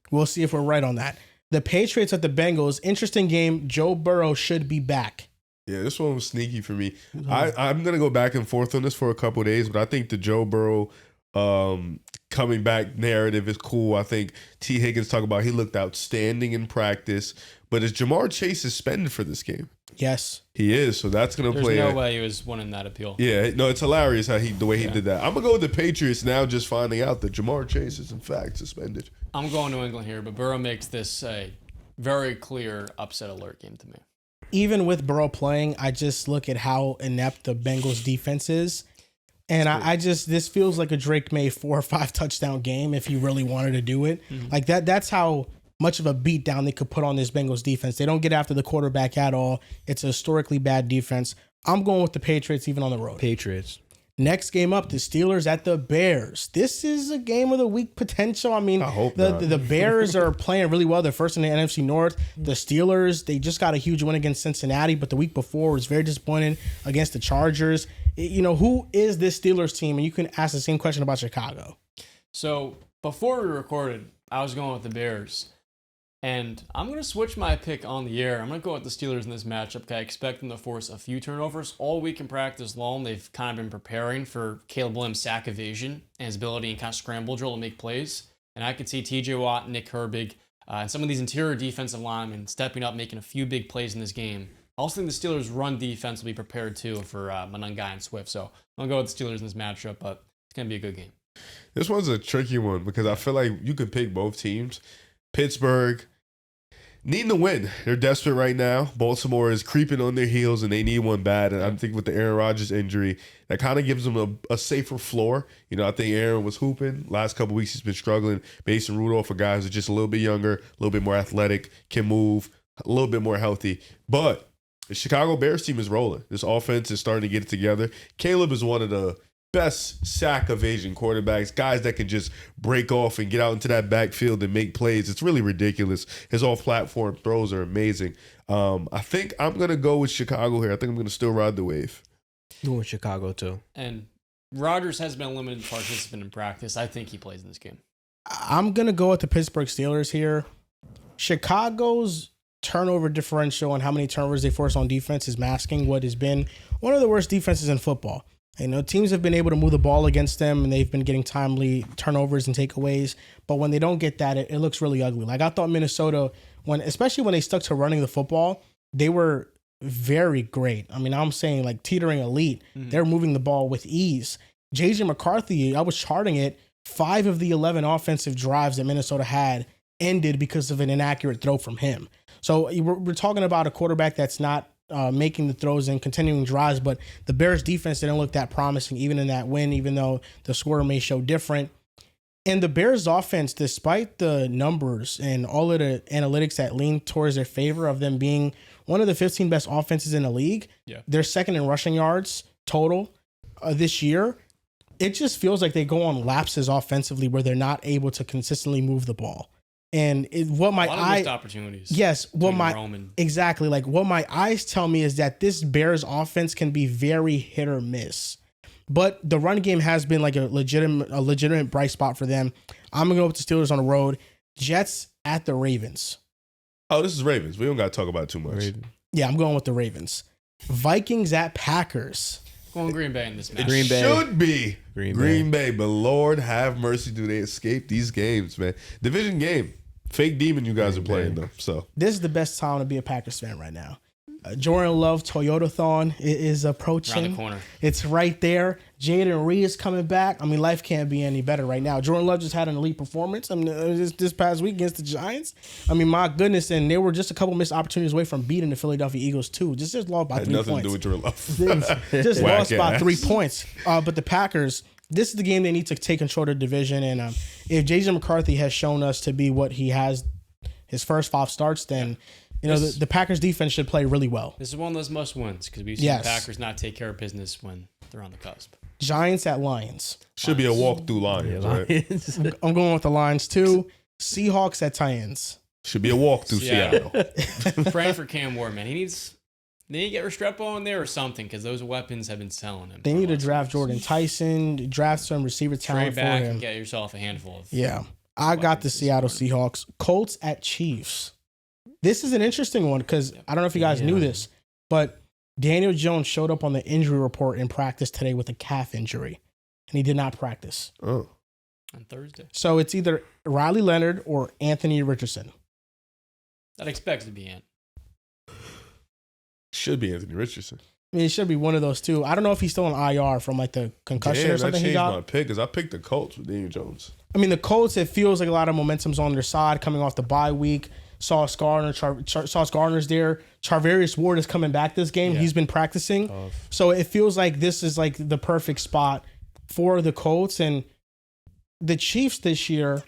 We'll see if we're right on that. The Patriots at the Bengals. Interesting game. Joe Burrow should be back. Yeah, this one was sneaky for me. I'm going to go back and forth on this for a couple of days, but I think the Joe Burrow coming back narrative is cool. I think T. Higgins talked about he looked outstanding in practice, but is Jamar Chase suspended for this game? Yes. He is, so that's going to play. There's no way he was winning that appeal. Yeah, no, it's hilarious the way he did that. I'm going to go with the Patriots now, just finding out that Jamar Chase is in fact suspended. I'm going New England here, but Burrow makes this a very clear upset alert game to me. Even with Burrow playing, I just look at how inept the Bengals defense is. And this feels like a Drake May 4 or 5 touchdown game if he really wanted to do it. Mm-hmm. Like that's how much of a beat down they could put on this Bengals defense. They don't get after the quarterback at all. It's a historically bad defense. I'm going with the Patriots even on the road. Patriots. Next game up, the Steelers at the Bears. This is a game of the week potential. I mean, the Bears are playing really well. They're first in the NFC North. The Steelers, they just got a huge win against Cincinnati, but the week before was very disappointing against the Chargers. You know, who is this Steelers team? And you can ask the same question about Chicago. So before we recorded, I was going with the Bears. And I'm going to switch my pick on the air. I'm going to go with the Steelers in this matchup. I expect them to force a few turnovers. All week in practice long, they've kind of been preparing for Caleb Williams' sack evasion and his ability in kind of scramble drill to make plays. And I could see TJ Watt, Nick Herbig, and some of these interior defensive linemen stepping up, making a few big plays in this game. I also think the Steelers' run defense will be prepared too for Manungai and Swift. So I'm going to go with the Steelers in this matchup, but it's going to be a good game. This one's a tricky one because I feel like you could pick both teams. Pittsburgh needing to win. They're desperate right now. Baltimore is creeping on their heels, and they need one bad. And I think with the Aaron Rodgers injury, that kind of gives them a safer floor. You know, I think Aaron was hooping. Last couple weeks, he's been struggling. Mason Rudolph, for guys who are just a little bit younger, a little bit more athletic, can move, a little bit more healthy. But the Chicago Bears team is rolling. This offense is starting to get it together. Caleb is one of the best sack evasion quarterbacks, guys that can just break off and get out into that backfield and make plays. It's really ridiculous. His off-platform throws are amazing. I think I'm going to go with Chicago here. I think I'm going to still ride the wave. Going with Chicago, too. And Rodgers has been a limited participant in practice. I think he plays in this game. I'm going to go with the Pittsburgh Steelers here. Chicago's turnover differential and how many turnovers they force on defense is masking what has been one of the worst defenses in football. You know, teams have been able to move the ball against them, and they've been getting timely turnovers and takeaways. But when they don't get that, it looks really ugly. Like I thought Minnesota, especially when they stuck to running the football, they were very great. I mean, I'm saying like teetering elite. Mm-hmm. They're moving the ball with ease. J.J. McCarthy, I was charting it. 5 of the 11 offensive drives that Minnesota had ended because of an inaccurate throw from him. So we're talking about a quarterback that's not making the throws and continuing drives, but the Bears defense didn't look that promising even in that win, even though the score may show different. And the Bears offense, despite the numbers and all of the analytics that lean towards their favor of them being one of the 15 best offenses in the league, they're second in rushing yards total this year. It just feels like they go on lapses offensively where they're not able to consistently move the ball. And what my eyes, opportunities. Yes, what exactly like what my eyes tell me is that this Bears offense can be very hit or miss, but the run game has been like a legitimate bright spot for them. I'm gonna go with the Steelers on the road. Jets at the Ravens. Oh, this is Ravens. We don't gotta talk about it too much. Yeah, I'm going with the Ravens. Vikings at Packers. Going Green Bay in this match. Green Bay. Should be Green Bay. But Lord have mercy, do they escape these games, man? Division game. Fake demon you guys are playing, though. So This is the best time to be a Packers fan right now. Jordan Love Toyota-thon is approaching. Around the corner. It's right there. Jaden Reed is coming back. I mean, life can't be any better right now. Jordan Love just had an elite performance. I mean, this past week against the Giants. I mean, my goodness, and they were just a couple missed opportunities away from beating the Philadelphia Eagles too. Just lost by had 3 nothing points. to do with Jordan Love. Just Whack lost by ass. 3 points. But the Packers, this is the game they need to take control of the division. And if J.J. McCarthy has shown us to be what he has his first 5 starts, then the Packers defense should play really well. This is one of those must wins because we've seen the Packers not take care of business when they're on the cusp. Giants at Lions. Should be a walk through Lions, right? I'm going with the Lions too. Seahawks at Titans. Should be a walk through Seattle. Seattle. Praying for Cam Ward, man. They need to get Restrepo in there or something because those weapons have been selling him. They need to draft Jordan Tyson, draft some receiver Trade talent for back him. and get yourself a handful of. Yeah. I got the weapons this Seattle morning. Seahawks. Colts at Chiefs. This is an interesting one because I don't know if you guys knew this, but Daniel Jones showed up on the injury report in practice today with a calf injury, and he did not practice. Oh. On Thursday. So it's either Riley Leonard or Anthony Richardson. That expects to be in. Should be Anthony Richardson. I mean, it should be one of those two. I don't know if he's still on IR from like the concussion Damn, or that something he changed got. my pick because I picked the Colts with Daniel Jones. I mean, the Colts, it feels like a lot of momentum's on their side coming off the bye week. Sauce Gardner's there. Charvarius Ward is coming back this game. Yeah. He's been practicing. So it feels like this is like the perfect spot for the Colts. And the Chiefs this year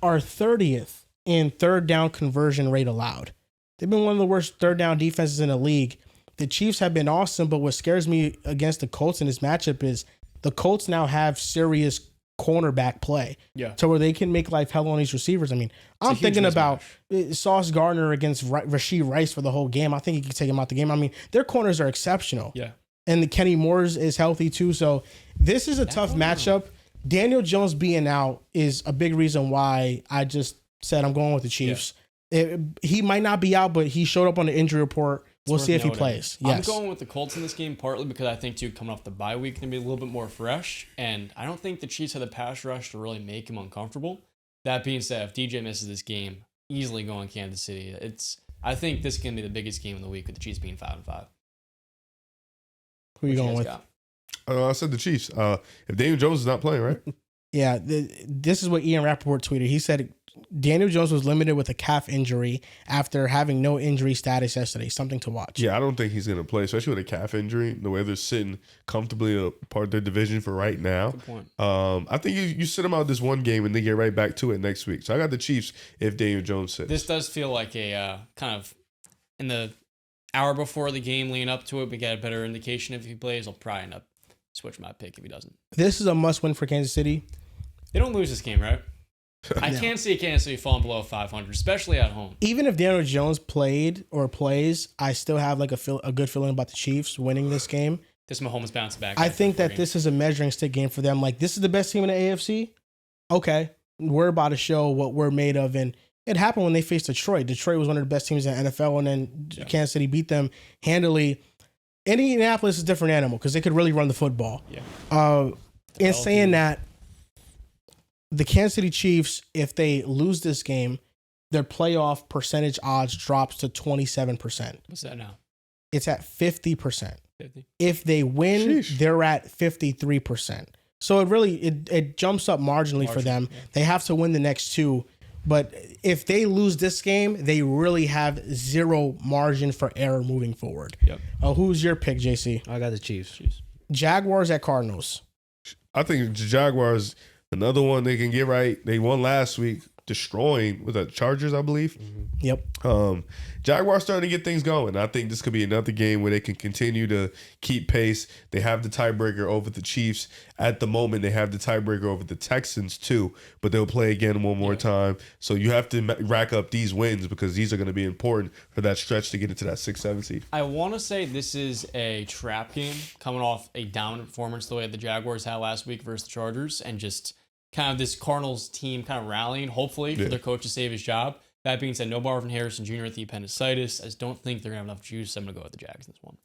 are 30th in third down conversion rate allowed. They've been one of the worst third down defenses in the league. The Chiefs have been awesome, but what scares me against the Colts in this matchup is the Colts now have serious cornerback play. Yeah. To where they can make life hell on these receivers. I mean, I'm huge thinking mismatch. about Sauce Gardner against Rashee Rice for the whole game. I think he could take him out the game. I mean, their corners are exceptional. Yeah. And the Kenny Moores is healthy too. So this is a tough matchup. Daniel Jones being out is a big reason why I just said I'm going with the Chiefs. He might not be out, but he showed up on the injury report. We'll see if he plays. Yes. I'm going with the Colts in this game partly because I think too coming off the bye week going to be a little bit more fresh, and I don't think the Chiefs have the pass rush to really make him uncomfortable. That being said, if DJ misses this game, easily going Kansas City. I think this is going to be the biggest game of the week with the Chiefs being 5-5. Who are you going with? I said the Chiefs. If Daniel Jones is not playing, right? Yeah, this is what Ian Rappaport tweeted. He said Daniel Jones was limited with a calf injury after having no injury status yesterday. Something to watch. Yeah, I don't think he's going to play, especially with a calf injury. The way they're sitting comfortably a part of their division for right now. Good point. I think you sit them out this one game and they get right back to it next week. So I got the Chiefs if Daniel Jones sits. This does feel like a kind of in the hour before the game leading up to it, we get a better indication if he plays. I'll probably end up switching my pick if he doesn't. This is a must-win for Kansas City. They don't lose this game, right? I can't see Kansas City falling below 500, especially at home. Even if Daniel Jones played or plays, I still have like a good feeling about the Chiefs winning this game. This Mahomes bounced back. I think that this is a measuring stick game for them. Like, this is the best team in the AFC. Okay, we're about to show what we're made of. And it happened when they faced Detroit. Detroit was one of the best teams in the NFL, and then Kansas City beat them handily. Indianapolis is a different animal because they could really run the football. Yeah. In saying that, the Kansas City Chiefs, if they lose this game, their playoff percentage odds drops to 27%. What's that now? It's at 50%. 50. If they win, Sheesh. they're at 53%. So it jumps up marginally for them. Yeah. They have to win the next two. But if they lose this game, they really have zero margin for error moving forward. Yep. Who's your pick, JC? I got the Chiefs. Jaguars at Cardinals. I think the Jaguars, another one they can get right. They won last week, destroying with the Chargers, I believe. Yep. Jaguars starting to get things going. I think this could be another game where they can continue to keep pace. They have the tiebreaker over the Chiefs. At the moment, they have the tiebreaker over the Texans too, but they'll play again one more time. So you have to rack up these wins because these are going to be important for that stretch to get into that 6-7 seed. I want to say this is a trap game coming off a dominant performance the way the Jaguars had last week versus the Chargers, and just kind of this Cardinals team kind of rallying, hopefully, for their coach to save his job. That being said, no Marvin Harrison Jr. with the appendicitis. I just don't think they're going to have enough juice. I'm going to go with the Jags in this one.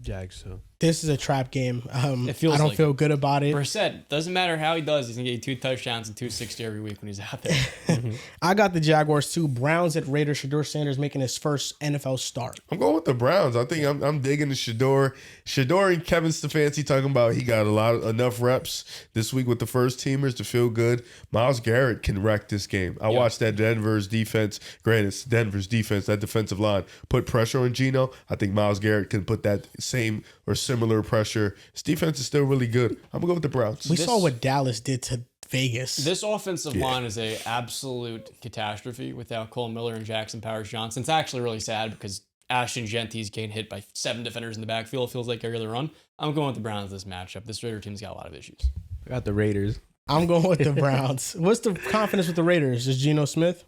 Jags too. This is a trap game. It feels I don't like feel good about it. Brissett, doesn't matter how he does, he's going to get you 2 touchdowns and 260 every week when he's out there. I got the Jaguars too. Browns at Raiders. Shador Sanders making his first NFL start. I'm going with the Browns. I think I'm digging the Shador. Shador and Kevin Stefanski talking about he got enough reps this week with the first teamers to feel good. Myles Garrett can wreck this game. I watched that Denver's defense. Granted, it's Denver's defense. That defensive line put pressure on Geno. I think Myles Garrett can put that same or similar pressure. His defense is still really good. I'm gonna go with the Browns. We saw what Dallas did to Vegas. This offensive line is a absolute catastrophe without Cole Miller and Jackson Powers-Johnson. It's actually really sad because Ashton Genty's getting hit by 7 defenders in the backfield. It feels like every other run. I'm going with the Browns this matchup. This Raider team's got a lot of issues. I got the Raiders. I'm going with the Browns. What's the confidence with the Raiders? Is Geno Smith?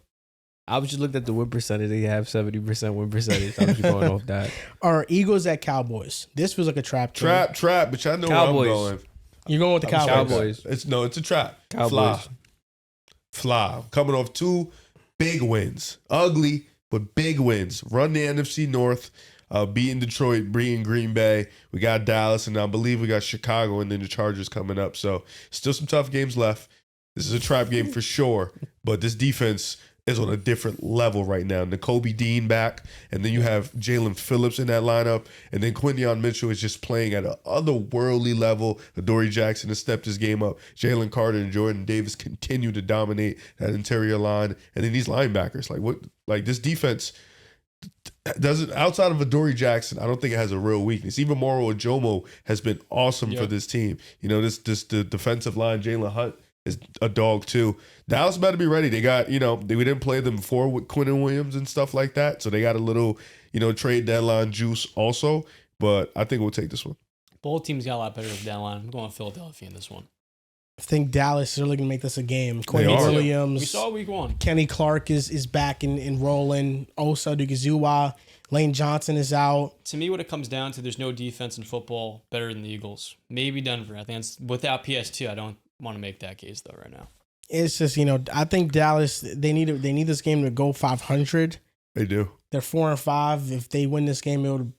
I was just looked at the win percentage. They have 70% win percentage. I was just going off that. Or Eagles at Cowboys? This feels like a trap. Trap, but y'all know Cowboys. where I'm going. You're going with the Cowboys. Cowboys. It's a trap. Cowboys. Fly. Coming off 2 big wins. Ugly, but big wins. Run the NFC North, beating Detroit, beating Green Bay. We got Dallas, and I believe we got Chicago and then the Chargers coming up. So still some tough games left. This is a trap game for sure, but this defense is on a different level right now. N'Kobe Dean back, and then you have Jalen Phillips in that lineup, and then Quinyon Mitchell is just playing at an otherworldly level. Adoree Jackson has stepped his game up. Jalen Carter and Jordan Davis continue to dominate that interior line, and then these linebackers, this defense doesn't, outside of Adoree Jackson, I don't think it has a real weakness. Even Moro Ajomo has been awesome for this team. You know, the defensive line, Jalen Hunt is a dog too. Dallas better be ready. They got, we didn't play them before with Quinnen Williams and stuff like that. So they got a little, trade deadline juice also. But I think we'll take this one. Both teams got a lot better with deadline. I'm going with Philadelphia in this one. I think Dallas is really going to make this a game. Quinnen Williams. We saw week 1. Kenny Clark is back and rolling. Osa Odigizua. Lane Johnson is out. To me, what it comes down to, there's no defense in football better than the Eagles. Maybe Denver. I think it's without PS2. I don't want to make that case though right now. It's just, I think Dallas, they need this game to go 500. They do. They're 4-5. If they win this game, it would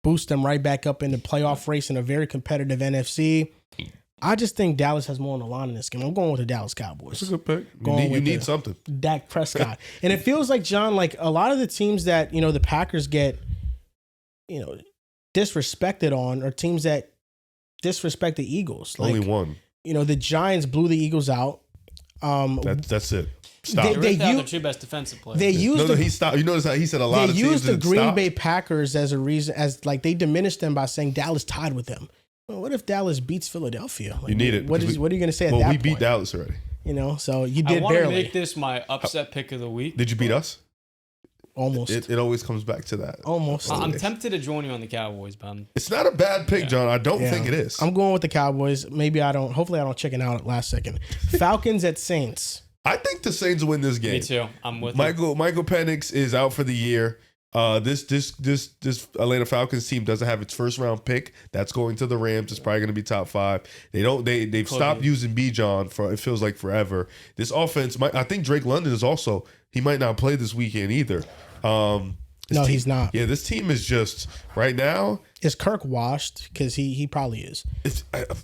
boost them right back up in the playoff race in a very competitive NFC. I just think Dallas has more on the line in this game. I'm going with the Dallas Cowboys. That's a good pick. You need something. Dak Prescott. And it feels like, John, like a lot of the teams that, the Packers get, disrespected on are teams that disrespect the Eagles. Like, only one. The Giants blew the Eagles out. That's it. Stop. They used their 2 best defensive players. They used he stopped. You notice how he said a lot of teams. They used the Green Bay Packers as a reason, they diminished them by saying Dallas tied with them. Well, what if Dallas beats Philadelphia? Like, you need it. What are you going to say at that point? Well, we beat Dallas already. So you did I want barely. to make this my upset pick of the week. Did you beat us? Almost. It always comes back to that. Almost. I'm tempted to join you on the Cowboys, but it's not a bad pick, John. I don't think it is. I'm going with the Cowboys. Hopefully I don't chicken out at last second. Falcons at Saints. I think the Saints will win this game. Me too. I'm with Michael Penix is out for the year. This Atlanta Falcons team doesn't have its first round pick. That's going to the Rams. It's probably going to be top 5. They've stopped using Bijan for, it feels like, forever. This offense I think Drake London is also, he might not play this weekend either. He's not. Yeah, this team is just right now. Is Kirk washed? Because he probably is.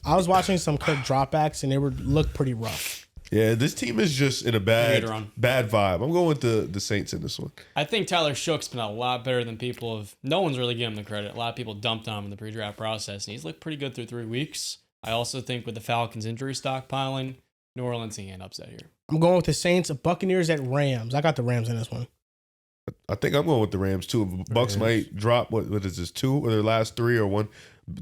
I was watching some Kirk dropbacks and they look pretty rough. Yeah, this team is just in a bad vibe. I'm going with the Saints in this one. I think Tyler Shook's been a lot better than people have. No one's really giving him the credit. A lot of people dumped on him in the pre-draft process, and he's looked pretty good through 3 weeks. I also think with the Falcons injury stockpiling, New Orleans can get upset here. I'm going with the Saints. Buccaneers at Rams. I got the Rams in this one. I think I'm going with the Rams too. Bucks might drop what is this, 2 or their last 3 or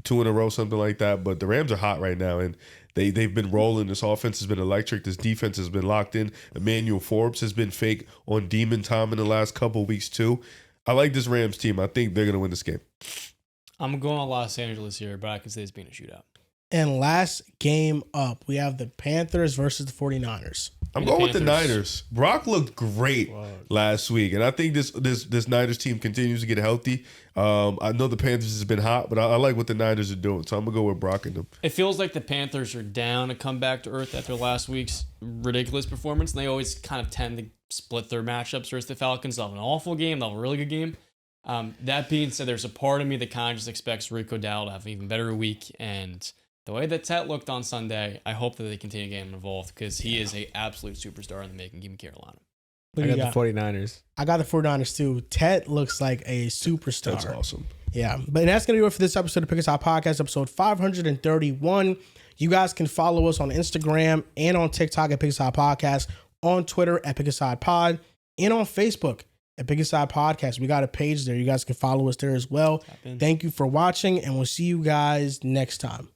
2 in a row, something like that. But the Rams are hot right now, and they've been rolling. This offense has been electric. This defense has been locked in. Emmanuel Forbes has been fake on demon time in the last couple of weeks too. I like this Rams team. I think they're going to win this game. I'm going to Los Angeles here, but I can say it's being a shootout. And last game up, we have the Panthers versus the 49ers. I'm going with the Niners. Brock looked great last week, and I think this Niners team continues to get healthy. I know the Panthers has been hot, but I like what the Niners are doing, so I'm going to go with Brock and them. It feels like the Panthers are down to come back to earth after last week's ridiculous performance, and they always kind of tend to split their matchups versus the Falcons. They'll have an awful game. They'll have a really good game. That being said, there's a part of me that kind of just expects Rico Dowdle to have an even better week. And the way that Tet looked on Sunday, I hope that they continue getting him involved because he is a absolute superstar in the making. Give me Carolina. I got the 49ers. I got the 49ers too. Tet looks like a superstar. That's awesome. Yeah. But that's going to do it for this episode of Pick a Side Podcast, episode 531. You guys can follow us on Instagram and on TikTok at Pick a Side Podcast, on Twitter at Pick a Side Pod, and on Facebook at Pick a Side Podcast. We got a page there. You guys can follow us there as well. Thank you for watching, and we'll see you guys next time.